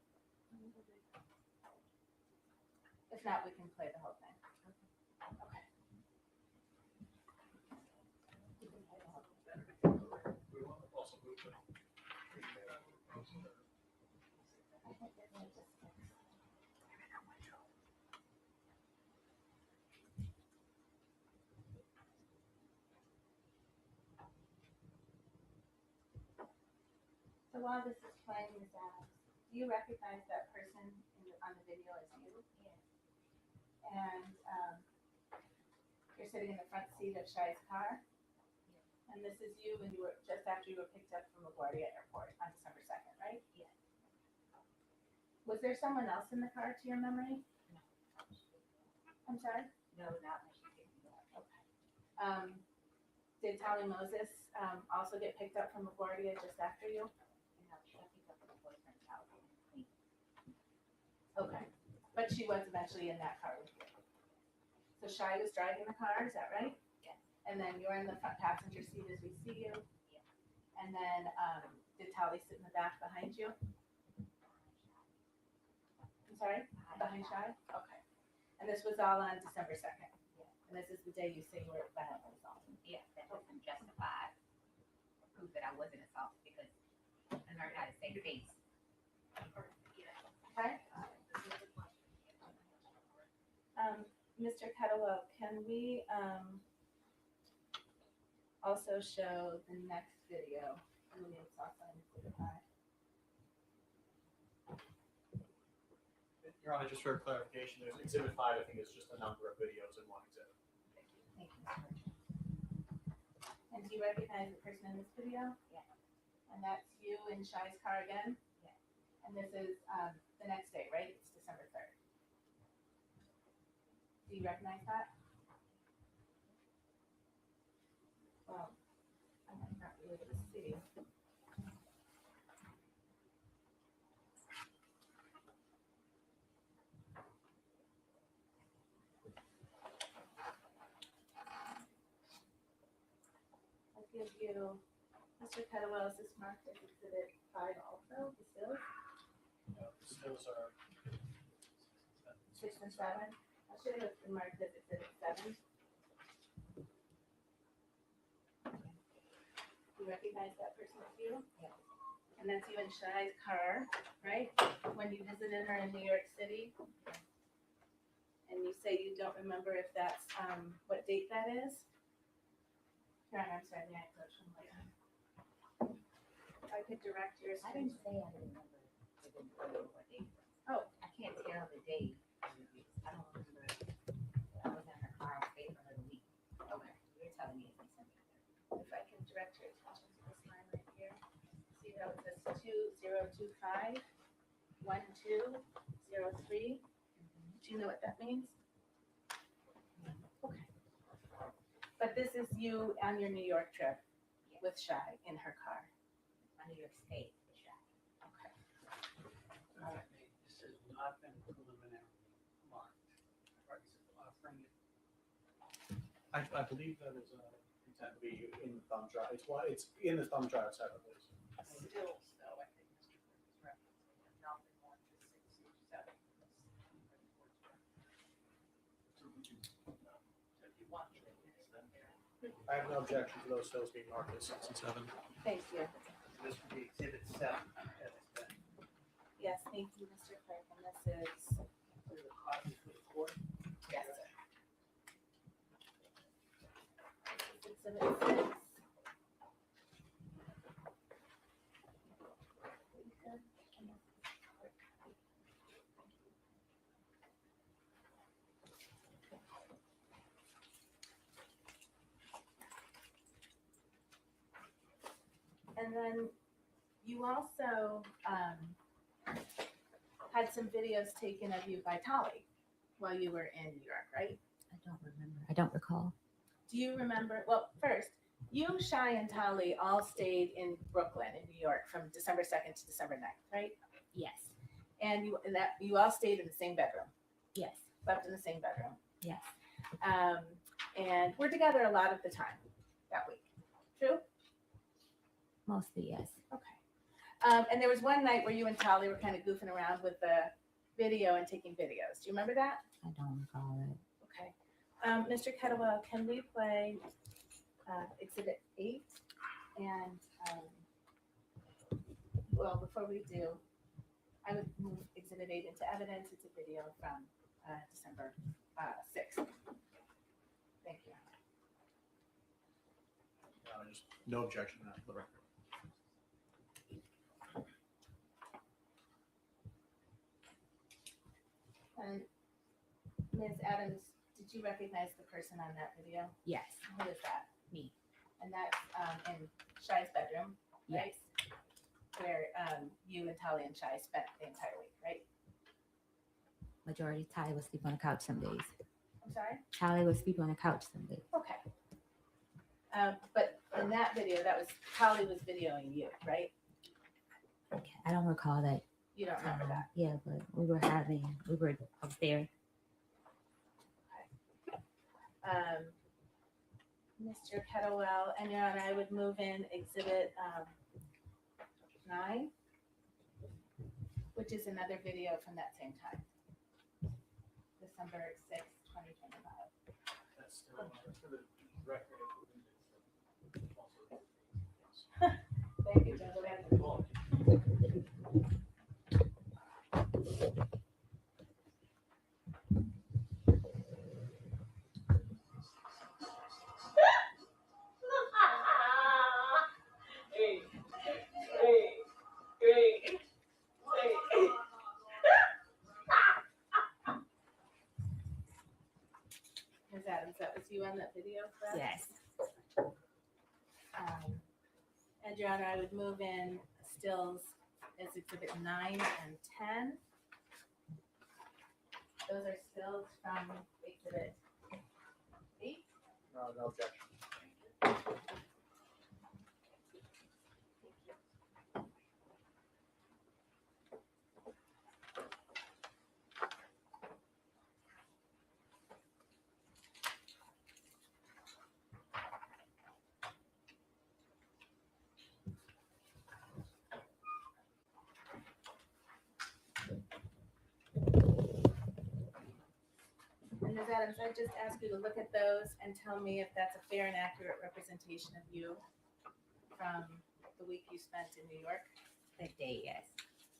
If not, we can play the whole thing. Okay. So while this is playing, Ms. Adams, do you recognize that person on the video as you? Yes. And you're sitting in the front seat of Shai's car? And this is you when you were, just after you were picked up from LaGuardia Airport on December 2nd, right? Yes. Was there someone else in the car to your memory? No. I'm sorry? No, not when she picked me up. Okay. Did Tally Moses also get picked up from LaGuardia just after you? No, she got picked up from the boyfriend's house. Okay. But she was eventually in that car with you. So Shai was driving the car, is that right? Yes. And then you're in the front passenger seat as we see you? Yes. And then did Tally sit in the back behind you? I'm sorry? Behind Shai? Okay. And this was all on December 2nd? Yes. And this is the day you say you were violently assaulted? Yes, that doesn't justify proof that I wasn't assaulted because I learned how to say face. Okay. Mr. Kettlewell, can we also show the next video? Your Honor, just for clarification, there's Exhibit 5, I think it's just a number of videos in one exhibit. Thank you. And do you recognize the person in this video? Yes. And that's you in Shai's car again? Yes. And this is the next day, right? It's December 3rd. Do you recognize that? Well, I might not be able to see. I'll give you, Mr. Kettlewell, is this marked as Exhibit 5 also, the stills? Stills are 6 and 7? I should have been marked as Exhibit 7. You recognize that person as you? Yes. And that's you in Shai's car, right? When you visited her in New York City? And you say you don't remember if that's, what date that is? Your Honor, I'm sorry, may I approach from later? If I could direct your I screen. didn't say I didn't remember what date. Oh. I can't tell the date. I don't remember. I was in her car on paper for the week. Okay. You're telling me it's December 3rd. If I can direct your attention to this line right here. See how it says 2025 1203. Do you know what that means? Okay. But this is you on your New York trip. with Shy in her car? On New York State. Okay. This has not been preliminarily marked. Offering it. I believe that is intent to be in the thumb drive. It's in the thumb drive set, I believe. Stills, though, I think Mr. Burke is referencing, and not the one to 6 or 7. So if you want to, it's them there. I have no objection to those stills being marked as 6 and 7. Thank you. This would be exhibit 7. as it's been. Yes, thank you, Mr. Clerk, and this is, yes, sir. This is exhibit 6. And then you also had some videos taken of you by Tolly while you were in New York, right? I don't remember. I don't recall. Do you remember? Well, first, you, Shy, and Tolly all stayed in Brooklyn, in New York, from December 2nd to December 9th, right? Yes. And you all stayed in the same bedroom, Yes. slept in the same bedroom, Yes. and we're together a lot of the time that week. True? Mostly yes. Okay. And there was one night where you and Tolly were kind of goofing around with the video and taking videos. Do you remember that? I don't recall it. Okay. Mr. Kettlewell, can we play Exhibit 8? And, well, before we do, I would move Exhibit 8 into evidence. It's a video from December 6th. Thank you. Just no objection to that for the record. And Ms. Adams, did you recognize the person on that video? Yes. Who is that? Me. And that's in Shy's bedroom, right? Yes. Where you and Tolly and Shy spent the entire week, right? Majority Tally would sleep on the couch some days. I'm sorry? Tally would sleep on the couch some days. Okay. But in that video, that was Tolly was videoing you, right? Okay. I don't recall that. You don't remember that. Yeah, but we were up there. Mr. Kettlewell, and Your Honor, I would move in Exhibit 9, which is another video from that same time. December 6th, 2025. That's still for the record. Thank you, Judge. Ms. Adams, that was you on that video, correct? Yes. And Your Honor, I would move in stills as Exhibit 9 and 10. Those are stills from Exhibit 8. No objection. And Ms. Adams, I just ask you to look at those and tell me if that's a fair and accurate representation of you from the week you spent in New York That day, yes.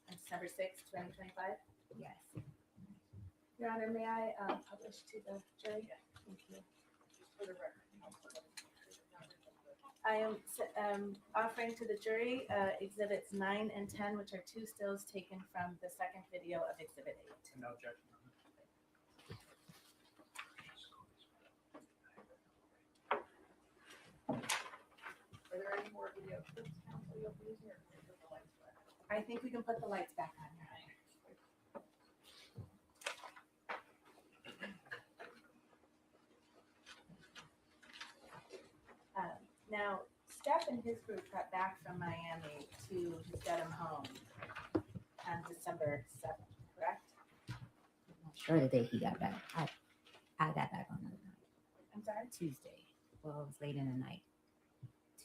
on December 6th, 2025. Yes. Your Honor, may I publish to the jury? Thank you. I am offering to the jury Exhibits 9 and 10, which are 2 stills taken from the second video of Exhibit 8. No objection. Are there any more video clips, counsel, you'll be using, or can we put the lights back? I think we can put the lights back on, Your Honor. Now, Steph and his group got back from Miami to his Dedham home on December 7th, correct? I'm sure the day he got back. I got back on the night. I'm sorry? Tuesday. Well, it was late in the night.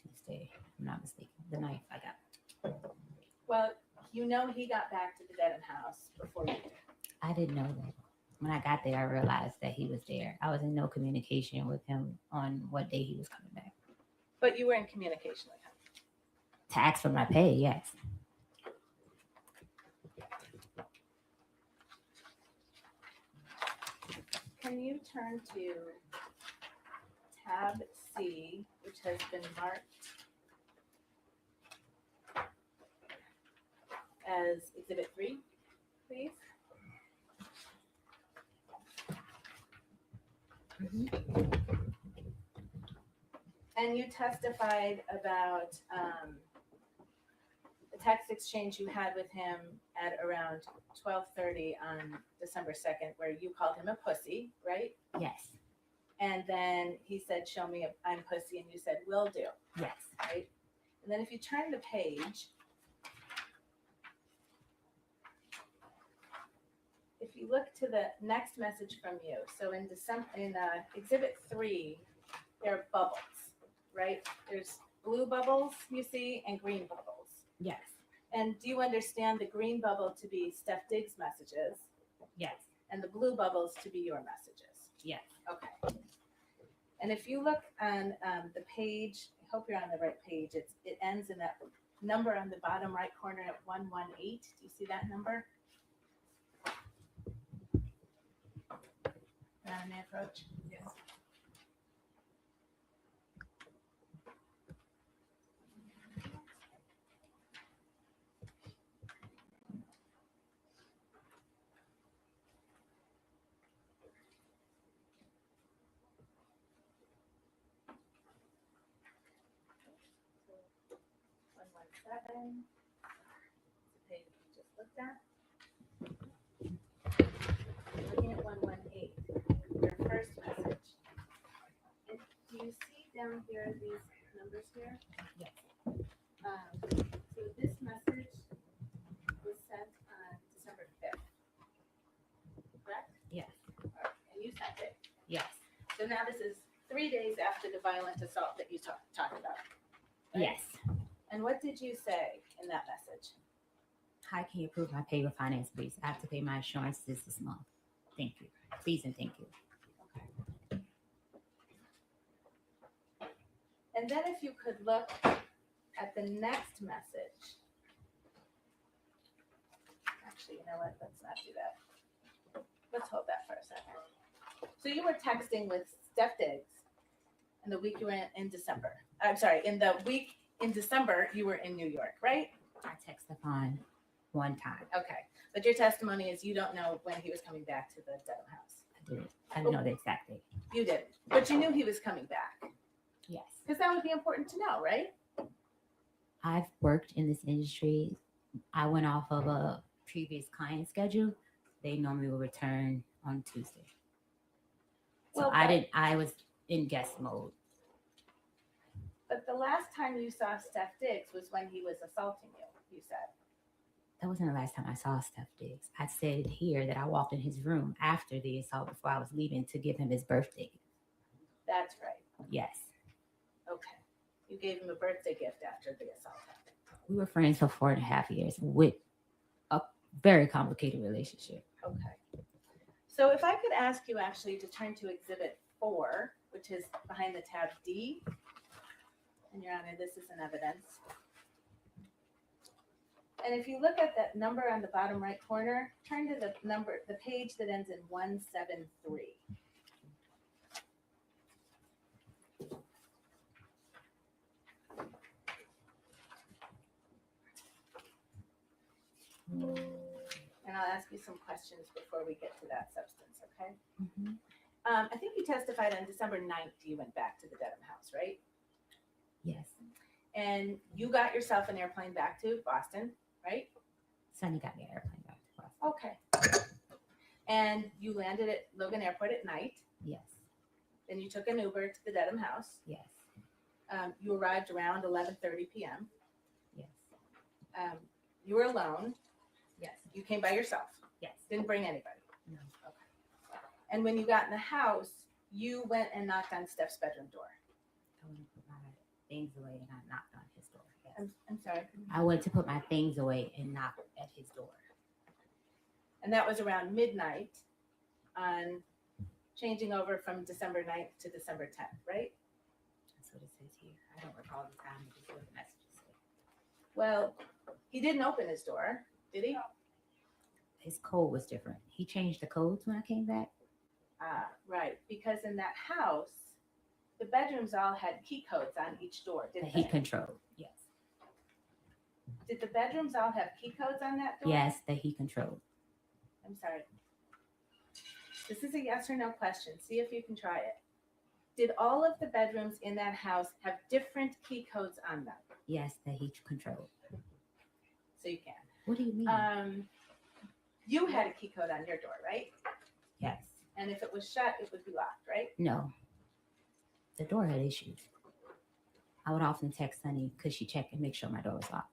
Tuesday, if I'm not mistaken. The night I got. Well, you know he got back to the Dedham house before you did. I didn't know that. When I got there, I realized that he was there. I was in no communication with him on what day he was coming back. But you were in communication with him. To ask for my pay, yes. Can you turn to tab C, which has been marked as Exhibit 3, please? And you testified about the text exchange you had with him at around 12:30 on December 2nd, where you called him a pussy, right? Yes. And then he said, "Show me I'm pussy," and you said, "Will do," Yes. right? And then if you turn the page, if you look to the next message from you, so in Exhibit 3, there are bubbles, right? There's blue bubbles you see and green bubbles. Yes. And do you understand the green bubble to be Steph Diggs' messages Yes. and the blue bubbles to be your messages? Yes. Okay. And if you look on the page, I hope you're on the right page. It ends in that number on the bottom right corner at 118. Do you see that number? On the approach? Yes. So 117. The page we just looked at. Looking at 118, your first message. And do you see down here these numbers here? Yes. So this message was sent on December 5th, correct? Yes. All right. And you sent it. Yes. So now this is 3 days after the violent assault that you talked about. Right? Yes. And what did you say in that message? How can you approve my pay with finance, please? I have to pay my insurance this month. Thank you. Please and thank you. Okay. And then if you could look at the next message. Actually, you know what? Let's not do that. Let's hold that for a second. So you were texting with Steph Diggs in the week you were in December. I'm sorry, in the week in December you were in New York, right? I text Stefon one time. Okay. But your testimony is you don't know when he was coming back to the Dedham house. I did. I didn't know the exact date. You did. But you knew he was coming back. Yes. Because that would be important to know, right? I've worked in this industry. I went off of a previous client schedule. They normally will return on Tuesday. So Well, I was in guest mode. But the last time you saw Steph Diggs was when he was assaulting you said. That wasn't the last time I saw Steph Diggs. I said here that I walked in his room after the assault before I was leaving to give him his birthday. That's right. Yes. Okay. You gave him a birthday gift after the assault happened. We were friends for 4.5 years with a very complicated relationship. Okay. So if I could ask you actually to turn to Exhibit 4, which is behind the tab D. And Your Honor, this is an evidence. And if you look at that number on the bottom right corner, turn to the page that ends in 173. And I'll ask you some questions before we get to that substance, okay? Mm-hmm. I think you testified on December 9th you went back to the Dedham house, right? Yes. And you got yourself an airplane back to Boston, right? Sonny got me an airplane back to Boston. Okay. And you landed at Logan Airport at night. Yes. Then you took an Uber to the Dedham house. Yes. You arrived around 11:30 p.m. Yes. You were alone. Yes. You came by yourself. Yes. Didn't bring anybody. No. Okay. And when you got in the house, you went and knocked on Steph's bedroom door. I went to put my things away and I knocked on his door. Yes. I'm sorry. I went to put my things away and knocked at his door. And that was around midnight on changing over from December 9th to December 10th, right? That's what it says here. I don't recall the time, but just what the messages say. Well, he didn't open his door, did he? His code was different. He changed the codes when I came back. Right. Because in that house, the bedrooms all had key codes on each door, That didn't he they? controlled. Yes. Did the bedrooms all have key codes on that door? Yes, that he controlled. I'm sorry. This is a yes or no question. See if you can try it. Did all of the bedrooms in that house have different key codes on them? Yes, that he controlled. So you can. What do you mean? You had a key code on your door, right? Yes. And if it was shut, it would be locked, right? No. The door had issues. I would often text Sunny, could she check and make sure my door was locked?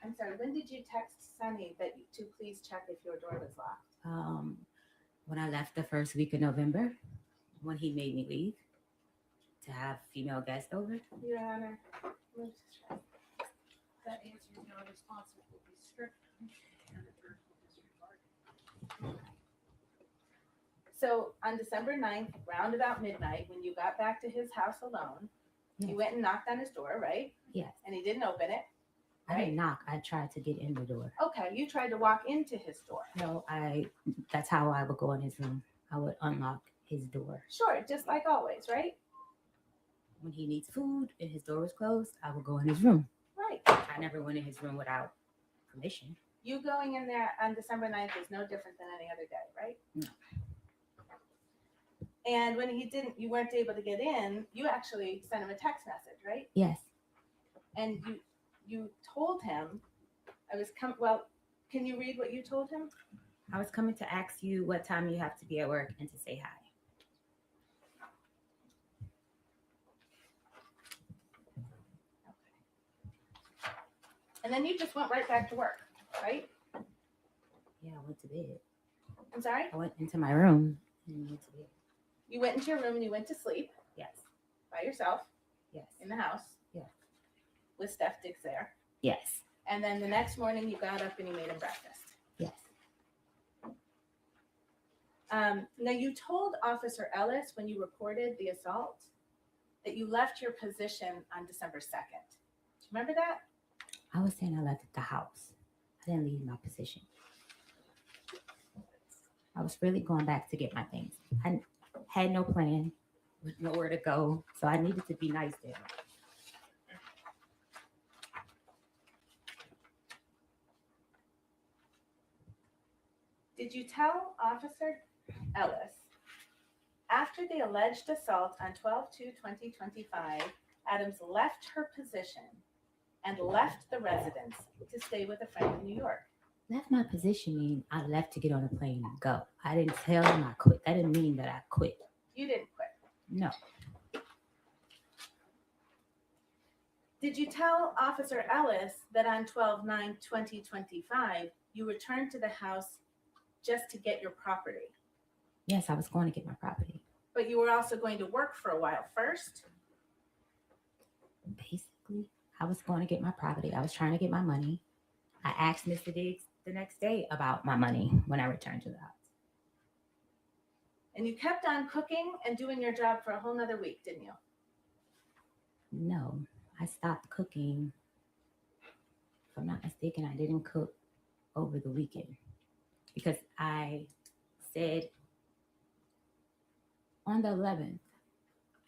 I'm sorry, when did you text Sunny to please check if your door was locked? When I left the first week of November, when he made me leave to have female guests over. Your Honor, let me just try. That answer is not responsive will be strict. So on December 9th, round about midnight, when you got back to his house alone, Yes. you went and knocked on his door, right? Yes. And he didn't open it. I didn't knock. I tried to get in the door. Okay, you tried to walk into his door. No, that's how I would go in his room. I would unlock his door. Sure, just like always, right? When he needs food and his door was closed, I would go in his room. Right. I never went in his room without permission. You going in there on December 9th is no different than any other day, right? No. And when you weren't able to get in, you actually sent him a text message, right? Yes. And you told him, can you read what you told him? I was coming to ask you what time you have to be at work and to say hi. And then you just went right back to work, right? Yeah, I went to bed. I'm sorry? I went into my room and went to bed. You went into your room and you went to sleep Yes. by yourself Yes. in the house. Yes. With Steph Dix there. Yes. And then the next morning you got up and you made him breakfast. Yes. Now you told Officer Ellis when you reported the assault that you left your position on December 2nd. Do you remember that? I was saying I left at the house. I didn't leave my position. I was really going back to get my things. I had no plan, with nowhere to go, so I needed to be nice there. Did you tell Officer Ellis after the alleged assault on 12/2/2025, Adams left her position and left the residence to stay with a friend in New York? Left my position mean I left to get on a plane and go. I didn't tell him I quit. That didn't mean that I quit. You didn't quit. No. Did you tell Officer Ellis that on 12/9/2025 you returned to the house just to get your property? Yes, I was going to get my property. But you were also going to work for a while first? Basically, I was going to get my property. I was trying to get my money. I asked Mr. Diggs the next day about my money when I returned to the house. And you kept on cooking and doing your job for a whole nother week, didn't you? No, I stopped cooking. If I'm not mistaken, I didn't cook over the weekend because I said on the 11th,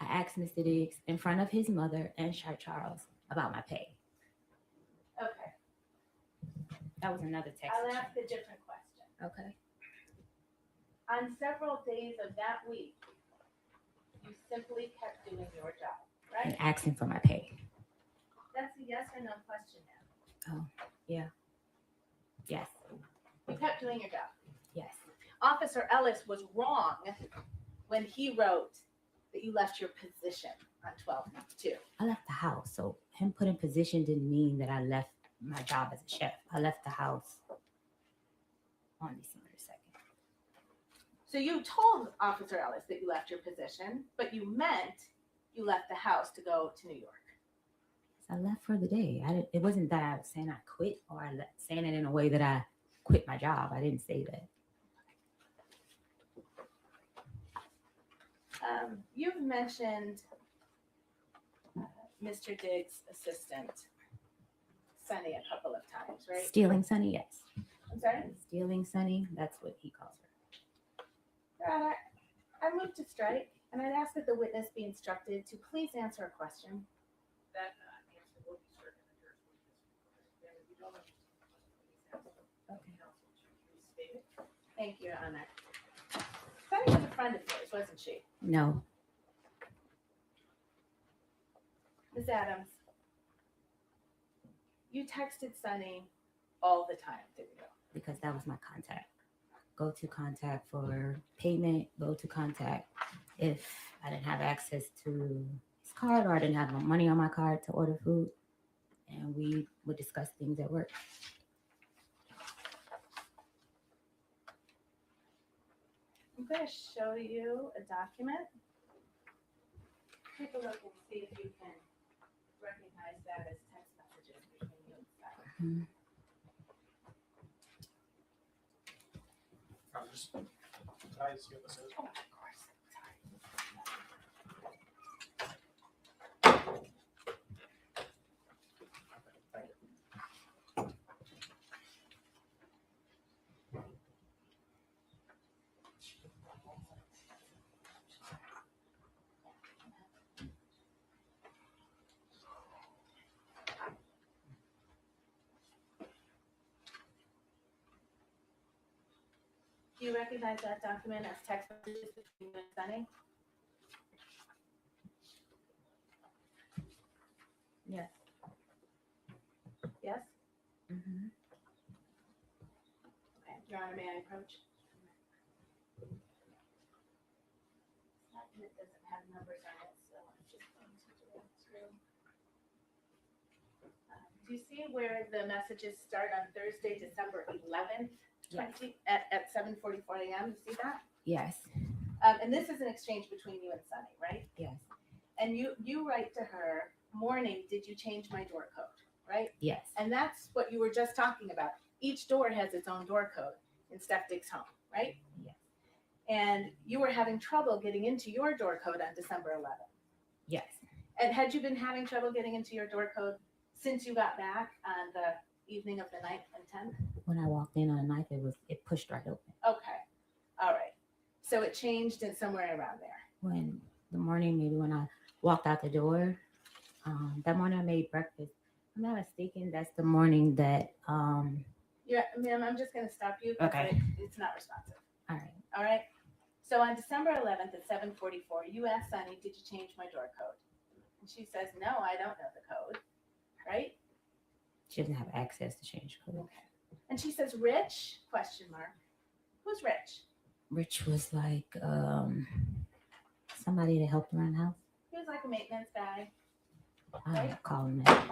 I asked Mr. Diggs in front of his mother and Sir Charles about my pay. Okay. That was another text. I'll ask a different question. Okay. On several days of that week, you simply kept doing your job, And right? asking for my pay. That's a yes or no question now. Yeah. Yes. You kept doing your job. Yes. Officer Ellis was wrong when he wrote that you left your position on 12/2. I left the house. So him put in position didn't mean that I left my job as a chef. I left the house on December 2nd. So you told Officer Ellis that you left your position, but you meant you left the house to go to New York. I left for the day. It wasn't that I was saying I quit or saying it in a way that I quit my job. I didn't say that. You've mentioned Mr. Diggs' assistant, Sunny, a couple of times, right? Stealing Sunny, yes. I'm sorry? Stealing Sunny, that's what he calls her. Your Honor, I moved to strike, and I'd ask that the witness be instructed to please answer a question. That answer will be certain in the jurisprudence. And if you don't understand the question, please ask the counsel to restate it. Thank you, Your Honor. Sunny was a friend of yours, wasn't she? No, Ms. Adams, you texted Sunny all the time, didn't you? because that was my contact. Go to contact for payment, go to contact if I didn't have access to his card or I didn't have no money on my card to order food. And we would discuss things at work. I'm going to show you a document. Take a look and see if you can recognize that as text messages between you and Sunny. Mhm. I'm just trying to see what this is. Oh, of course. Sorry. Thank you. Do you recognize that document as text messages between you and Sunny? Yes. Yes? Mm-hmm. Okay. Your Honor, may I approach? Document doesn't have numbers on it, so I'm just going to go through. Do you see where the messages start on Thursday, December 11th, Yes. at 7:44 a.m.? You see that? Yes. And this is an exchange between you and Sunny, right? Yes. And you write to her, morning, did you change my door code, right? Yes. And that's what you were just talking about. Each door has its own door code in Steph Diggs' home, right? Yes. And you were having trouble getting into your door code on December 11th. Yes. And had you been having trouble getting into your door code since you got back on the evening of the 9th and 10th? When I walked in on the 9th, it pushed right open. Okay. All right. So it changed in somewhere around there. When the morning, maybe when I walked out the door, that morning I made breakfast. I'm not mistaken, that's the morning that Yeah, ma'am, I'm just going to stop you because Okay. it's not responsive. all right. All right. So on December 11th at 7:44, you asked Sunny, did you change my door code? And she says, no, I don't know the code. Right? She doesn't have access to change code. And she says, Rich? Question mark. Who's Rich? Rich was like somebody that helped around the house. He was like a maintenance guy. I Right. don't call him that.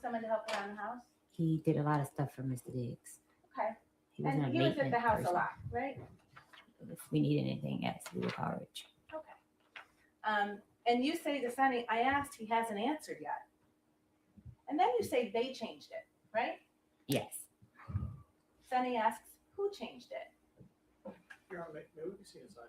Someone to help around the house. He did a lot of stuff for Mr. Diggs. Okay. He wasn't And a he was at maintenance the house person. a lot, right? If we need anything else, we would call Rich. Okay. And you say to Sunny, I asked, he hasn't answered yet. And then you say they changed it, right? Yes. Sunny asks, who changed it? Your Honor, maybe we can see inside.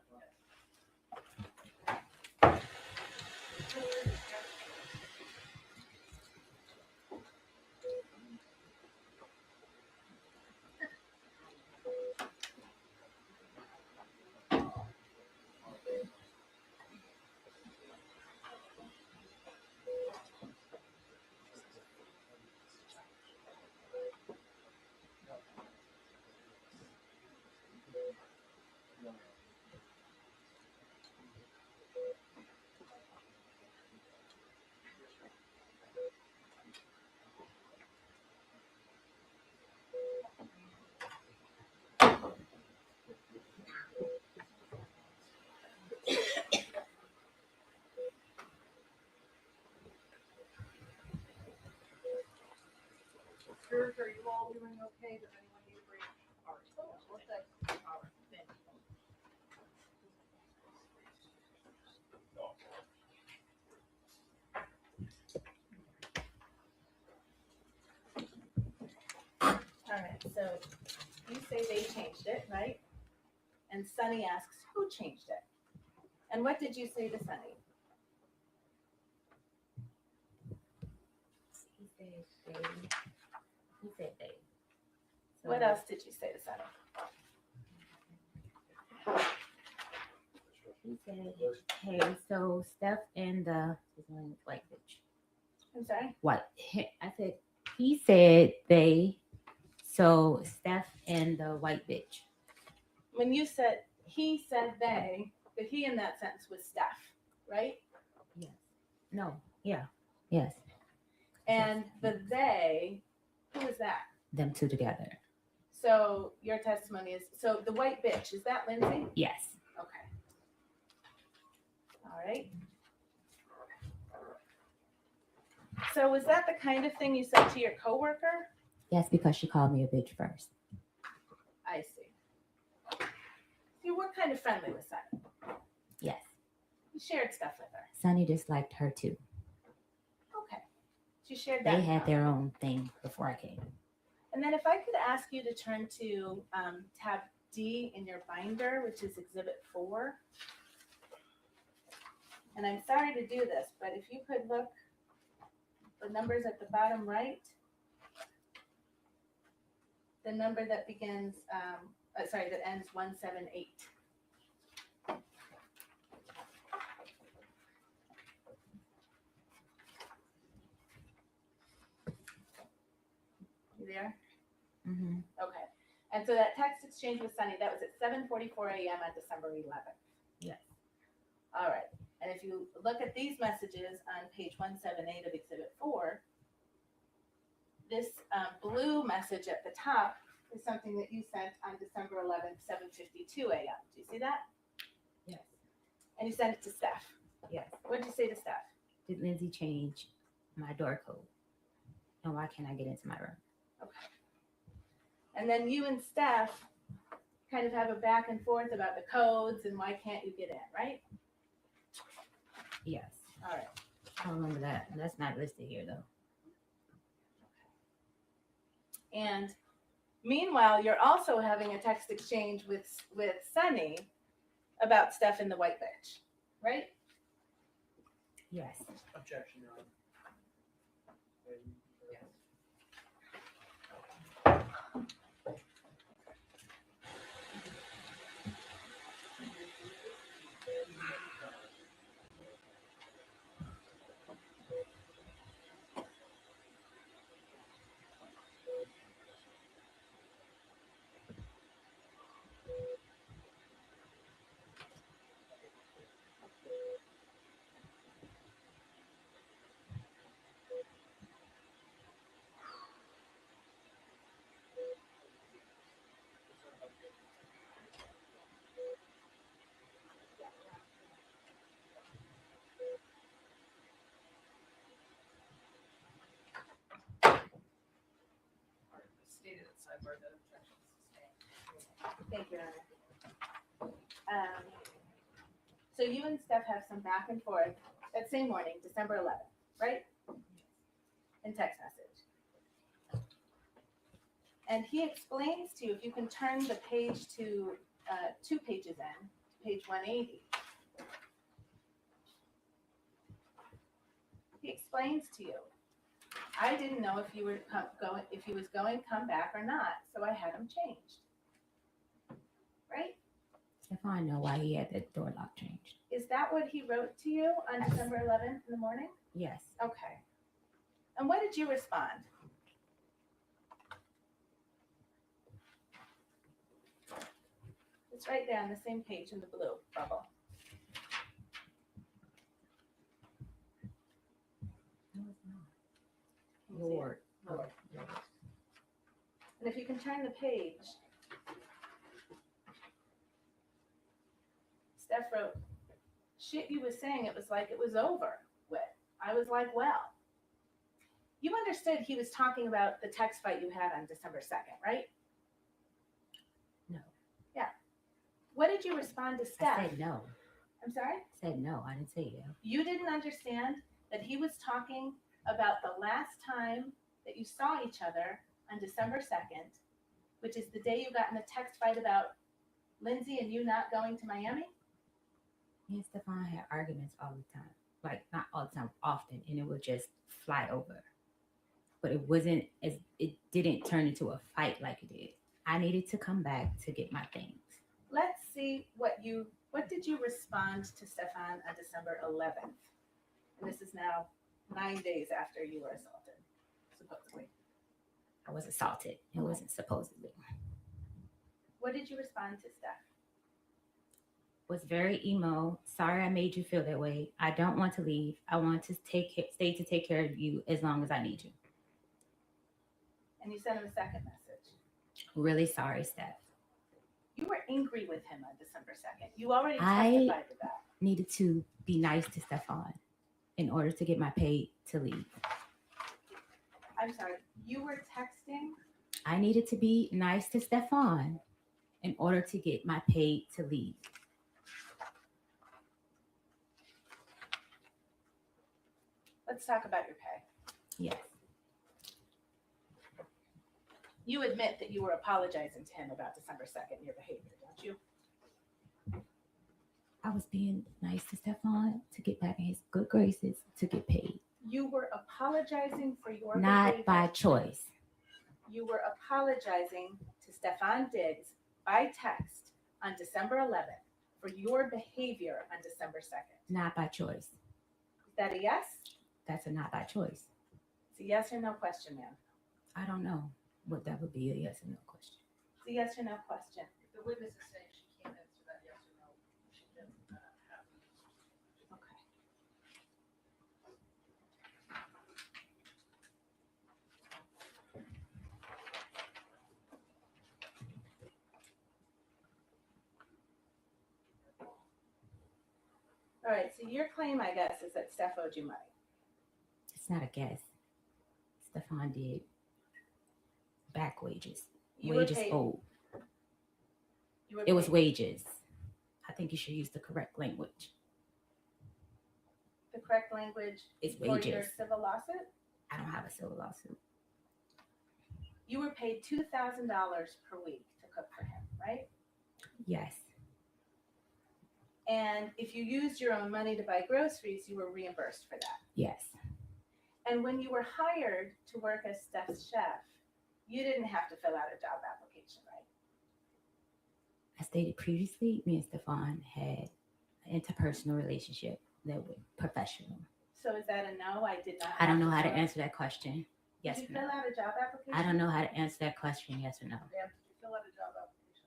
All right, so you say they changed it, right? And Sunny asks, who changed it? And what did you say to Sunny? He said they. He said they. So What else did you say to Sunny? He said, hey, so Steph and the his name is white bitch. I'm sorry? I said, he said they, so Steph and the white bitch. When you said, he said they, the he in that sentence was Steph, right? Yes. No. Yeah. Yes. And the they, who is that? Them two together. So your testimony is, so the white bitch, is that Lindsay? Yes. Okay. All right. So was that the kind of thing you said to your coworker? Yes, because she called me a bitch first. I see. You were kind of friendly with Sunny. Yes. You shared stuff with her. Sonny disliked her too. Okay. She shared that. They had their own thing before I came. And then if I could ask you to turn to tab D in your binder, which is Exhibit 4. And I'm sorry to do this, but if you could look the numbers at the bottom right, the number that begins, that ends 178. You there? Mm-hmm. Okay. And so that text exchange with Sunny, that was at 7:44 a.m. on December 11th. Yes. All right. And if you look at these messages on page 178 of Exhibit 4, this blue message at the top is something that you sent on December 11th, 7:52 a.m. Do you see that? Yes. And you sent it to Steph. Yes. What did you say to Steph? Did Lindsay change my door code? And why can't I get into my room? Okay. And then you and Steph kind of have a back and forth about the codes and why can't you get in, right? Yes. All right. I don't remember that. That's not listed here though. And meanwhile, you're also having a text exchange with Sunny about Steph and the white bitch, right? Yes. Objection, Your Honor. Stated at sidebar that objections sustained. Thank you, Anna. So you and Steph have some back and forth that same morning, December 11th, right? In text message. And he explains to you, if you can turn the page to 2 pages in, page 180. He explains to you, I didn't know if you were if he was going to come back or not, so I had him changed. Right? Stefon know why he had that door lock changed. Is that what he wrote to you on Yes. December 11th in the morning? Yes. Okay. And what did you respond? It's right there on the same page in the blue bubble. No, it's not. Can you see it? Lord. Lord. Lord. And if you can turn the page, Steph wrote, shit you was saying, it was like it was over with. I was like, well. You understood he was talking about the text fight you had on December 2nd, right? No. Yeah. What did you respond to Steph? I said no. I'm sorry? I said no. I didn't say yeah. You didn't understand that he was talking about the last time that you saw each other on December 2nd which is the day you got in a text fight about Lindsay and you not going to Miami? Me and Stefan had arguments all the time. Like, not all the time, often, and it would just fly over. But it didn't turn into a fight like it did. I needed to come back to get my things. Let's see what did you respond to Stefan on December 11th? And this is now 9 days after you were assaulted, supposedly. I was assaulted. It wasn't supposedly. What did you respond to Steph? Was very emo. Sorry I made you feel that way. I don't want to leave. I want to stay to take care of you as long as I need you. And you sent him a second message. Really sorry, Steph. You were angry with him on December 2nd. You already testified to that. Needed to be nice to Stefan in order to get my pay to leave. I'm sorry, you were texting? I needed to be nice to Stefan in order to get my pay to leave. Let's talk about your pay. Yes. You admit that you were apologizing to him about December 2nd, your behavior, don't you? I was being nice to Stefan to get back in his good graces to get paid. You were apologizing for your Not behavior. by choice. You were apologizing to Stefan Diggs by text on December 11th for your behavior on December 2nd. Not by choice. Is that a yes? That's a not by choice. It's a yes or no question, ma'am. I don't know what that would be, a yes or no question. It's a yes or no question. If the witness is saying she can't answer that yes or no, she can have. Okay. All right, so your claim, I guess, is that Steph owed you money. It's not a guess. Stefan did back wages. You were Wages paid- owed. You were It was paid- wages. I think you should use the correct language. The correct language It's for your wages. civil lawsuit? I don't have a civil lawsuit. You were paid $2,000 per week to cook for him, right? Yes. And if you used your own money to buy groceries, you were reimbursed for that. Yes. And when you were hired to work as Steph's chef, you didn't have to fill out a job application, right? I stated previously, me and Stefan had an interpersonal relationship that was professional. So is that a no? I did not. I don't know how to fill out- answer that question. Yes Did or you fill no. out a job application? I don't know how to answer that question. Yes or no. Ma'am, did you fill out a job application?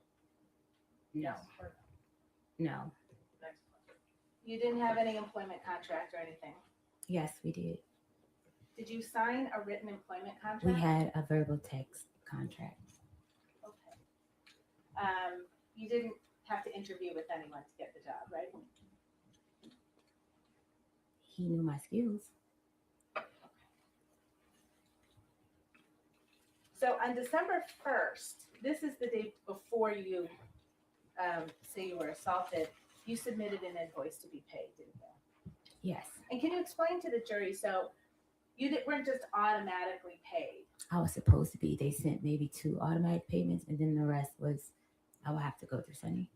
No. Yes or No. Next question. You didn't have any employment contract or anything. Yes, we did. Did you sign a written employment contract? We had a verbal text contract. Okay. You didn't have to interview with anyone to get the job, right? He knew my skills. So on December 1st, this is the day before you say you were assaulted, you submitted an invoice to be paid, didn't you? Yes. And can you explain to the jury, so you weren't just automatically paid? I was supposed to be. They sent maybe 2 automatic payments, and then the rest was I would have to go through Sunny.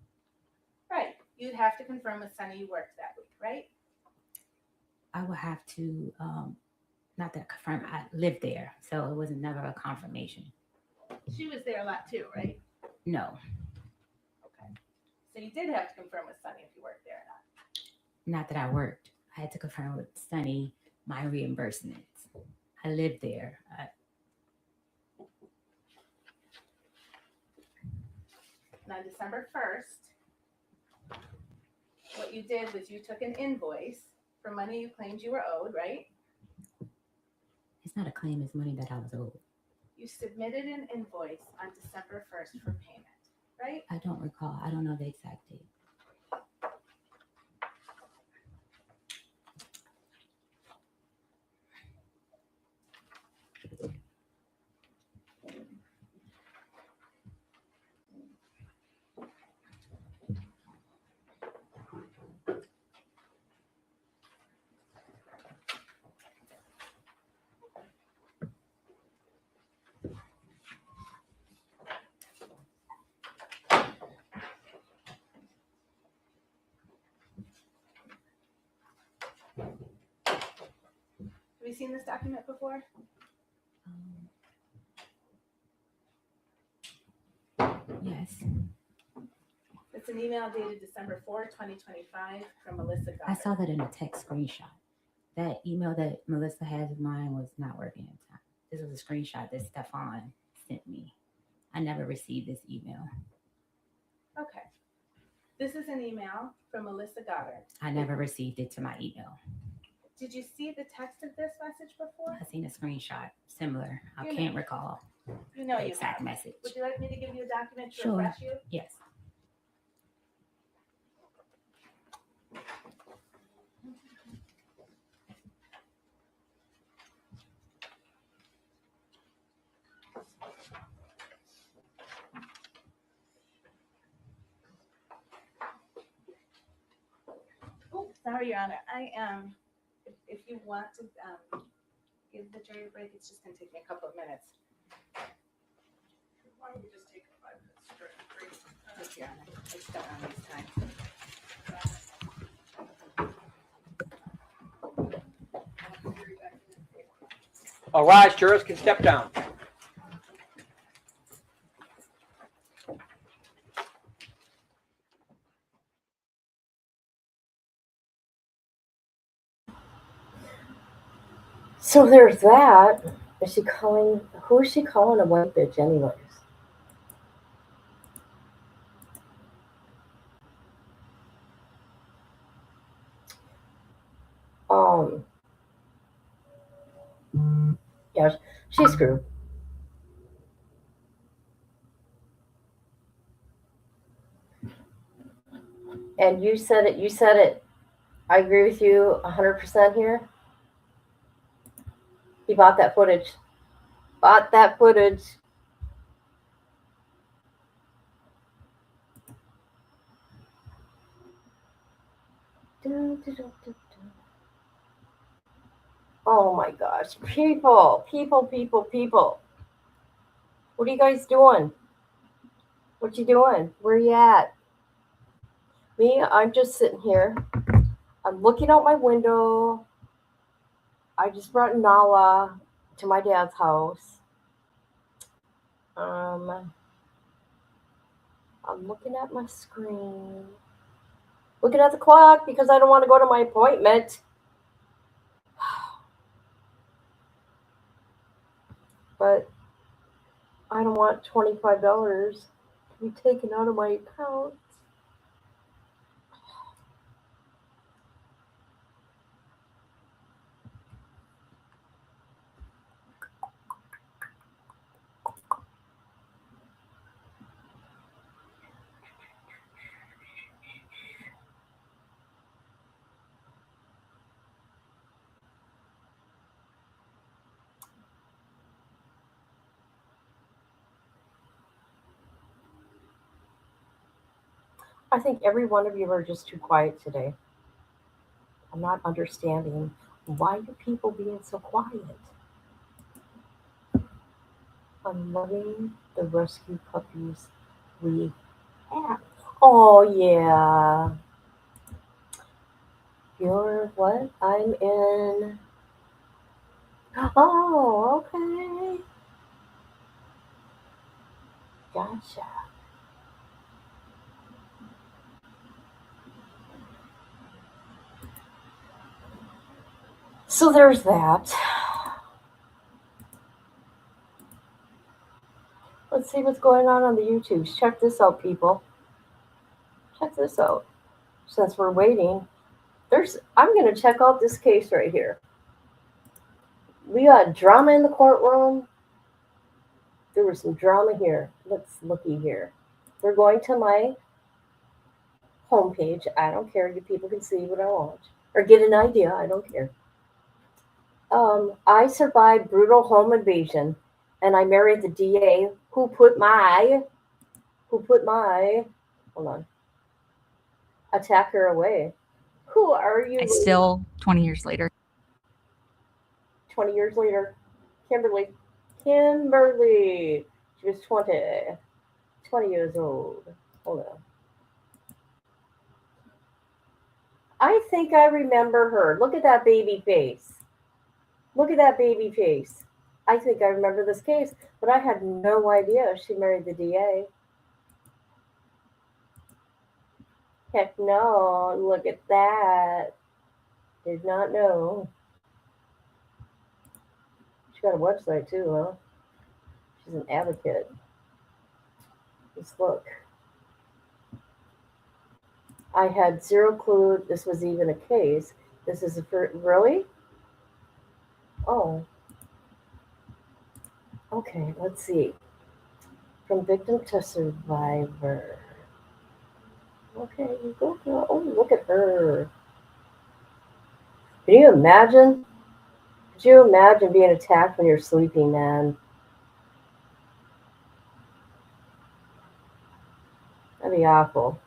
Right. You'd have to confirm with Sunny you worked that week, right? I would have to, not that confirm, I lived there, so it was never a confirmation. She was there a lot too, right? No, Okay. So you did have to confirm with Sunny if you worked there or not. not that I worked. I had to confirm with Sunny my reimbursements. I lived there. And on December 1st, what you did was you took an invoice for money you claimed you were owed, right? It's not a claim, it's money that I was owed. You submitted an invoice on December 1st for payment, right? I don't recall. I don't know the exact date. Have you seen this document before? Yes, It's an email dated December 4, 2025 from Melissa Goddard. I saw that in a text screenshot. That email that Melissa has of mine was not working in time. This was a screenshot that Stefon sent me. I never received this email. Okay. This is an email from Melissa Goddard. I never received it to my email. Did you see the text of this message before? I seen a screenshot similar. I You know- can't recall You know the you exact have. message. Would you like me to give you a document to Sure. refresh you? Yes. Oh, sorry, Your Honor. I if you want to give the jury a break, it's just going to take me a couple of minutes. Why don't we just take a 5 minute break? Yes, Your Honor. I just don't want to waste time. All rise, jurors can step down. So there's that. Is she calling? Who is she calling a white bitch, anyways? Yeah, she's screwed. And you said it. You said it. I agree with you 100% here. He bought that footage. Bought that footage. Oh my gosh. People. What are you guys doing? What you doing? Where you at? Me, I'm just sitting here. I'm looking out my window. I just brought Nala to my dad's house. I'm looking at my screen. Looking at the clock because I don't want to go to my appointment. But I don't want $25 to be taken out of my account. I think every one of you are just too quiet today. I'm not understanding why do people being so quiet. I'm loving the rescue puppies we have. Oh yeah. You're what? I'm in. Oh, okay. Gotcha. So there's that. Let's see what's going on the YouTubes. Check this out, people. Check this out. Since we're waiting, I'm going to check out this case right here. We got drama in the courtroom. There was some drama here. Let's looky here. We're going to my homepage. I don't care. You people can see what I want or get an idea. I don't care. I survived brutal home invasion, and I married the DA who put my hold on attacker away. Who are you? It's still 20 years later. 20 years later, Kimberly. She was 20 years old. Hold on. I think I remember her. Look at that baby face. Look at that baby face. I think I remember this case, but I had no idea she married the DA. Heck no, look at that. Did not know. She got a website too, huh? She's an advocate. Just look. I had zero clue this was even a case. This is a really? Oh. Okay, let's see. From victim to survivor. Okay, you go girl. Oh, look at her. Can you imagine? Could you imagine being attacked when you're sleeping, man? That'd be awful.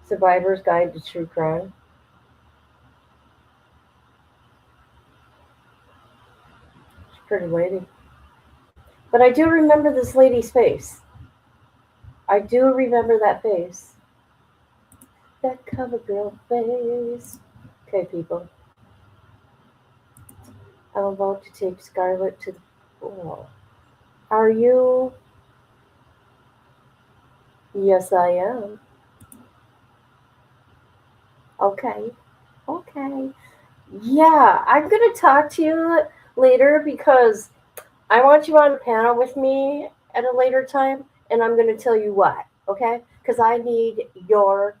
Survivor's Guide to True Crime. She's a pretty lady. But I do remember this lady's face. I do remember that face. That cover girl face. Okay, people. I'm about to take Scarlett to the pool. Are you? Yes, I am. Okay. Okay. Yeah, I'm going to talk to you later because I want you on the panel with me at a later time, and I'm going to tell you why, okay? Because I need your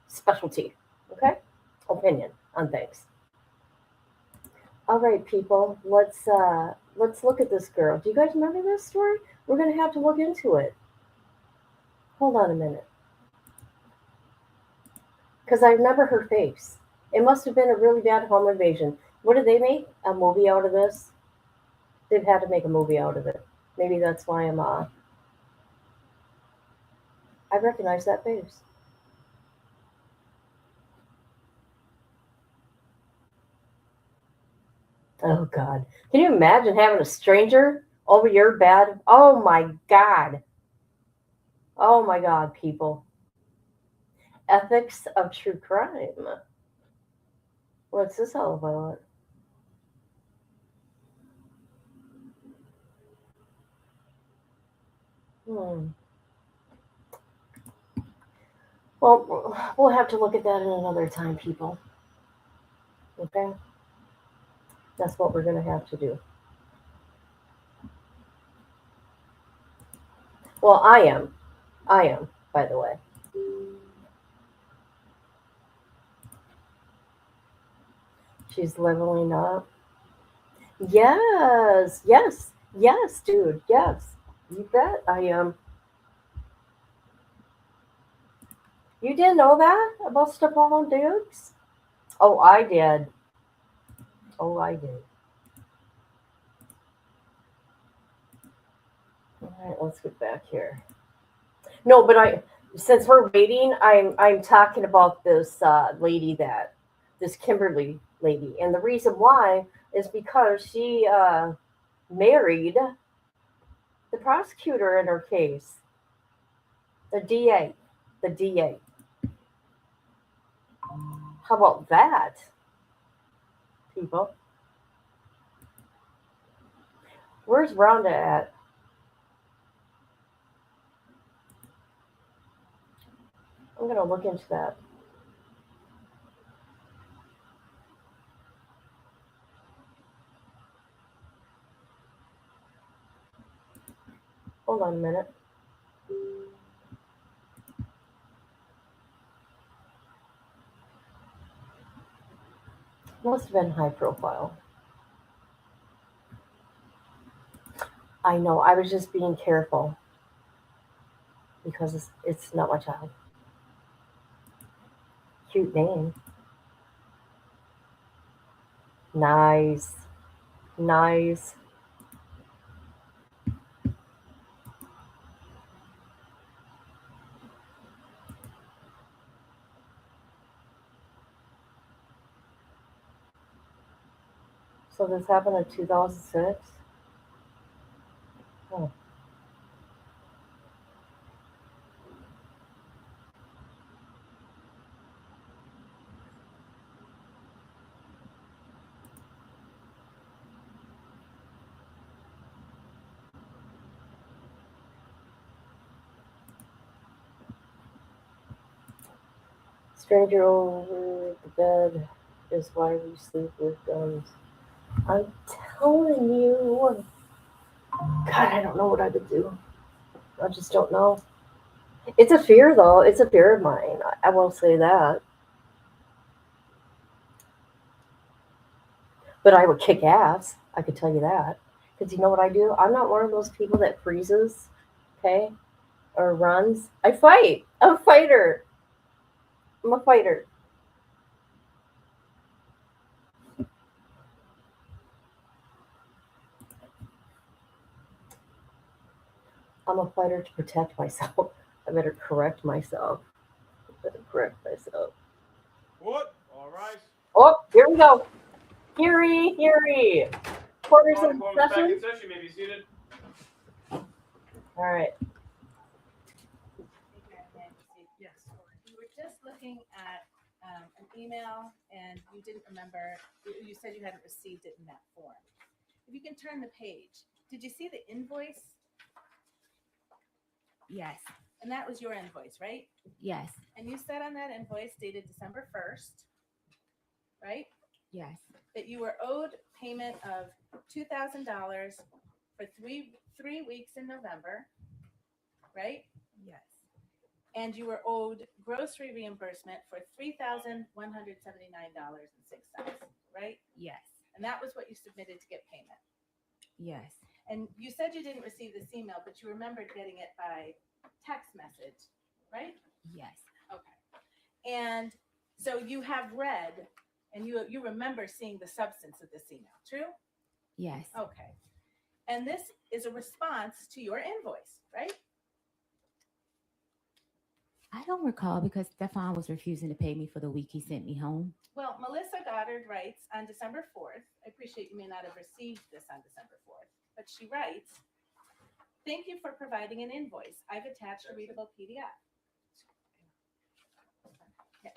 specialty, okay? Opinion on things. All right, people, let's look at this girl. Do you guys remember this story? We're going to have to look into it. Hold on a minute. Because I remember her face. It must have been a really bad home invasion. What did they make? A movie out of this? They've had to make a movie out of it. Maybe that's why I recognize that face. Oh God. Can you imagine having a stranger over your bed? Oh my God. Oh my God, people. Ethics of true crime. What's this all about? Well, we'll have to look at that in another time, people. Okay? That's what we're going to have to do. Well, I am. By the way. She's leveling up. Yes, dude. Yes. You bet I am. You didn't know that about Stefon Dukes? Oh, I did. Oh, I did. All right, let's get back here. No, but since we're waiting, I'm talking about this lady this Kimberly lady, and the reason why is because she married the prosecutor in her case, the DA. How about that, people? Where's Rhonda at? I'm gonna look into that. Hold on a minute. Must have been high profile. I know. I was just being careful because it's not my child. Cute name. Nice. So this happened in 2006? Oh. Stranger over the bed is why we sleep with guns. I'm telling you. God, I don't know what I would do. I just don't know. It's a fear, though. It's a fear of mine. I will say that. But I would kick ass. I could tell you that. Because you know what I do? I'm not one of those people that freezes, okay, or runs. I fight. I'm a fighter. I'm a fighter. I'm a fighter to protect myself. I better correct myself. I better correct myself. What? All rise. Oh, here we go. Heary. Quarters Call in the back session. in session. You may be seated. All right. Yes. You were just looking at an email and you didn't remember, you said you hadn't received it in that form. If you can turn the page, did you see the invoice? Yes. And that was your invoice, right? Yes. And you said on that invoice dated December 1st, right? Yes. That you were owed payment of $2,000 for three weeks in November, right? Yes. And you were owed grocery reimbursement for $3,179.06, right? Yes. And that was what you submitted to get payment. Yes. And you said you didn't receive this email, but you remembered getting it by text message, right? Yes. Okay. And so you have read and you remember seeing the substance of this email, true? Yes. Okay. And this is a response to your invoice, right? I don't recall because Stefon was refusing to pay me for the week he sent me home. Well, Melissa Goddard writes on December 4th. I appreciate you may not have received this on December 4th, but she writes, "Thank you for providing an invoice. I've attached a readable PDF." Yeah.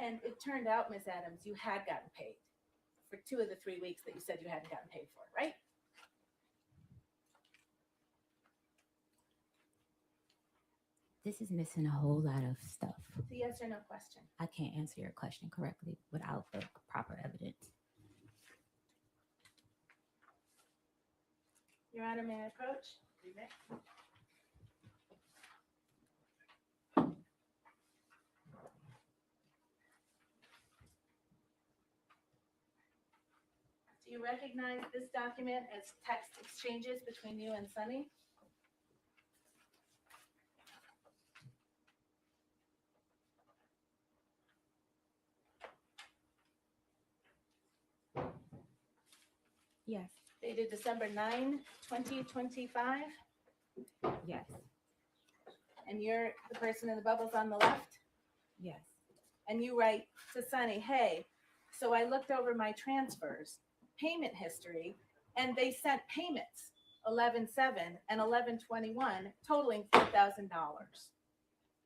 And it turned out, Ms. Adams, you had gotten paid for 2 of the 3 weeks that you said you hadn't gotten paid for, right? This is missing a whole lot of stuff. It's a yes or no question. I can't answer your question correctly without the proper evidence. Your Honor, may I approach? You may. Do you recognize this document as text exchanges between you and Sunny? Yes. Dated December 9, 2025, Yes. and you're the person in the bubbles on the left? Yes. And you write to Sunny, "Hey, so I looked over my transfers, payment history, and they sent payments 11/7 and 11/21 totaling $4,000.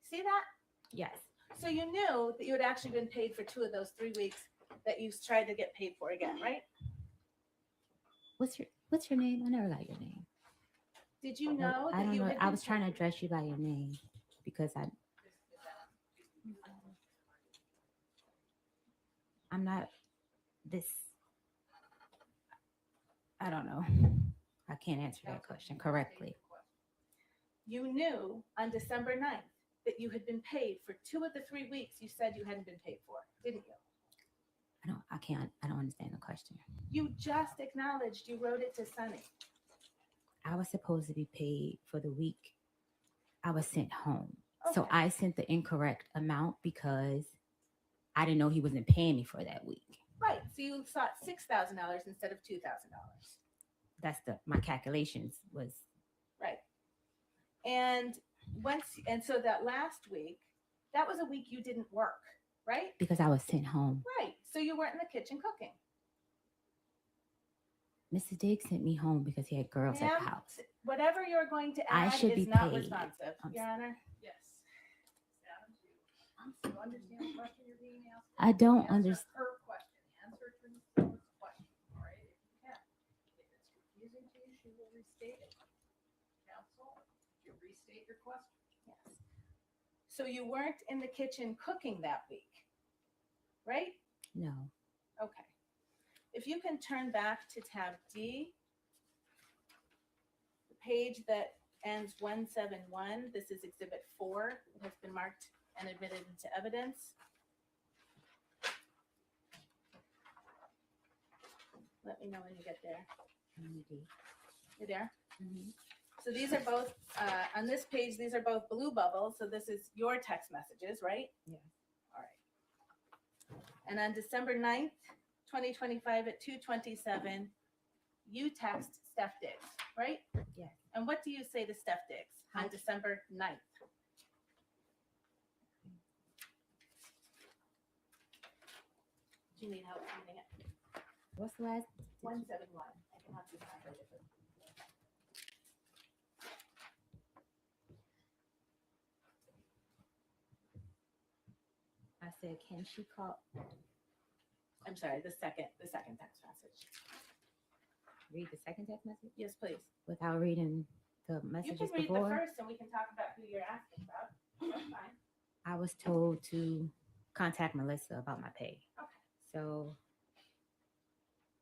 See that? Yes. So you knew that you had actually been paid for 2 of those 3 weeks that you tried to get paid for again, right? What's your name? I never got your name. Did you know I that don't you know. had I been was trying to paid? address you by your name because I'm not this. I don't know. I can't answer that question correctly. You knew on December 9th that you had been paid for 2 of the 3 weeks you said you hadn't been paid for, didn't you? I don't understand the question. You just acknowledged you wrote it to Sunny. I was supposed to be paid for the week I was sent home. So Okay. I sent the incorrect amount because I didn't know he wasn't paying me for that week. Right. So you sought $6,000 instead of $2,000. That's my calculations was Right. And so that last week, that was a week you didn't work, right? because I was sent home. Right. So you weren't in the kitchen cooking. Mr. Diggs sent me home because he had girls at Ma'am, the house. Whatever you're going to I add should is be not paid. responsive, Your Honor. Yes. Do you understand the question you're being asked? I don't Answer understand. her question. Answer Attorney Stewart's question. All right, if you can. If it's confusing to you, she will restate it. Counsel, you restate your question. Yes. So you weren't in the kitchen cooking that week, right? No. Okay. If you can turn back to tab D, the page that ends 171, this is exhibit 4. It has been marked and admitted into evidence. Let me know when you get there. You there? Mhm. So these are both, on this page, these are both blue bubbles. So this is your text messages, right? Yeah. All right. And on December 9th, 2025 at 2:27, you text Steph Diggs, right? Yes. And what do you say to Steph Diggs on Hi. December 9th? Do you need help finding it? What's the last? 171. I can have this calculated. I said, can she call? I'm sorry, the second text message. Read the second text message Yes, please. without reading the You messages can read before. the first and we can talk about who you're asking about. That's fine. I was told to contact Melissa about my pay. Okay. So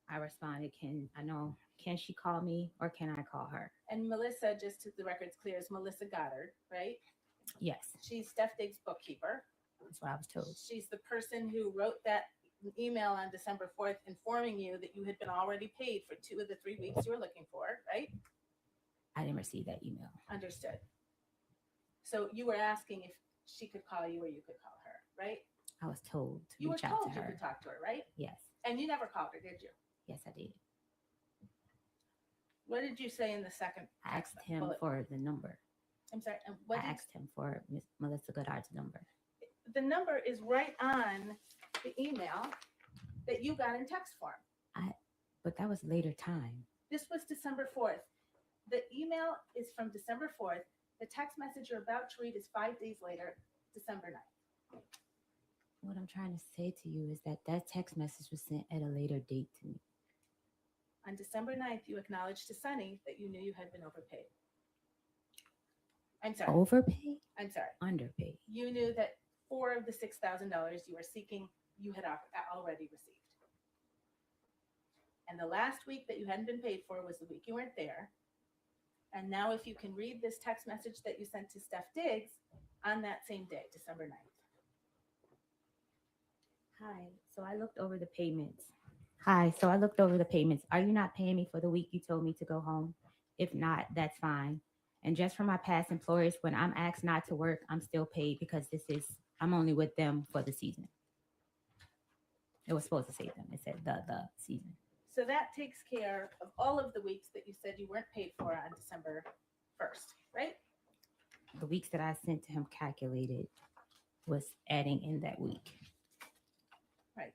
I responded, can she call me or can I call her? And Melissa, just to the record's clear, is Melissa Goddard, right? Yes, She's Steph Diggs' bookkeeper. that's what I was told. She's the person who wrote that email on December 4th informing you that you had been already paid for 2 of the 3 weeks you were looking for, right? I didn't receive that email. Understood. So you were asking if she could call you or you could call her, right? I was told to You were reach out told to you her. could talk to her, right? Yes, And you never called her, did you? yes, I did. What did you say in the second? I text asked him bullet? for the number. I'm sorry. And I what did asked him for Miss Melissa Goddard's number. the number is right on the email that you got in text form. But that was later time. This was December 4th. The email is from December 4th. The text message you're about to read is 5 days later, December 9th. What I'm trying to say to you is that text message was sent at a later date to me. On December 9th, you acknowledged to Sunny that you knew you had been overpaid. I'm sorry. Overpaid? I'm sorry. Underpaid. You knew that 4 of the $6,000 you were seeking, you had already received. And the last week that you hadn't been paid for was the week you weren't there. And now if you can read this text message that you sent to Steph Diggs on that same day, December 9th. Hi, so I looked over the payments. Are you not paying me for the week you told me to go home? If not, that's fine. And just for my past employers, when I'm asked not to work, I'm still paid because I'm only with them for the season. It was supposed to say them. It said the season. So that takes care of all of the weeks that you said you weren't paid for on December 1st, right? The weeks that I sent to him calculated was adding in that week. Right.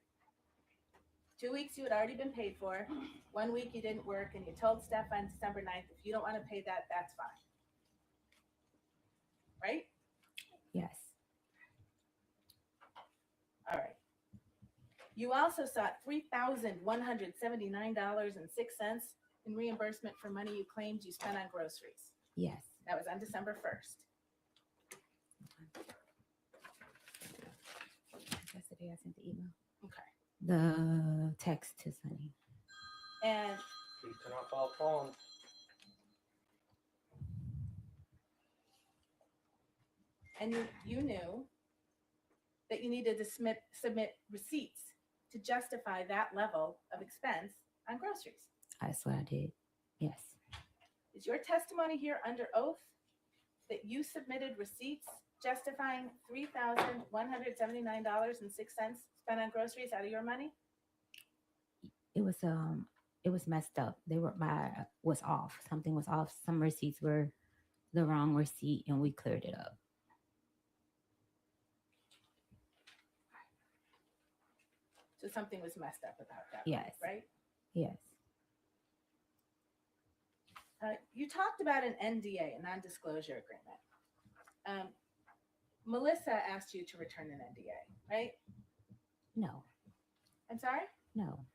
2 weeks you had already been paid for. 1 week you didn't work, and you told Steph on December 9th, if you don't want to pay that, that's fine. Right? Yes. All right. You also sought $3,179.06 in reimbursement for money you claimed you spent on groceries. Yes. That was on December 1st. That's the day I sent the email. Okay. The text to Sunny. And Please turn off all phones. and you knew that you needed to submit receipts to justify that level of expense on groceries. That's what I did. Yes. Is your testimony here under oath that you submitted receipts justifying $3,179.06 spent on groceries out of your money? It was messed up. Was off. Something was off. Some receipts were the wrong receipt and we cleared it up. So something was messed up about that. Yes. Right? Yes. You talked about an NDA, a non-disclosure agreement. Melissa asked you to return an NDA, right? No. I'm sorry? No.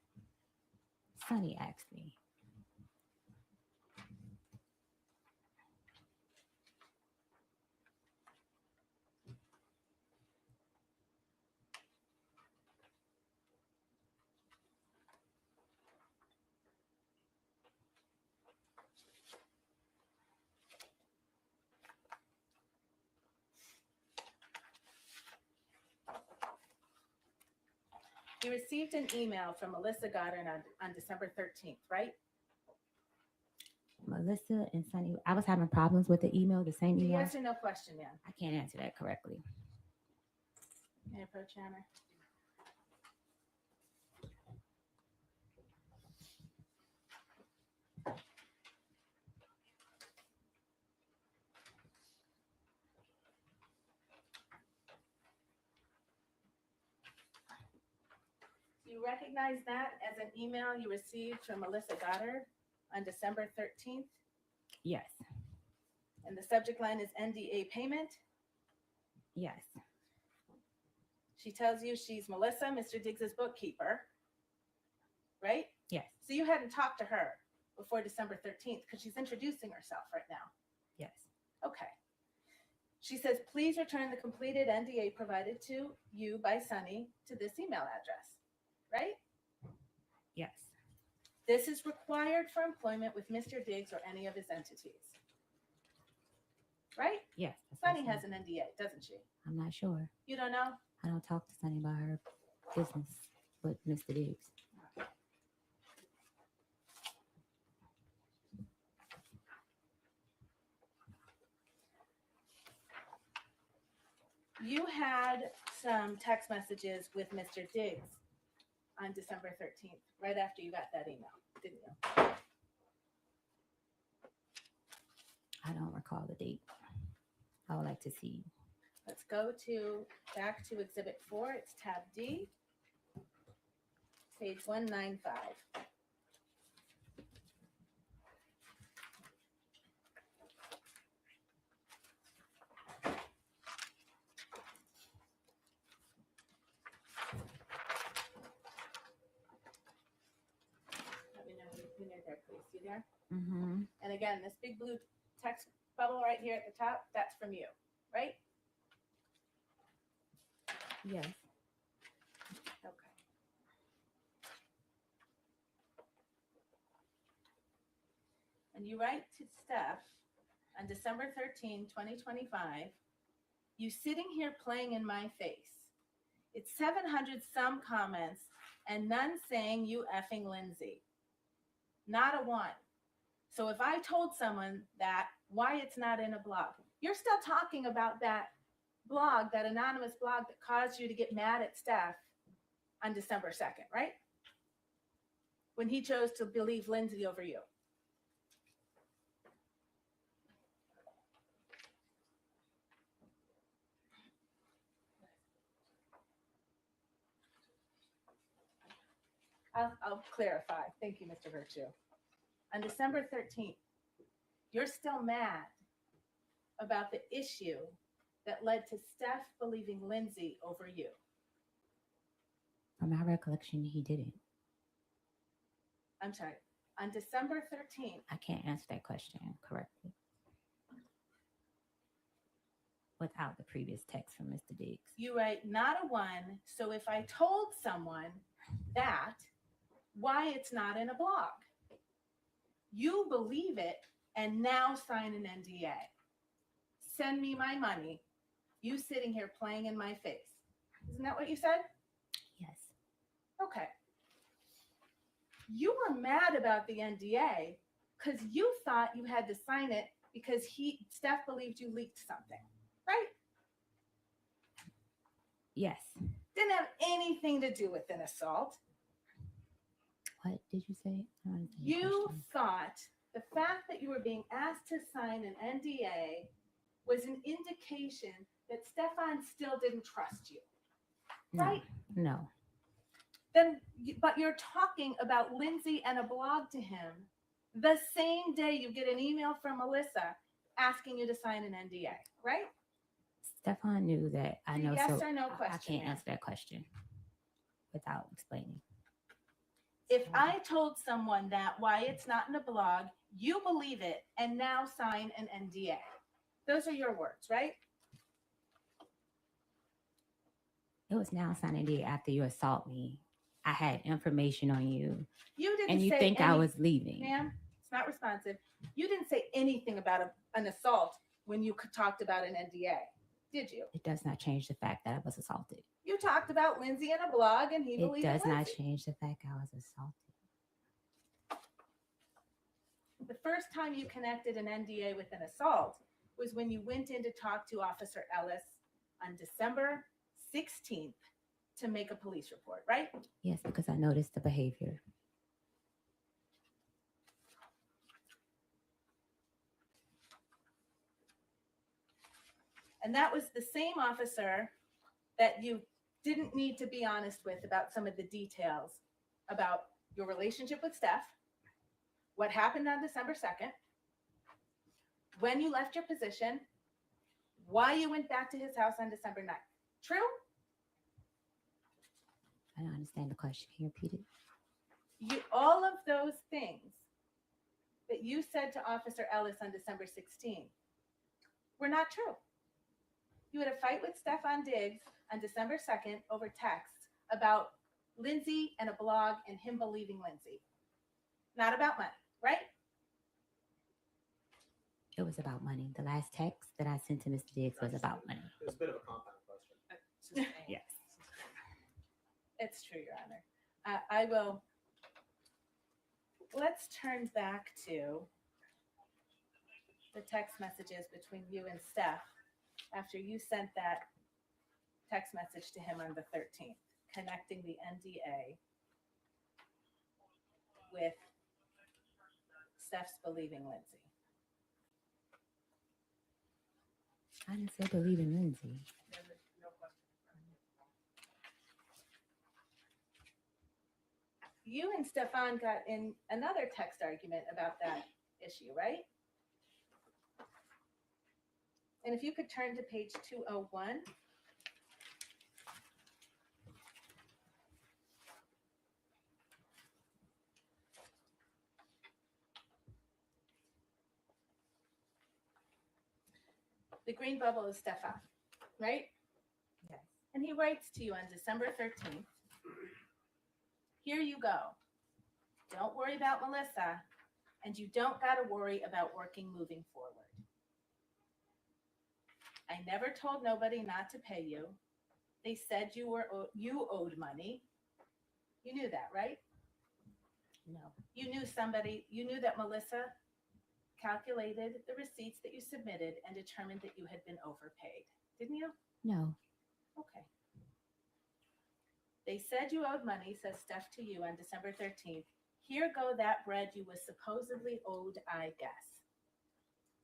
Sonny asked me. You received an email from Melissa Goddard on December 13th, right? Melissa and Sonny, I was having problems with the email, the same email. Yes or no question, ma'am. I can't answer that correctly. May I approach Hammer? Do you recognize that as an email you received from Melissa Goddard on December 13th? Yes. And the subject line is NDA payment. Yes. She tells you she's Melissa, Mr. Diggs's bookkeeper, right? Yes. So you hadn't talked to her before December 13th because she's introducing herself right now. Yes. Okay. She says, please return the completed NDA provided to you by Sonny to this email address, right? Yes. This is required for employment with Mr. Diggs or any of his entities. Right? Yes. Sonny has an NDA, doesn't she? I'm not sure. You don't know? I don't talk to Sonny about her business with Mr. Diggs. You had some text messages with Mr. Diggs on December 13th, right after you got that email, didn't you? I don't recall the date. I would like to see. Let's go back to Exhibit 4. It's tab D, page 195. Let me know when you're there, please. You there? Mm-hmm. And again, this big blue text bubble right here at the top, that's from you, right? Yes. Okay. And you write to Steph on December 13, 2025, you sitting here playing in my face. It's 700 some comments and none saying you effing Lindsay. Not a one. So if I told someone that, why it's not in a blog, you're still talking about that blog, that anonymous blog that caused you to get mad at Steph on December 2nd, right? When he chose to believe Lindsay over you. I'll clarify. Thank you, Mr. Virtue. On December 13th, you're still mad about the issue that led to Steph believing Lindsay over you. From my recollection, he didn't. I'm sorry. On December 13th, I can't answer that question correctly without the previous text from Mr. Diggs. you write not a one. So if I told someone that, why it's not in a blog? You believe it and now sign an NDA. Send me my money you sitting here playing in my face. Isn't that what you said? Yes. Okay. You were mad about the NDA because you thought you had to sign it because Steph believed you leaked something, right? Yes. Didn't have anything to do with an assault. What did you say? I don't understand the You question. thought the fact that you were being asked to sign an NDA was an indication that Stefon still didn't trust you, No. right? No. But you're talking about Lindsay and a blog to him the same day you get an email from Melissa asking you to sign an NDA, right? Stefon knew that I know. Yes so or no I question, can't ma'am. answer that question without explaining. If I told someone that why it's not in a blog, you believe it and now sign an NDA. Those are your words, right? It was now signing day after you assault me. I had information on you, You didn't and you say think I was leaving. Ma'am, it's not responsive. You didn't say anything about an assault when you talked about an NDA, did you? It does not change the fact that I was assaulted. You talked about Lindsay in a blog and he It believed does not Lindsay. change the fact I was assaulted. The first time you connected an NDA with an assault was when you went in to talk to Officer Ellis on December 16th to make a police report, right? Yes, because I noticed the behavior. And that was the same officer that you didn't need to be honest with about some of the details about your relationship with Steph, what happened on December 2nd, when you left your position, why you went back to his house on December 9th. True? I don't understand the question. Can you repeat it? All of those things that you said to Officer Ellis on December 16th were not true. You had a fight with Stefon Diggs on December 2nd over text about Lindsay and a blog and him believing Lindsay. Not about money, right? It was about money. The last text that I sent to Mr. Diggs was about money. It's a bit of a compound question. Yes. It's true, Your Honor. I will. Let's turn back to the text messages between you and Steph after you sent that text message to him on the 13th, connecting the NDA with Steph's believing Lindsay. I didn't say believe in Lindsay. You and Stefon got in another text argument about that issue, right? And if you could turn to page 201. The green bubble is Stefon, right? Yes. And he writes to you on December 13th. Here you go. Don't worry about Melissa, and you don't got to worry about working moving forward. I never told nobody not to pay you. They said you owed money. You knew that, right? No. You knew that Melissa calculated the receipts that you submitted and determined that you had been overpaid. Didn't you? No. Okay. They said you owed money, says Steph to you on December 13th. Here go that bread you was supposedly owed, I guess.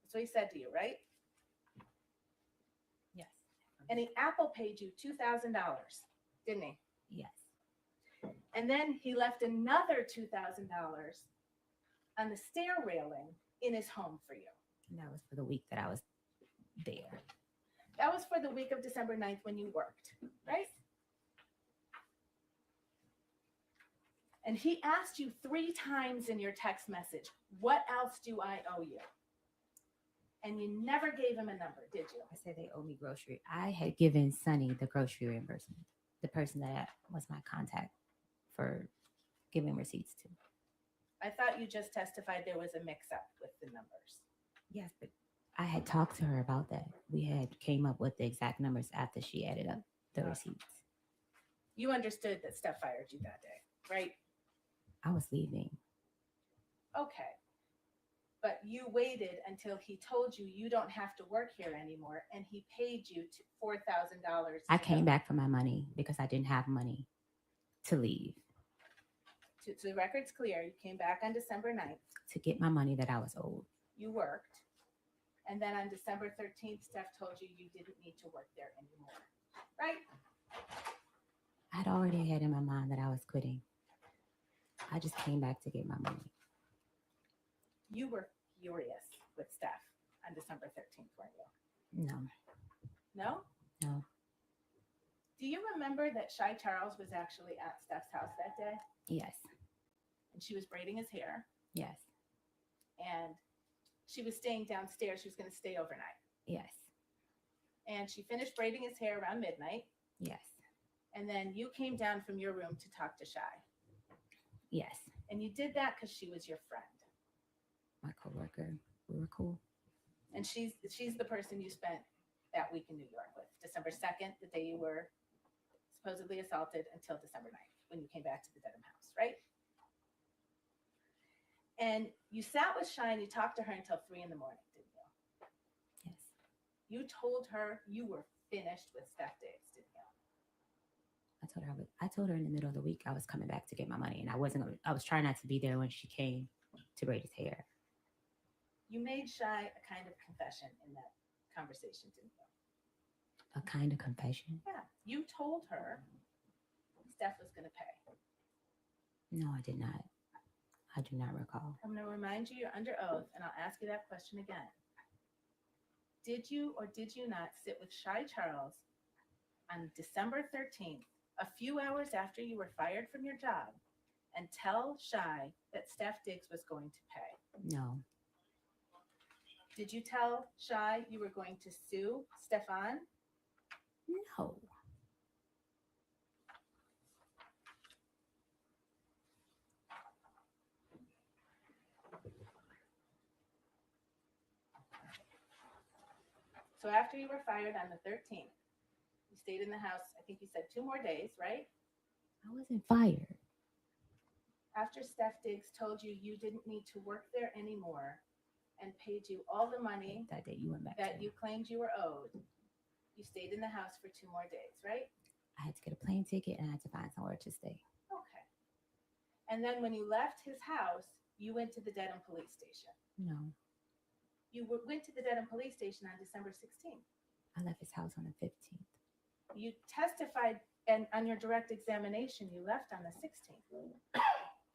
That's what he said to you, right? Yes. And he Apple paid you $2,000, didn't he? Yes. And then he left another $2,000 on the stair railing in his home for you. And that was for the week that I was there. That was for the week of December 9th when you worked, right? And he asked you 3 times in your text message, what else do I owe you? And you never gave him a number, did you? I said they owe me grocery. I had given Sonny the grocery reimbursement, the person that was my contact for giving receipts to. I thought you just testified there was a mix-up with the numbers. Yes, but I had talked to her about that. We had came up with the exact numbers after she added up the receipts. You understood that Steph fired you that day, right? I was leaving. Okay. But you waited until he told you you don't have to work here anymore, and he paid you $4,000. I came back for my money because I didn't have money to leave. So the record's clear. You came back on December 9th. To get my money that I was owed. You worked. And then on December 13th, Steph told you you didn't need to work there anymore. Right? I'd already had in my mind that I was quitting. I just came back to get my money. You were furious with Steph on December 13th, weren't you? No. No? No. Do you remember that Shy Charles was actually at Steph's house that day? Yes. And she was braiding his hair. Yes. And she was staying downstairs. She was going to stay overnight. Yes. And she finished braiding his hair around midnight. Yes. And then you came down from your room to talk to Shy. Yes. And you did that because she was your friend. My coworker. We were cool. And she's the person you spent that week in New York with. December 2nd, the day you were supposedly assaulted, until December 9th, when you came back to the Dedham house, right? And you sat with Shy and you talked to her until 3 a.m, didn't you? Yes. You told her you were finished with Steph Diggs, didn't you? I told her in the middle of the week I was coming back to get my money, and I was trying not to be there when she came to braid his hair. You made Shy a kind of confession in that conversation, didn't you? A kind of confession? Yeah. You told her Steph was going to pay. No, I did not. I do not recall. I'm going to remind you you're under oath, and I'll ask you that question again. Did you or did you not sit with Shy Charles on December 13th, a few hours after you were fired from your job, and tell Shy that Steph Diggs was going to pay? No. Did you tell Shy you were going to sue Stefon? No. So after you were fired on the 13th, you stayed in the house, I think you said 2 more days, right? I wasn't fired. After Steph Diggs told you you didn't need to work there anymore and paid you all the money That day you went back. that you claimed you were owed, you stayed in the house for 2 more days, right? I had to get a plane ticket and I had to find somewhere to stay. Okay. And then when you left his house, you went to the Dedham police station. No. You went to the Dedham police station on December 16th. I left his house on the 15th. You testified, and on your direct examination, you left on the 16th.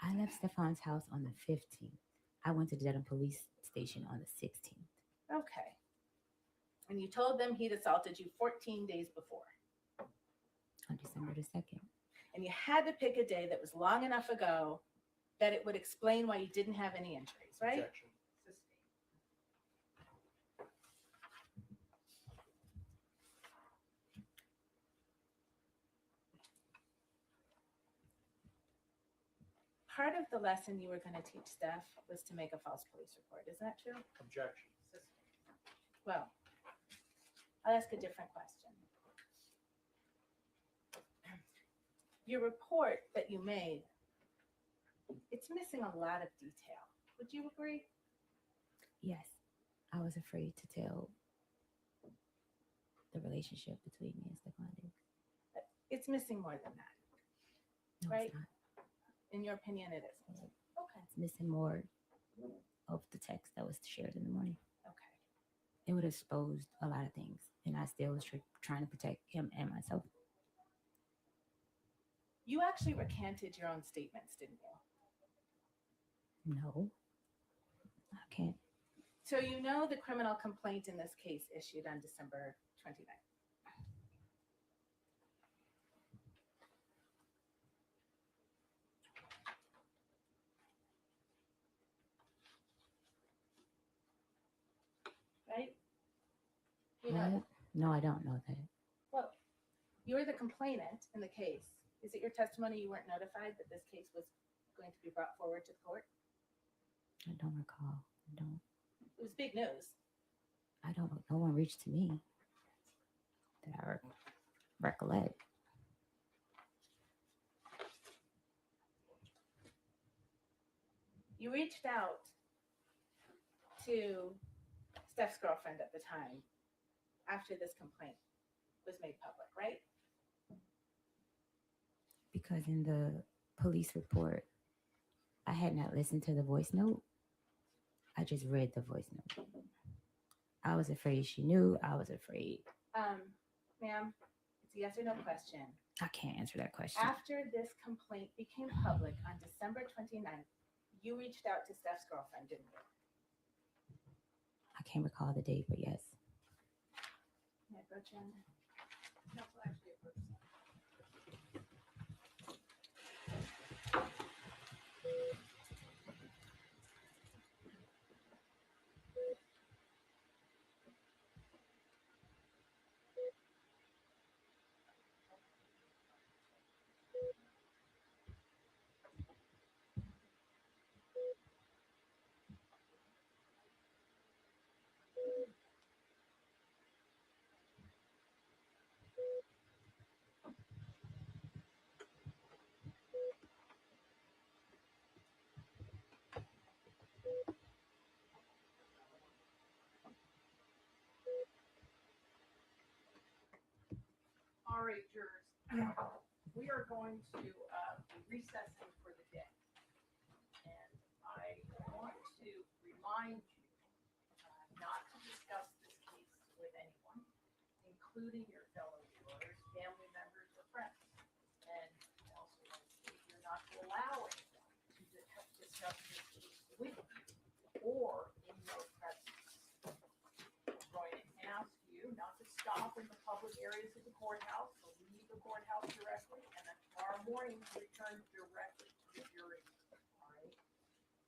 I left Stefon's house on the 15th. I went to the Dedham police station on the 16th. Okay. And you told them he'd assaulted you 14 days before. On December the 2nd. And you had to pick a day that was long enough ago that it would explain why you didn't have any injuries, right? Objection. Part of the lesson you were going to teach Steph was to make a false police report. Is that true? Objection. Well, I'll ask a different question. Your report that you made, it's missing a lot of detail. Would you agree? Yes. I was afraid to tell the relationship between me and Stefon Diggs. It's missing more than that. No, Right. it's not. In your opinion, it isn't. Okay. It's missing more of the text that was shared in the morning. Okay. It would have exposed a lot of things, and I still was trying to protect him and myself. You actually recanted your own statements, didn't you? No. I can't. So you know the criminal complaint in this case issued on December 29th. Right? You know, What? No, I don't know that. well, you're the complainant in the case. Is it your testimony you weren't notified that this case was going to be brought forward to the court? I don't recall. I don't. It was big news. No one reached to me that I recollect. You reached out to Steph's girlfriend at the time after this complaint was made public, right? Because in the police report, I had not listened to the voice note. I just read the voice note. I was afraid she knew. I was afraid. Ma'am, it's a yes or no question. I can't answer that question. After this complaint became public on December 29th, you reached out to Steph's girlfriend, didn't you? I can't recall the date, but yes. Yeah, Bertrand. All right, jurors, we are going to be recessing for the day. And I want to remind you not to discuss this case with anyone, including your fellow jurors, family members, or friends. And also, you're not to allow anyone to discuss this case with you or in your presence. I'm going to ask you not to stop in the public areas of the courthouse, so leave the courthouse directly, and then tomorrow morning return directly to the jury room. All right?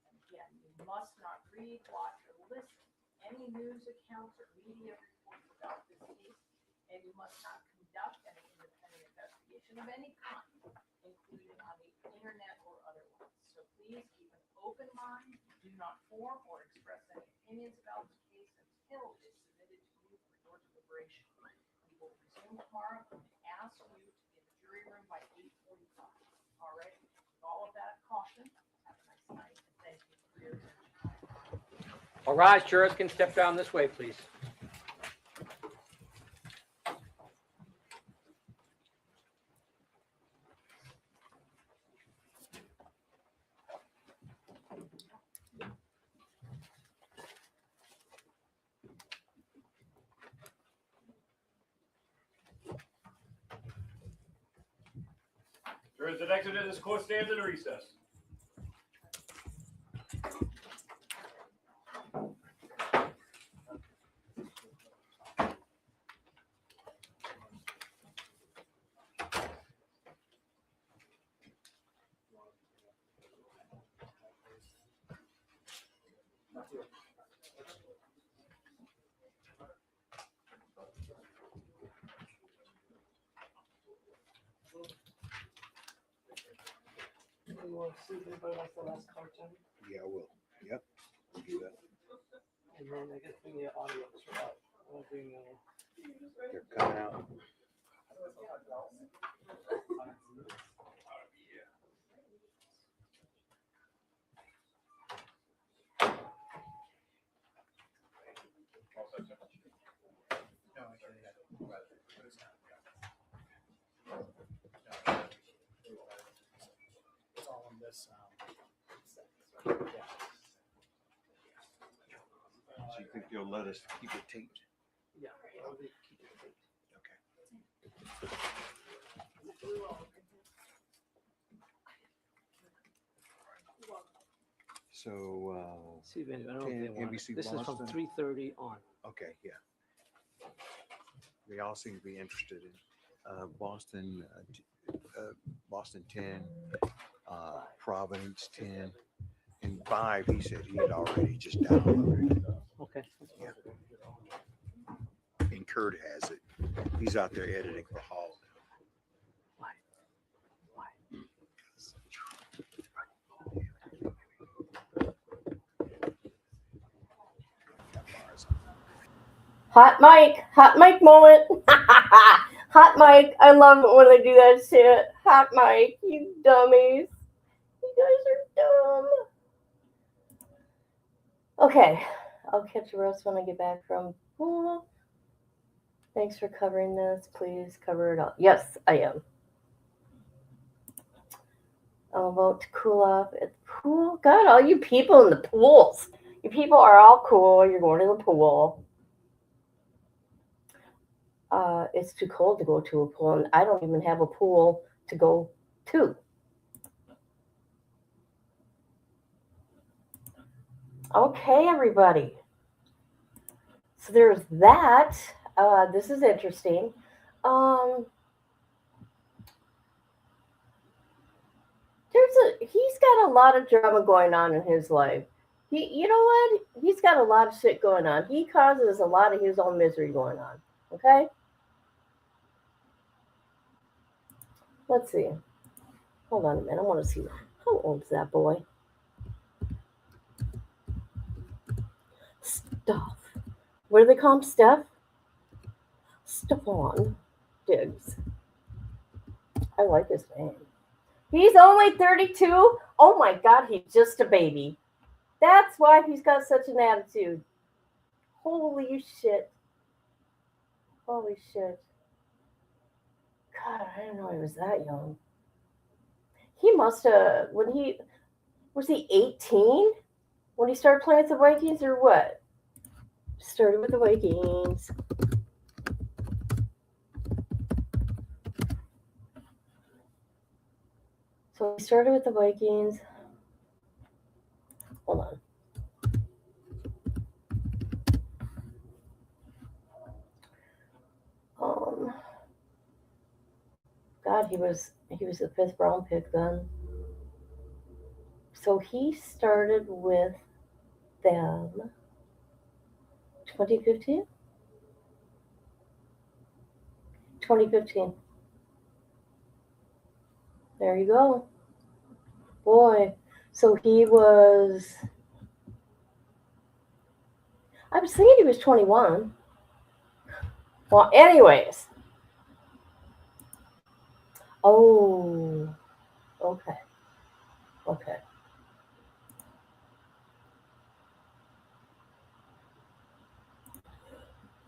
And again, you must not read, watch, or listen to any news accounts or media reports about this case, and you must not conduct any independent investigation of any kind, including on the internet or otherwise. So please keep an open mind. Do not form or express any opinions about this case until it is submitted to you for your deliberation. We will resume tomorrow and ask you to be in the jury room by 8:45. All right? With all of that caution, have a nice night, and thank you for your attention. All rise, jurors can step down this way, please. Jurors, the next of this court stands in recess. You want to see if anybody wants the last card, Johnny? Yeah, I will. Yep. We'll do that. And then I guess bring the audio out. I'll bring They're coming out. It's all in this. So you think they'll let us keep it taped? yeah, I'll keep it taped. Okay. So, See if any, I don't know if they want it. NBC This is from Boston. 3:30 on. okay, yeah. They all seem to be interested in Boston 10, Providence 10, and 5. He said he had already just downloaded it. Okay. Yeah. And Kurt has it. He's out there editing for Hall. Why? Hot mic moment. Hot mic. I love it when they do that shit. Hot mic, you dummies. You guys are dumb. Okay, I'll catch the rest when I get back from pool. Thanks for covering this. Please cover it all. Yes, I am. I'm about to cool off at the pool. God, all you people in the pools. You people are all cool. You're going to the pool. It's too cold to go to a pool, and I don't even have a pool to go to. Okay, everybody. So there's that. This is interesting. He's got a lot of drama going on in his life. You know what? He's got a lot of shit going on. He causes a lot of his own misery going on. Okay? Let's see. Hold on a minute. I want to see. How old is that boy? Stuff. What do they call him? Steph? Stefon Diggs. I like his name. He's only 32. Oh my God, he's just a baby. That's why he's got such an attitude. Holy shit. Holy shit. God, I didn't know he was that young. He must have, was he 18 when he started playing with the Vikings or what? Started with the Vikings. So he started with the Vikings. Hold on. God, he was a 5th round pick then. So he started with them 2015? 2015. There you go. Boy. So he was, I was thinking he was 21. Well, anyways. Oh, okay. Okay.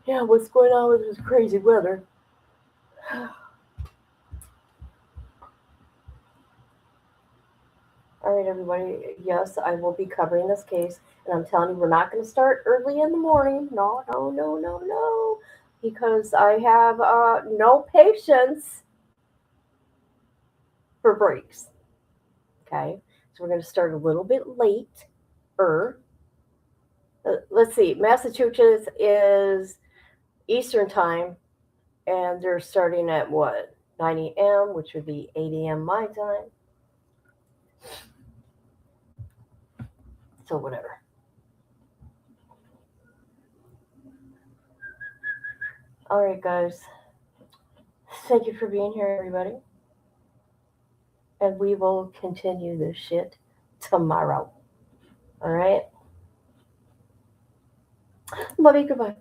Yeah, what's going on with this crazy weather? All right, everybody. Yes, I will be covering this case. And I'm telling you, we're not going to start early in the morning. No. Because I have no patience for breaks. Okay? So we're going to start a little bit late. Let's see. Massachusetts is Eastern time. And they're starting at what? 9 a.m., which would be 8 a.m. my time. So whatever. All right, guys. Thank you for being here, everybody. And we will continue this shit tomorrow. All right? Love you. Goodbye.